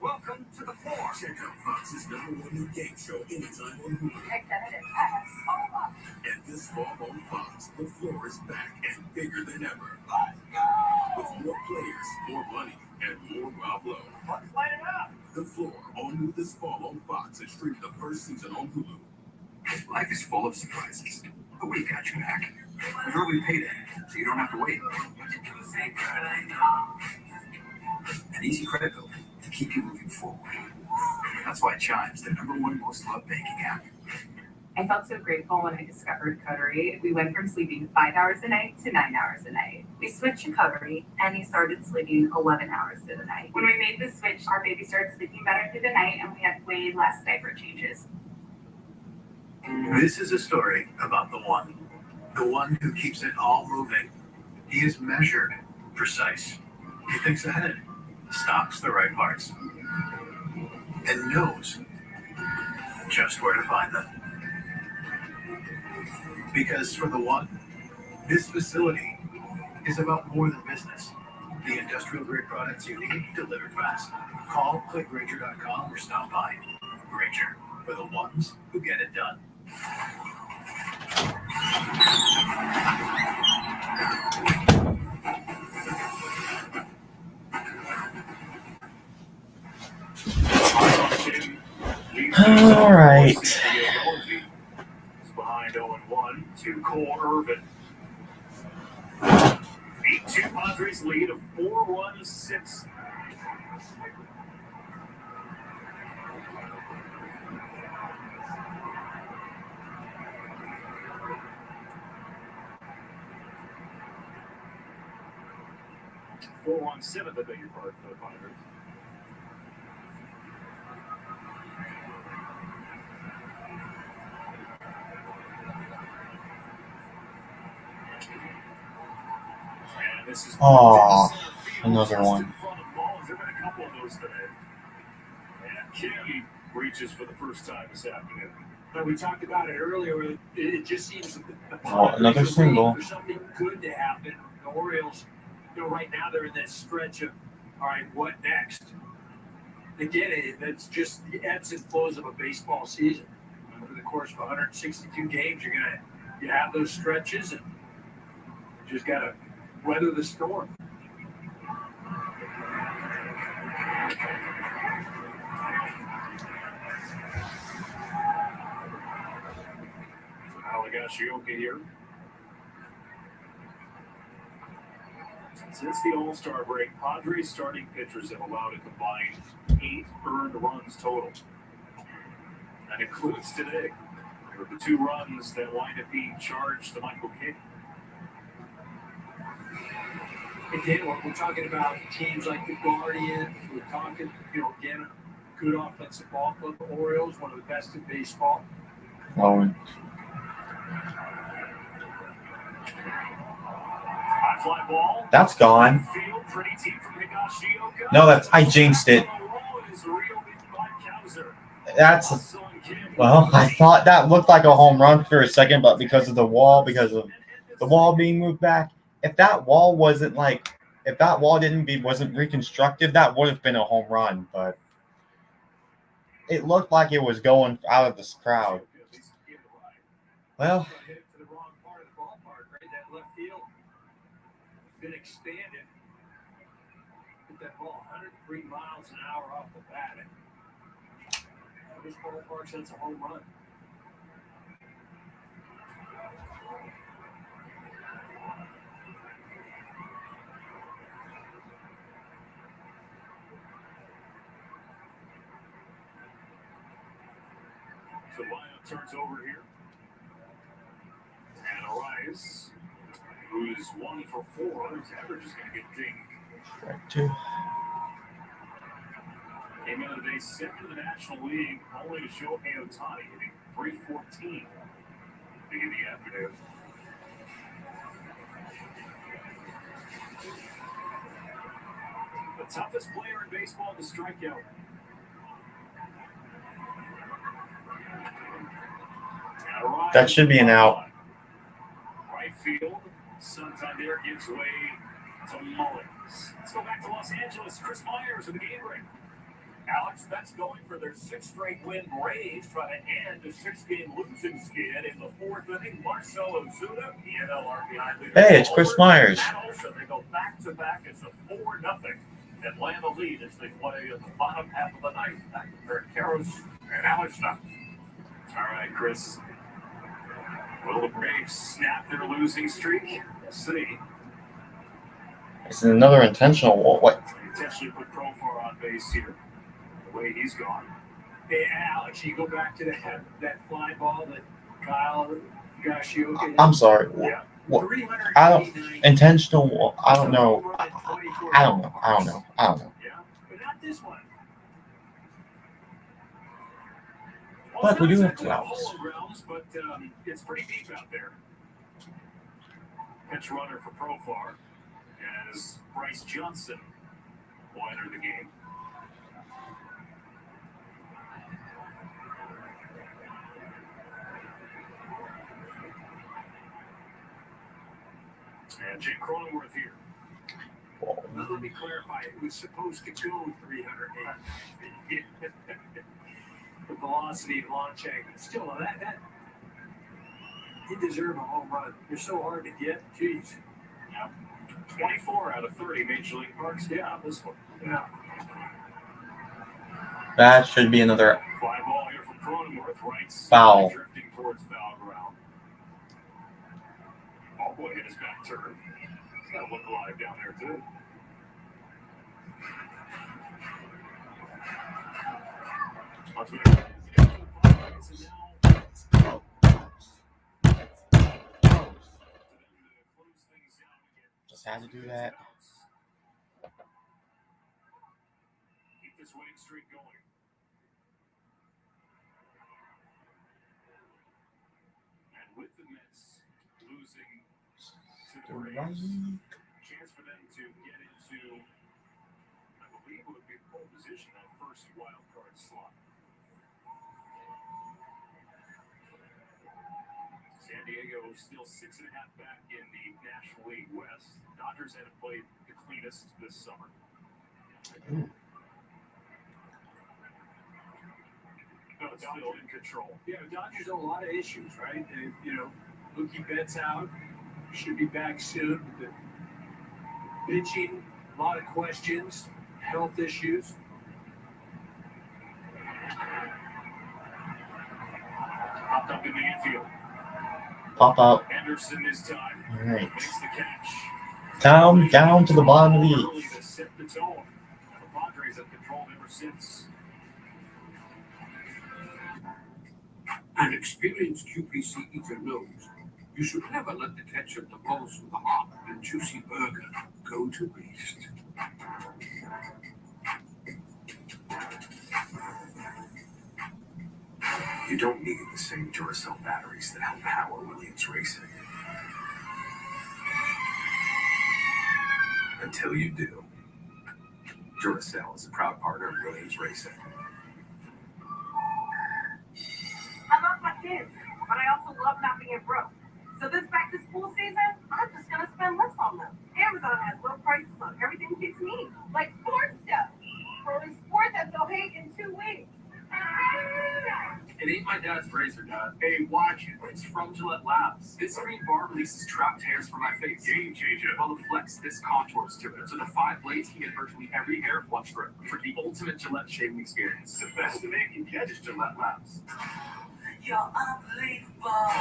Welcome to the floor. Check out Fox's #1 new game show anytime on Hulu. And this fall on Fox, the floor is back and bigger than ever. With more players, more money, and more Rob Lowe. Let's light it up. The Floor, all new this fall on Fox, and stream the first season on Hulu. Life is full of surprises, but we got you back. With early payday, so you don't have to wait. An easy credit bill to keep you moving forward. That's why Chime's the #1 most loved banking app. I felt so grateful when I discovered Coterie. We went from sleeping 5 hours a night to 9 hours a night. We switched to Coterie, and he started sleeping 11 hours through the night. When we made the switch, our baby started sleeping better through the night, and we had way less diaper changes. This is a story about the one who keeps it all moving. He is measured, precise. He thinks ahead, stocks the right parts, and knows just where to find them. Because for the one, this facility is about more than business. The industrial grade products you need delivered fast. Call clickgranger.com or stop by. Granger, for the ones who get it done. All right. Behind 0-1 to Cole Irvin. 8-2 Padres lead, a 4-1 6th. I beg your pardon, for the Padres. Oh, another one. couple of those today. And Kim reaches for the first time this afternoon. But we talked about it earlier. It just seems Another single. For something good to happen. The Orioles, right now they're in that stretch of, all right, what next? Again, that's just the ebbs and flows of a baseball season. Over the course of 162 games, you have those stretches, and you just got to weather the storm. Higashioka here. Since the All-Star break, Padres starting pitchers have allowed a combined 8 earned runs total. That includes today. There were the 2 runs that wind up being charged to Michael King. Again, we're talking about teams like the Guardians. We're talking, again, good offensive ball club. The Orioles, one of the best in baseball. Oh. High fly ball. That's gone. Field, pretty deep from Higashioka. No, I jinxed it. Well, I thought that looked like a home run for a second, but because of the wall being moved back, if that wall wasn't reconstructed, that would have been a home run, but it looked like it was going out of this crowd. Well, been expanded. Hit that ball 103 miles an hour off the bat. This ballpark, that's a home run. So lineup turns over here. And Arias, who's 1 for 4, his average is going to get dinged. Strike 2. Came into the day 2nd in the National League, only to Shohei Ohtani hitting .314 to begin the afternoon. The toughest player in baseball to strike out. That should be an out. Right field, Santander gives way to Mullins. Let's go back to Los Angeles. Chris Myers in the game break. Alex, that's going for their 6th straight win. Braves try to end a 6-game losing skid in the 4th inning. Marcell Ozuna, the NL RBI leader. Hey, it's Chris Myers. Also, they go back-to-back. It's a 4-0 Atlanta lead as they play in the bottom half of the ninth. Back to Kurt Karros and Alex Stuck. All right, Chris. Will the Braves snap their losing streak? We'll see. It's another intentional. What? Intentionally put Profar on base here. The way he's gone. Hey, Alex, you go back to that fly ball that Kyle Higashioka. I'm sorry. Yeah. What? I don't intentional. I don't know. I don't know. Yeah, but not this one. But we do have clouds. But it's pretty deep out there. Pitch runner for Profar as Bryce Johnson will enter the game. And Jake Cronenworth here. Now, let me clarify. It was supposed to go 308. The velocity and launch angle. Still, that you deserve a home run. You're so hard to get. Jeez. Yeah. 24 out of 30 Major League parks. Yeah, this one. Yeah. That should be another fly ball here from Cronenworth. Right. Foul. Drifting towards foul ground. Oh boy, hit his back turn. He's got to look alive down there too. Just had to do that. Keep this winning streak going. And with the Mets losing to the Braves, chance for them to get into, I believe it would be San Diego still 6.5 back in the National League West. Dodgers haven't played the cleanest this summer. No, it's still in control. Yeah, the Dodgers have a lot of issues, right? Mookie Betts out, should be back soon. The pitching, a lot of questions, health issues. Popped up in the infield. Pop out. Anderson this time. All right. Makes the catch. Down to the bottom of the Early eighth. to set the tone. The Padres have controlled ever since. An experienced QPC eater knows you should never let the ketchup, the pulse, the hot and juicy burger go to waste. You don't need the same Duracell batteries that help power Williams Racing. Until you do. Duracell is a proud partner of Williams Racing. I love my kids, but I also love not being broke. So this back to school season, I'm just gonna spend less on them. Amazon has low prices on everything kids need, like sports stuff. For a sport that they'll hate in 2 weeks. It ain't my dad's razor, Dad. Hey, watch it. It's from Gillette Labs. This green bar releases trapped hairs from my face. Game changer. While the Flex, this contours to it. So the 5 blades can get virtually every hair flush through for the ultimate Gillette shaving experience. The best to make you get is Gillette Labs. You're unbelievable.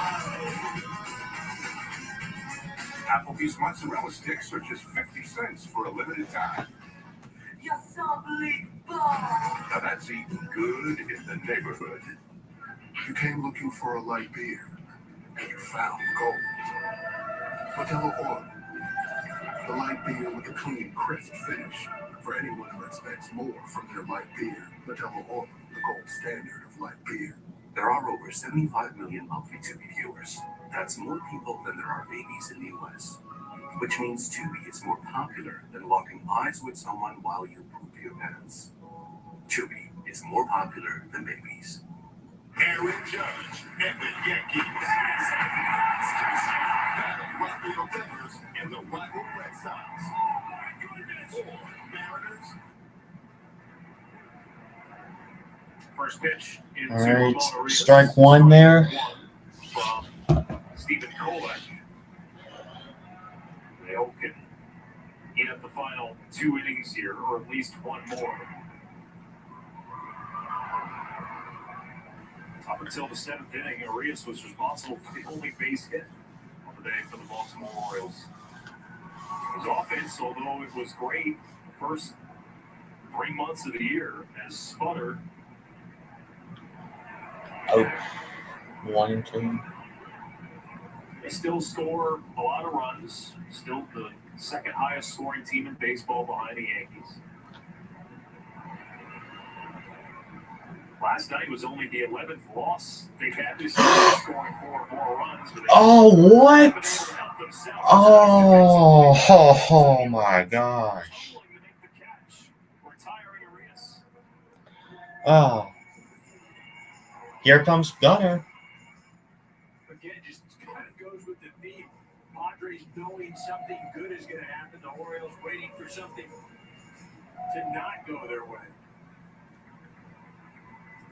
Applebee's mozzarella sticks are just 50 cents for a limited time. You're so unbelievable. Now that's eating good in the neighborhood. You came looking for a light beer, and you found gold. Modelo Oro, the light beer with a clean, crisp finish. For anyone who expects more from their light beer, Modelo Oro, the gold standard of light beer. There are over 75 million monthly Tubi viewers. That's more people than there are babies in the U.S., which means Tubi is more popular than locking eyes with someone while you poop your pants. Tubi is more popular than babies. Aaron Judge and the Yankees. Rafael Devers and the rival Red Sox. Or Mariners. First pitch into All right. Ramon Urias. Strike one there. From Stephen Kolek. They hope can get up the final 2 innings here, or at least one more. Up until the 7th inning, Urias was responsible for the only base hit of the day for the Baltimore Orioles. His offense, although it was great the first 3 months of the year, has sputtered. Oh, 1 and 2. They still score a lot of runs. Still the second highest scoring team in baseball behind the Yankees. Last night was only the 11th loss they've had this year, scoring 4 or more runs. But Oh, what? Oh my gosh. Oh. Here comes Gunner. Again, just kind of goes with the theme. Padres knowing something good is going to happen. The Orioles waiting for something to not go their way.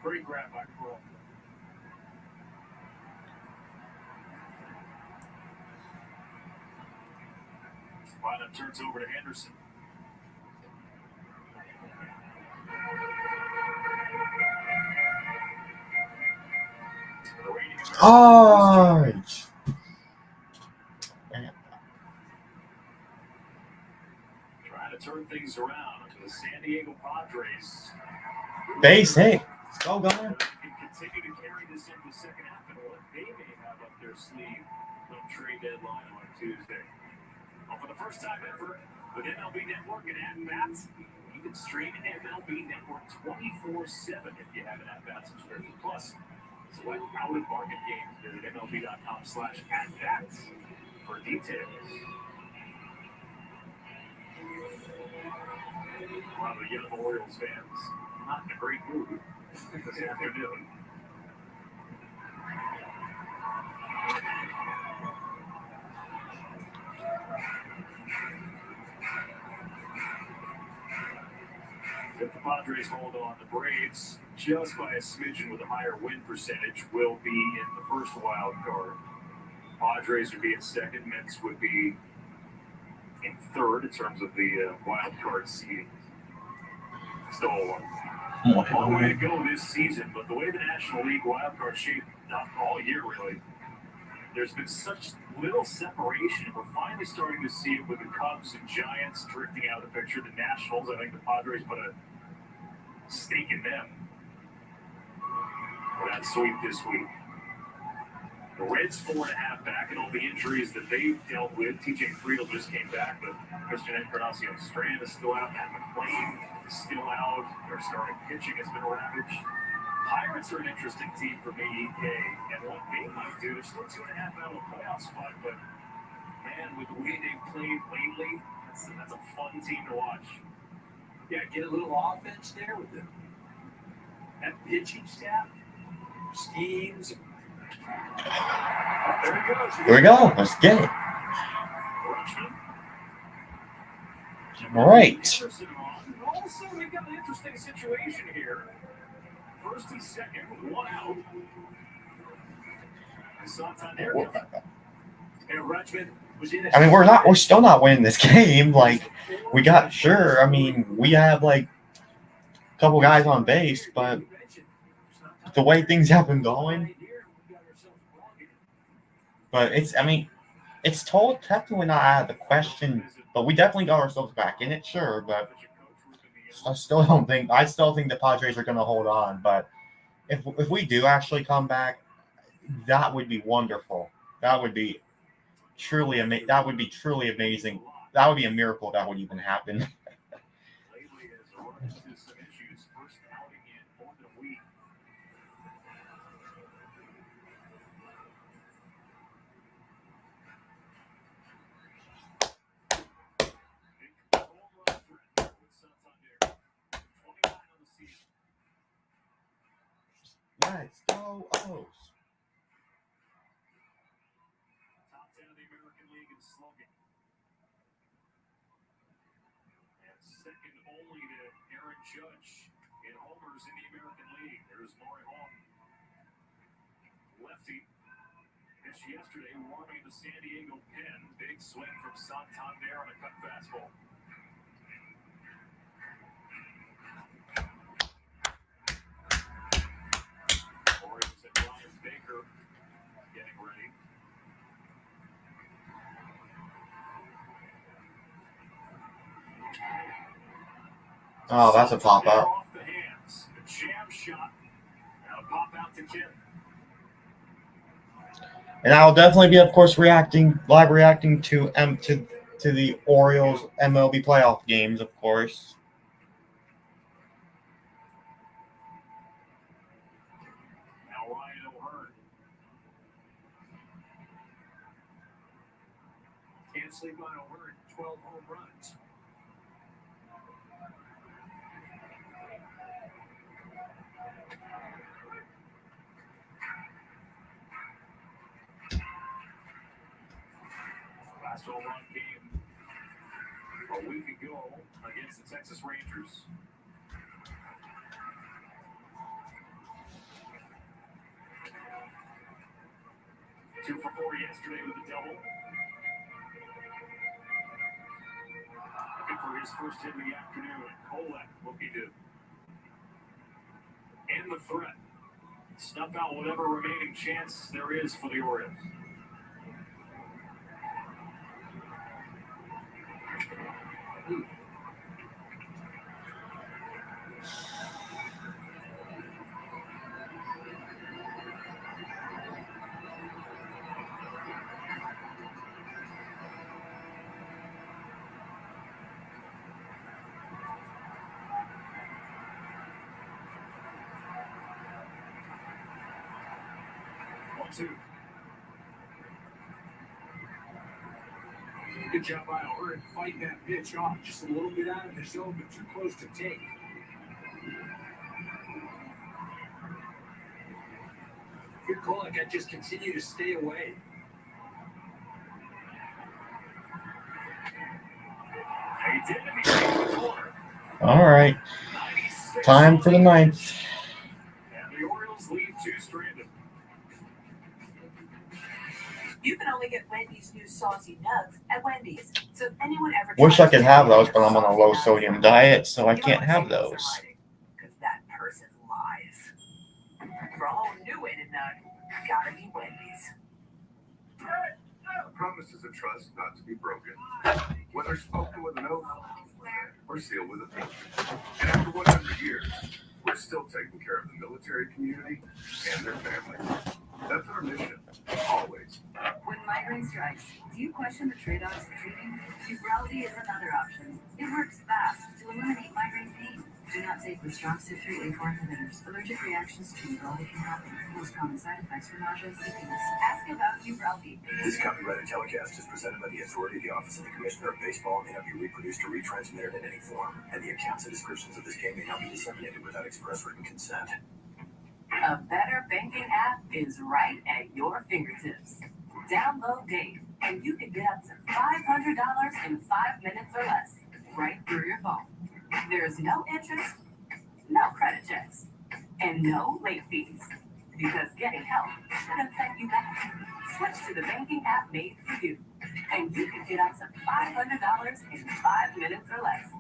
Great grab by Kroll. Lineup turns over to Henderson. Oh. Trying to turn things around to the San Diego Padres. Base hit. Let's go, Gunner. Can continue to carry this into the second half and what they may have up their sleeve come trade deadline on Tuesday. Well, for the first time ever, with MLB Network and at-bats, you can stream MLB Network 24/7 if you have an at-bat subscription. Plus, select out-of-market games. Visit MLB.com/at-bats for details. A lot of young Orioles fans not in a great mood this afternoon. Padres hold on. The Braves, just by a smidgen with a higher win percentage, will be in the first wild card. Padres would be in second. Mets would be in third in terms of the wild card seeding. Still a long way to go this season, but the way the National League wild card shaped up all year, really, there's been such little separation. We're finally starting to see it with the Cubs and Giants drifting out of the picture. The Nationals, I think the Padres put a stake in them for that sweep this week. The Reds 4.5 back, and all the injuries that they've dealt with. TJ Friedel just came back, but Christian Encarnacion Strand is still out. Matt McClain is still out. Their starting pitching has been ravaged. Pirates are an interesting team for me, EK, and what they might do, they're still 2.5 out of a playoff spot, but man, with the way they've played lately, that's a fun team to watch. Yeah, get a little offense there with them. That pitching staff, schemes. There he goes. Here we go. Let's get it. All right. Also, we've got an interesting situation here. First and second, one out. I mean, we're still not winning this game. Like, we got, sure, I mean, we have like a couple guys on base, but the way things have been going. But it's technically not out of the question, but we definitely got ourselves back in it, sure, but I still think the Padres are going to hold on. But if we do actually come back, that would be wonderful. That would be truly amazing. That would be truly amazing. That would be a miracle that would even happen. Let's go, O's. Top 10 of the American League in slugging. And second only to Aaron Judge in homers in the American League. There's Maury Hall. Lefty. Pitched yesterday, warming the San Diego pen. Big swing from Santander on a cut fastball. Orioles and Ryan Baker getting ready. Oh, that's a pop out. Off the hands. A jam shot. And a pop out to Kim. And I'll definitely be, of course, live reacting to the Orioles MLB playoff games, of course. Now Ryan O'Hearn. Can't sleep on O'Hearn. 12 home runs. Last home run came a week ago against the Texas Rangers. Two for 4 yesterday with a double. Looking for his first hit of the afternoon. Kolek looking to end the threat. Snuff out whatever remaining chance there is for the Orioles. Two. Good job by O'Hearn. Fight that pitch off just a little bit out of the zone, but too close to take. Good call. I got just continue to stay away. He did it. He came to the corner. All right. Time for the ninth. And the Orioles leave two stranded. You can only get Wendy's new saucy nugs at Wendy's. So if anyone ever Wish I tries could to have tell you those, but I'm on a saucy low nugs sodium are diet, so I you can't might have say they're those. hiding, 'cause that person lies. For a whole new way to nug, gotta be Wendy's. A promise is a trust not to be broken, whether spoken with an oath or sealed with a pinky. And after 100 years, we're still taking care of the military community and their families. That's our mission, always. When migraine strikes, do you question the trade-offs of treating? Ubrelvy is another option. It works fast to eliminate migraine pain. Do not take with strong CYP3A4 inhibitors. Allergic reactions to Ubrelvy can happen. Most common side effects are nausea and sleepiness. Ask about Ubrelvy. This copyrighted telecast is presented by the authority of the Office of the Commissioner of Baseball and may not be reproduced or retransmitted in any form, and the accounts and descriptions of this game may not be disseminated without express written consent. A better banking app is right at your fingertips. Download Dave, and you can get up to $500 in 5 minutes or less, right through your phone. There's no interest, no credit checks, and no late fees. Because getting help shouldn't set you back. Switch to the banking app made for you, and you can get up to $500 in 5 minutes or less.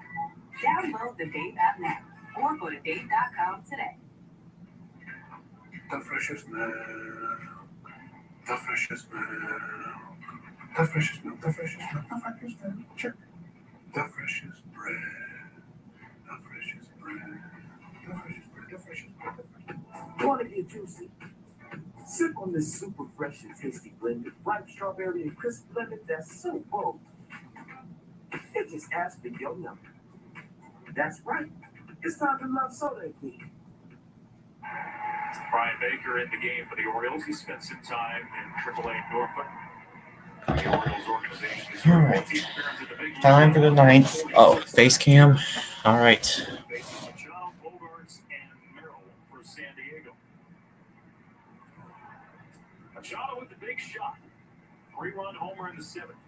Download the Dave app now, or go to dave.com today. The freshest milk. The freshest milk. The freshest milk. The freshest milk. The freshest milk. Sure. The freshest bread. The freshest bread. The freshest bread. The freshest bread. Want to get juicy? Sip on this super fresh and tasty blend of ripe strawberry and crisp lemon that's so bold. It just asks for your number. That's right. It's time to love soda again. Brian Baker in the game for the Orioles. He spent some time in AAA Norfolk. The Orioles organization is All right. 14 appearances at the big league. Time for the ninth. Oh, face cam. All right. Faces Machado, Bogarts, and Merrill for San Diego. Machado with the big shot. 3-run homer in the seventh.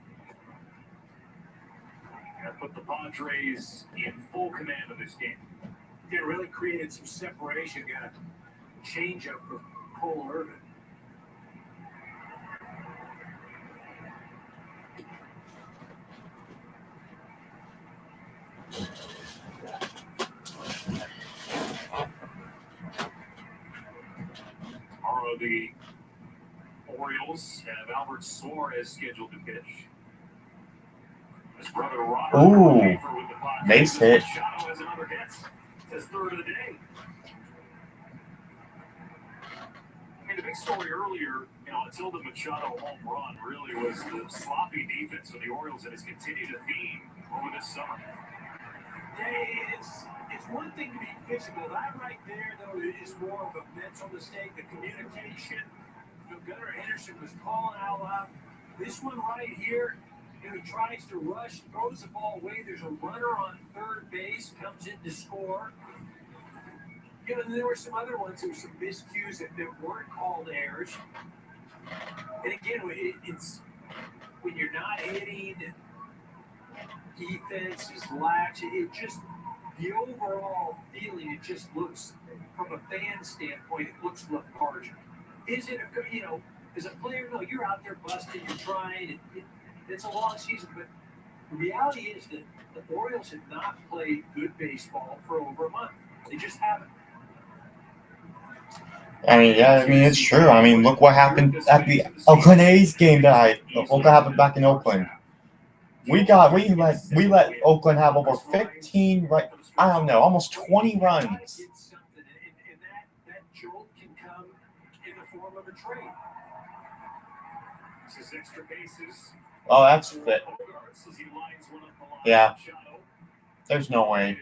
That put the Padres in full command of this game. It really created some separation. Got a change up for Cole Irvin. Tomorrow, the Orioles have Albert Suarez scheduled to pitch. His brother Robert Ooh, with the Padres. base hit. Machado has another hit. It's his third of the day. I mean, the big story earlier, until the Machado home run, really was the sloppy defense for the Orioles that has continued to theme over this summer. Yeah, it's one thing to be physical. That right there, though, is more of a mental mistake. The communication. Gunnar Henderson was calling out loud. This one right here, he tries to rush, throws the ball away. There's a runner on third base, comes in to score. And there were some other ones. There were some miscues that weren't called errors. And again, it's when you're not hitting, defense is lax. It just, the overall feeling, it just looks, from a fan standpoint, it looks lethargic. Is it as a player, no, you're out there busting, you're trying, it's a long season, but the reality is that the Orioles have not played good baseball for over a month. They just haven't. It's true. Look what happened at the Oakland A's game tonight. Look what happened back in Oakland. We let Oakland have over 15, almost 20 runs. And that jolt can come in the form of a trade. This is extra bases. Oh, that's fit. Yeah. There's no way.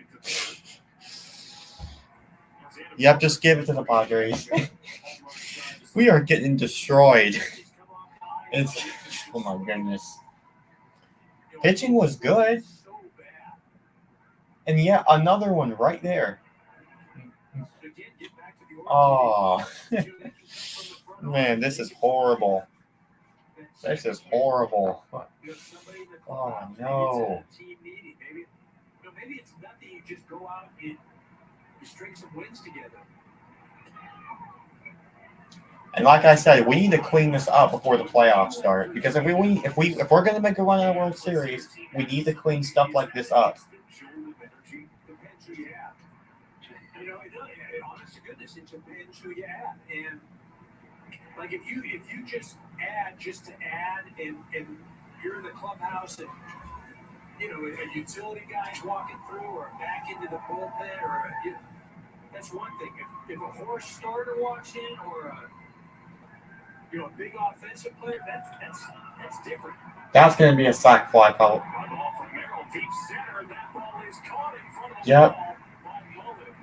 Yep, just give it to the Padres. We are getting destroyed. Oh my goodness. Pitching was good. And yeah, another one right there. Oh. Man, this is horrible. This is horrible. Oh, no. Maybe it's nothing. You just go out and You string some wins together. And like I said, we need to clean this up before the playoffs start. Because if we're going to make a run at the World Series, we need to clean stuff like this up. You know, honest to goodness, it depends who you add. And like if you just add to add, and you're in the clubhouse, and you know a utility guy's walking through, or back into the bullpen, or that's one thing. If a horse starter walks in, or a big offensive player, that's different. That's going to be a sac fly call. Yep.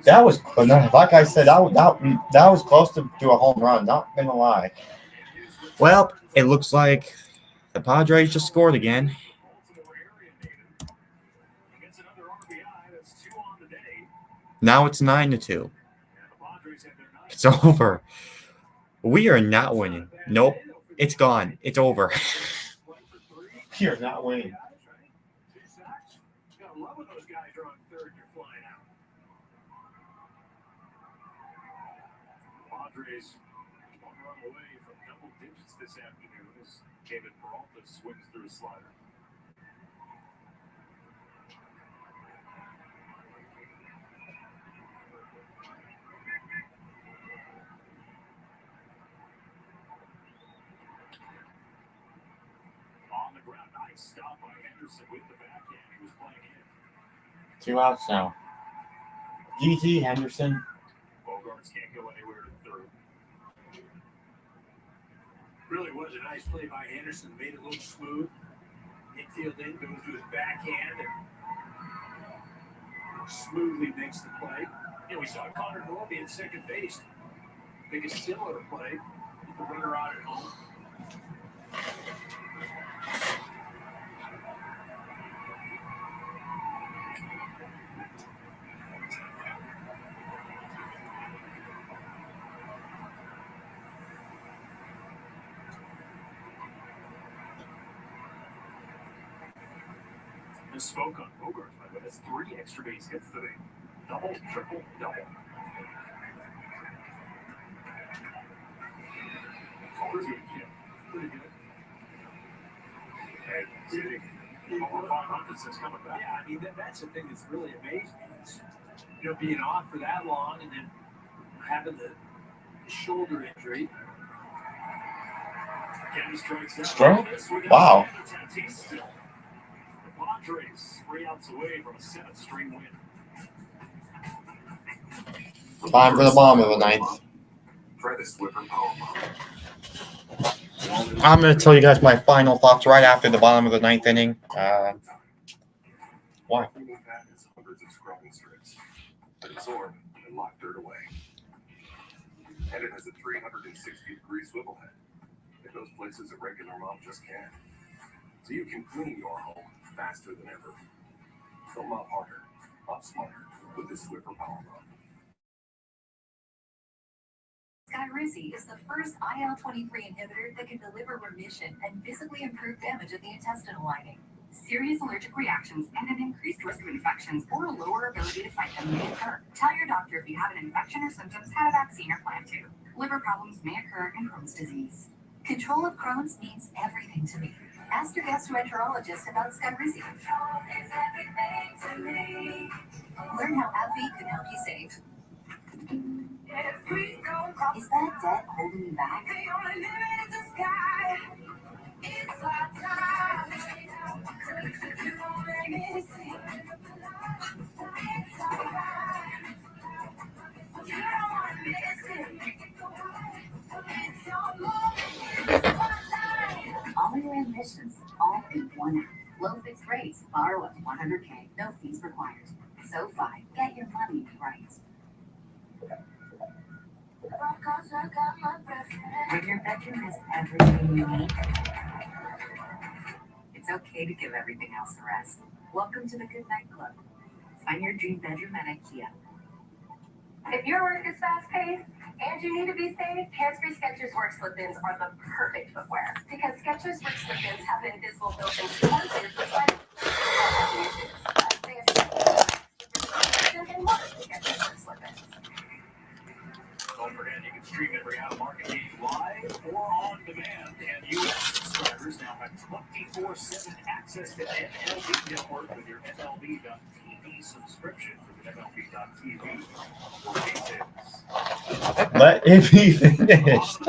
That was, like I said, that was close to a home run. Not gonna lie. Well, it looks like the Padres just scored again. Now it's 9-2. It's over. We are not winning. Nope. It's gone. It's over. We are not winning. Padres one run away from double digits this afternoon as David Peralta swings through a slider. On the ground, nice stop by Henderson with the backhand. He was playing in. 2 outs now. GG Henderson. Bogarts can't go anywhere through. Really was a nice play by Henderson. Made it look smooth. Infield in, goes to his backhand and smoothly makes the play. We saw Connor Norby at second base. Make a similar play. Get the runner out at home. Spoke on Bogarts, but that's 3 extra base hits today. Double, triple, double. Pretty good. And hitting over 500 since coming back. Yeah, I mean, that's the thing that's really amazing. Is, being off for that long and then having the shoulder injury. Strong? Wow. Padres 3 outs away from a 7th straight win. Time for the bottom of the 9th. Try the Swiffer power bomb. I'm going to tell you guys my final thoughts right after the bottom of the 9th inning. Why? Hundreds of scrubbing strips that absorb and lock dirt away. And it has a 360-degree swivel head. It goes places a regular mop just can't. So you can clean your home faster than ever. So mop harder, mop smarter with the Swiffer Power Mop. Skyrizi is the first IL-23 inhibitor that can deliver remission and visibly improve damage of the intestinal lining. Serious allergic reactions and an increased risk of infections or a lower ability to fight them may occur. Tell your doctor if you have an infection or symptoms, had a vaccine, or plan to. Liver problems may occur in Crohn's disease. Control of Crohn's means everything to me. Ask your gastroenterologist about Skyrizi. Learn how AbbVie can help you save. Is that debt holding you back? All your ambitions, all in one app. Low fixed rates, borrow up to $100K, no fees required. SoFi, get your money right. When your bedroom has everything you need, it's okay to give everything else a rest. Welcome to the Good Night Club. Find your dream bedroom at IKEA. If your work is fast-paced and you need to be safe, hands-free Skechers Work Slip-ins are the perfect footwear. Because Skechers Work Slip-ins have invisible built-in sensors inside and more Skechers Work Slip-ins. Don't forget, you can stream every out-of-market game live or on demand. And U.S. subscribers now have 24/7 access to MLB Network with your MLB.TV subscription. Visit MLB.TV for details. Let it be finished.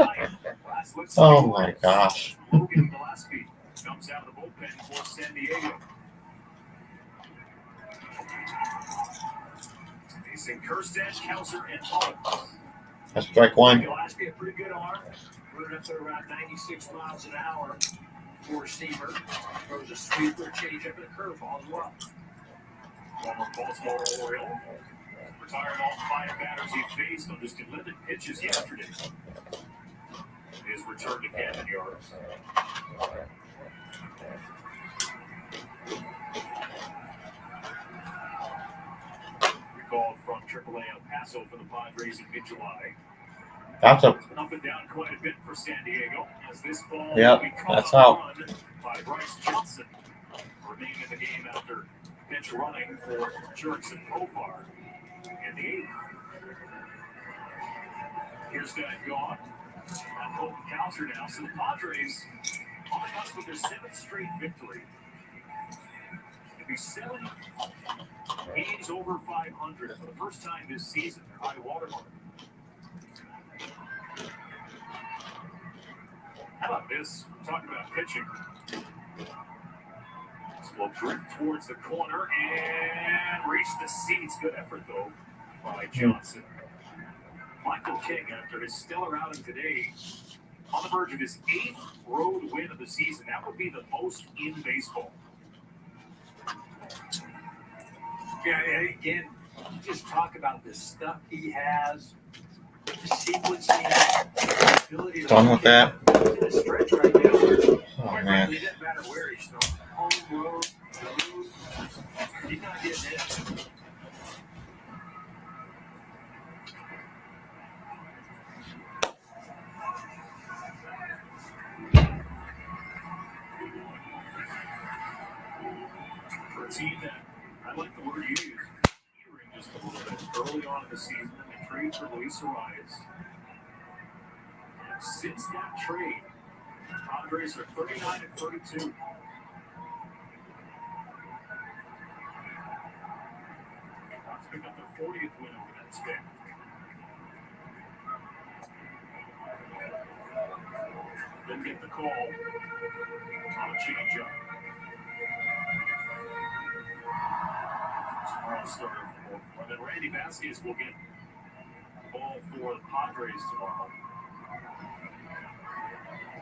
Oh my gosh. Logan Gillespie comes out of the bullpen for San Diego. Facing Kirsten, Kelser, and Mullins. That's strike one. Gillespie, a pretty good arm. Running up to around 96 miles an hour for Seamer. Throws a sweeper, changeup, and a curveball as well. Former Baltimore Oriole. Retired all 5 batters he faced on just 11 pitches yesterday. His return to Camden Yards. Recalled from AAA El Paso for the Padres in mid-July. That's a. Up and down quite a bit for San Diego. As this ball Yep, that's out. By Bryce Johnson. Remaining in the game after pitch running for Jerks and Profar in the 8th. Here's that gone. And Colton Cowser now. So the Padres on the cusp of their 7th straight victory. It'll be 7 games over 500 for the first time this season. Their high watermark. How about this? Talking about pitching. So we'll drift towards the corner and reach the seats. Good effort, though, by Johnson. Michael King, after his stellar outing today, on the verge of his 8th road win of the season. That would be the most in baseball. Yeah, and again, you just talk about the stuff he has, the sequencing, the ability to Done with that. in a stretch right now. Oh man. It doesn't matter where he's thrown. Home, road, he's not getting it. For a team that, I like the word you use, teetering just a little bit early on in the season, and they trade for Luis Arias. And since that trade, the Padres are 39 and 32. About to pick up their 40th win over that span. Then get the call on a changeup. Tomorrow starter for Baltimore. And then Randy Vasquez will get the ball for the Padres tomorrow.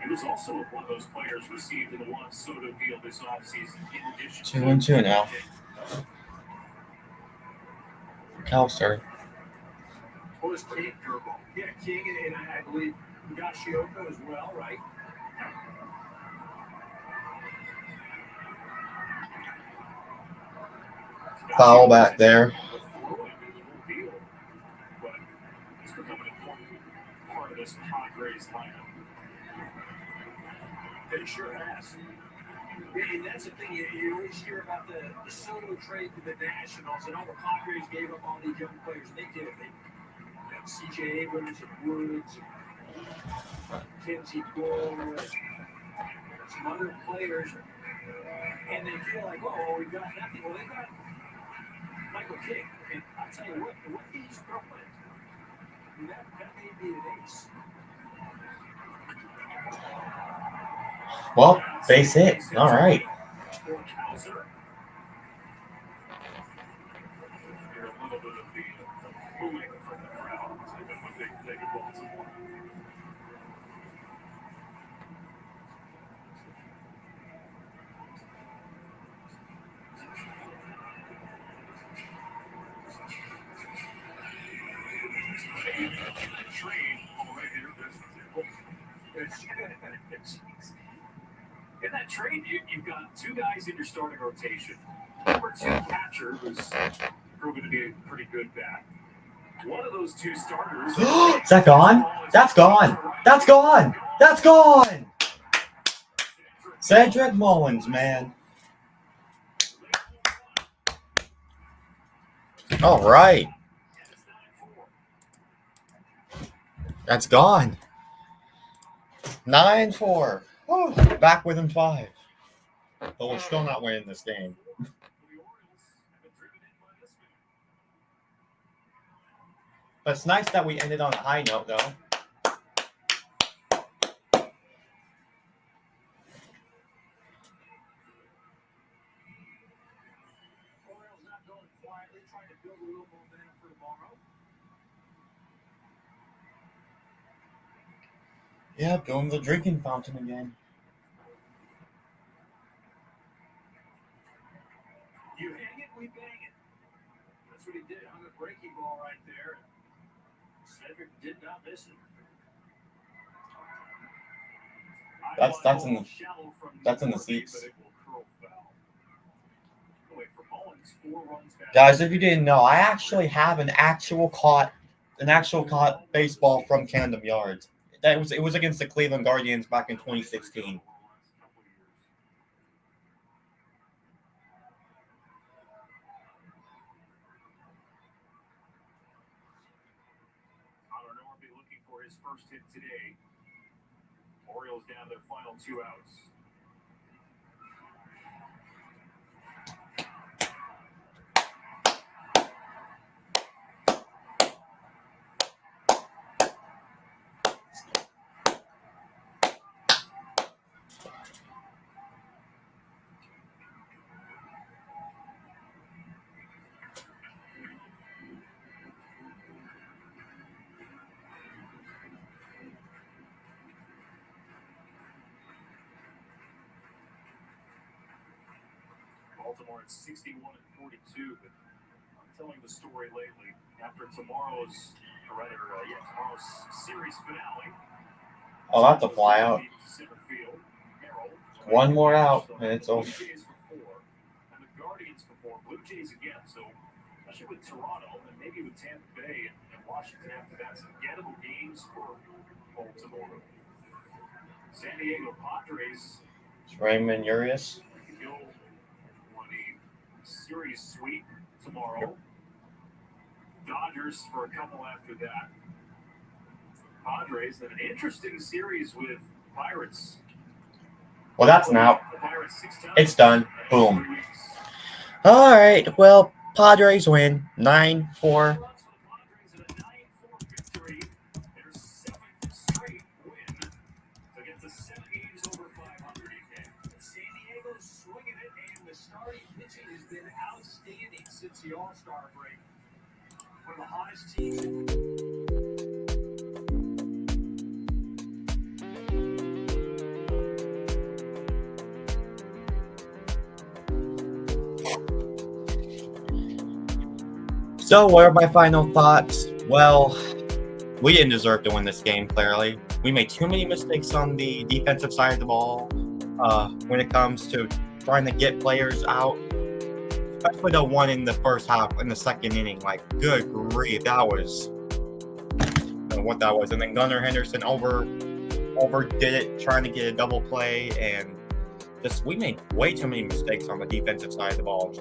He was also one of those players received in the Juan Soto deal this offseason in addition to 2-2 now. Kelser. What was King? Yeah, King and I believe Higashioka as well, right? Foul back there. But it's become an important part of this Padres lineup. It sure has. And that's the thing, you always hear about the Soto trade to the Nationals, and all the Padres gave up all these young players. They did. They got C.J. Abrams and Woods, and Kinsey Gore, and some other players. And they feel like, oh, we got nothing. Well, they got Michael King. And I'll tell you what he's throwing, that may be an ace. Well, base hit. All right. In that trade, you've got 2 guys in your starting rotation. Number 2 catcher who's proven to be a pretty good bat. One of those 2 starters. Is that gone? That's gone. That's gone. That's gone. Cedric Mullins, man. All right. That's gone. 9-4. Whew, back within 5. But we're still not winning this game. But it's nice that we ended on a high note, though. Orioles not going quietly, trying to build a little momentum for tomorrow. Yeah, going to the drinking fountain again. You hang it, we bang it. That's what he did. Hung a breaking ball right there. Cedric did not miss it. That's in the seats. Guys, if you didn't know, I actually have an actual caught baseball from Camden Yards. It was against the Cleveland Guardians back in 2016. For his first hit today. Orioles down their final 2 outs. Baltimore at 61-42, but I'm telling the story lately. After tomorrow's series finale. Oh, that's a fly out. One more out, and it's over. And the Guardians for 4, Blue Jays again. So, especially with Toronto and maybe with Tampa Bay and Washington after that, some gettable games for Baltimore. San Diego Padres. It's Raymond Urias. Series sweep tomorrow. Dodgers for a couple after that. Padres, then an interesting series with Pirates. Well, that's an out. It's done. Boom. All right. Well, Padres win 9-4. Since the All-Star break, one of the hottest teams. So, what are my final thoughts? Well, we didn't deserve to win this game, clearly. We made too many mistakes on the defensive side of the ball when it comes to trying to get players out. Especially the one in the first half, in the second inning. Like, good grief, that was what that was. And then Gunnar Henderson overdid it, trying to get a double play, and we made way too many mistakes on the defensive side of the ball.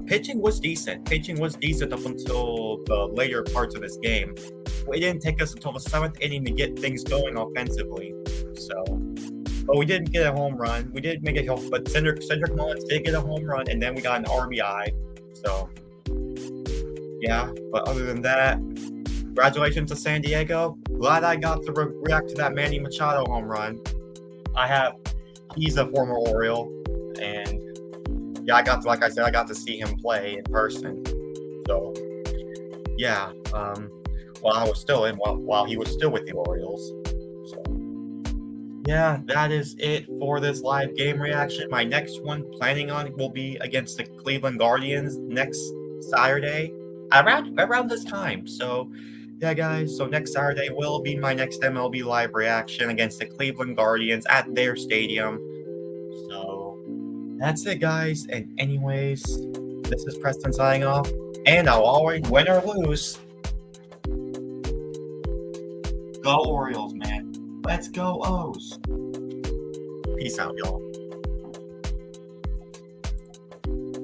Pitching was decent. Pitching was decent up until the later parts of this game. It didn't take us until the 7th inning to get things going offensively. But we didn't get a home run. We did make a help, but Cedric Mullins did get a home run, and then we got an RBI. So, yeah. But other than that, congratulations to San Diego. Glad I got to react to that Manny Machado home run. He's a former Oriole, and yeah, I got to see him play in person. So, yeah. While he was still with the Orioles. Yeah, that is it for this live game reaction. My next one, planning on, will be against the Cleveland Guardians next Saturday around this time. So, yeah, guys. So next Saturday will be my next MLB live reaction against the Cleveland Guardians at their stadium. So that's it, guys. And anyways, this is Preston signing off, and I'll always win or lose. Go Orioles, man. Let's go O's. Peace out, y'all.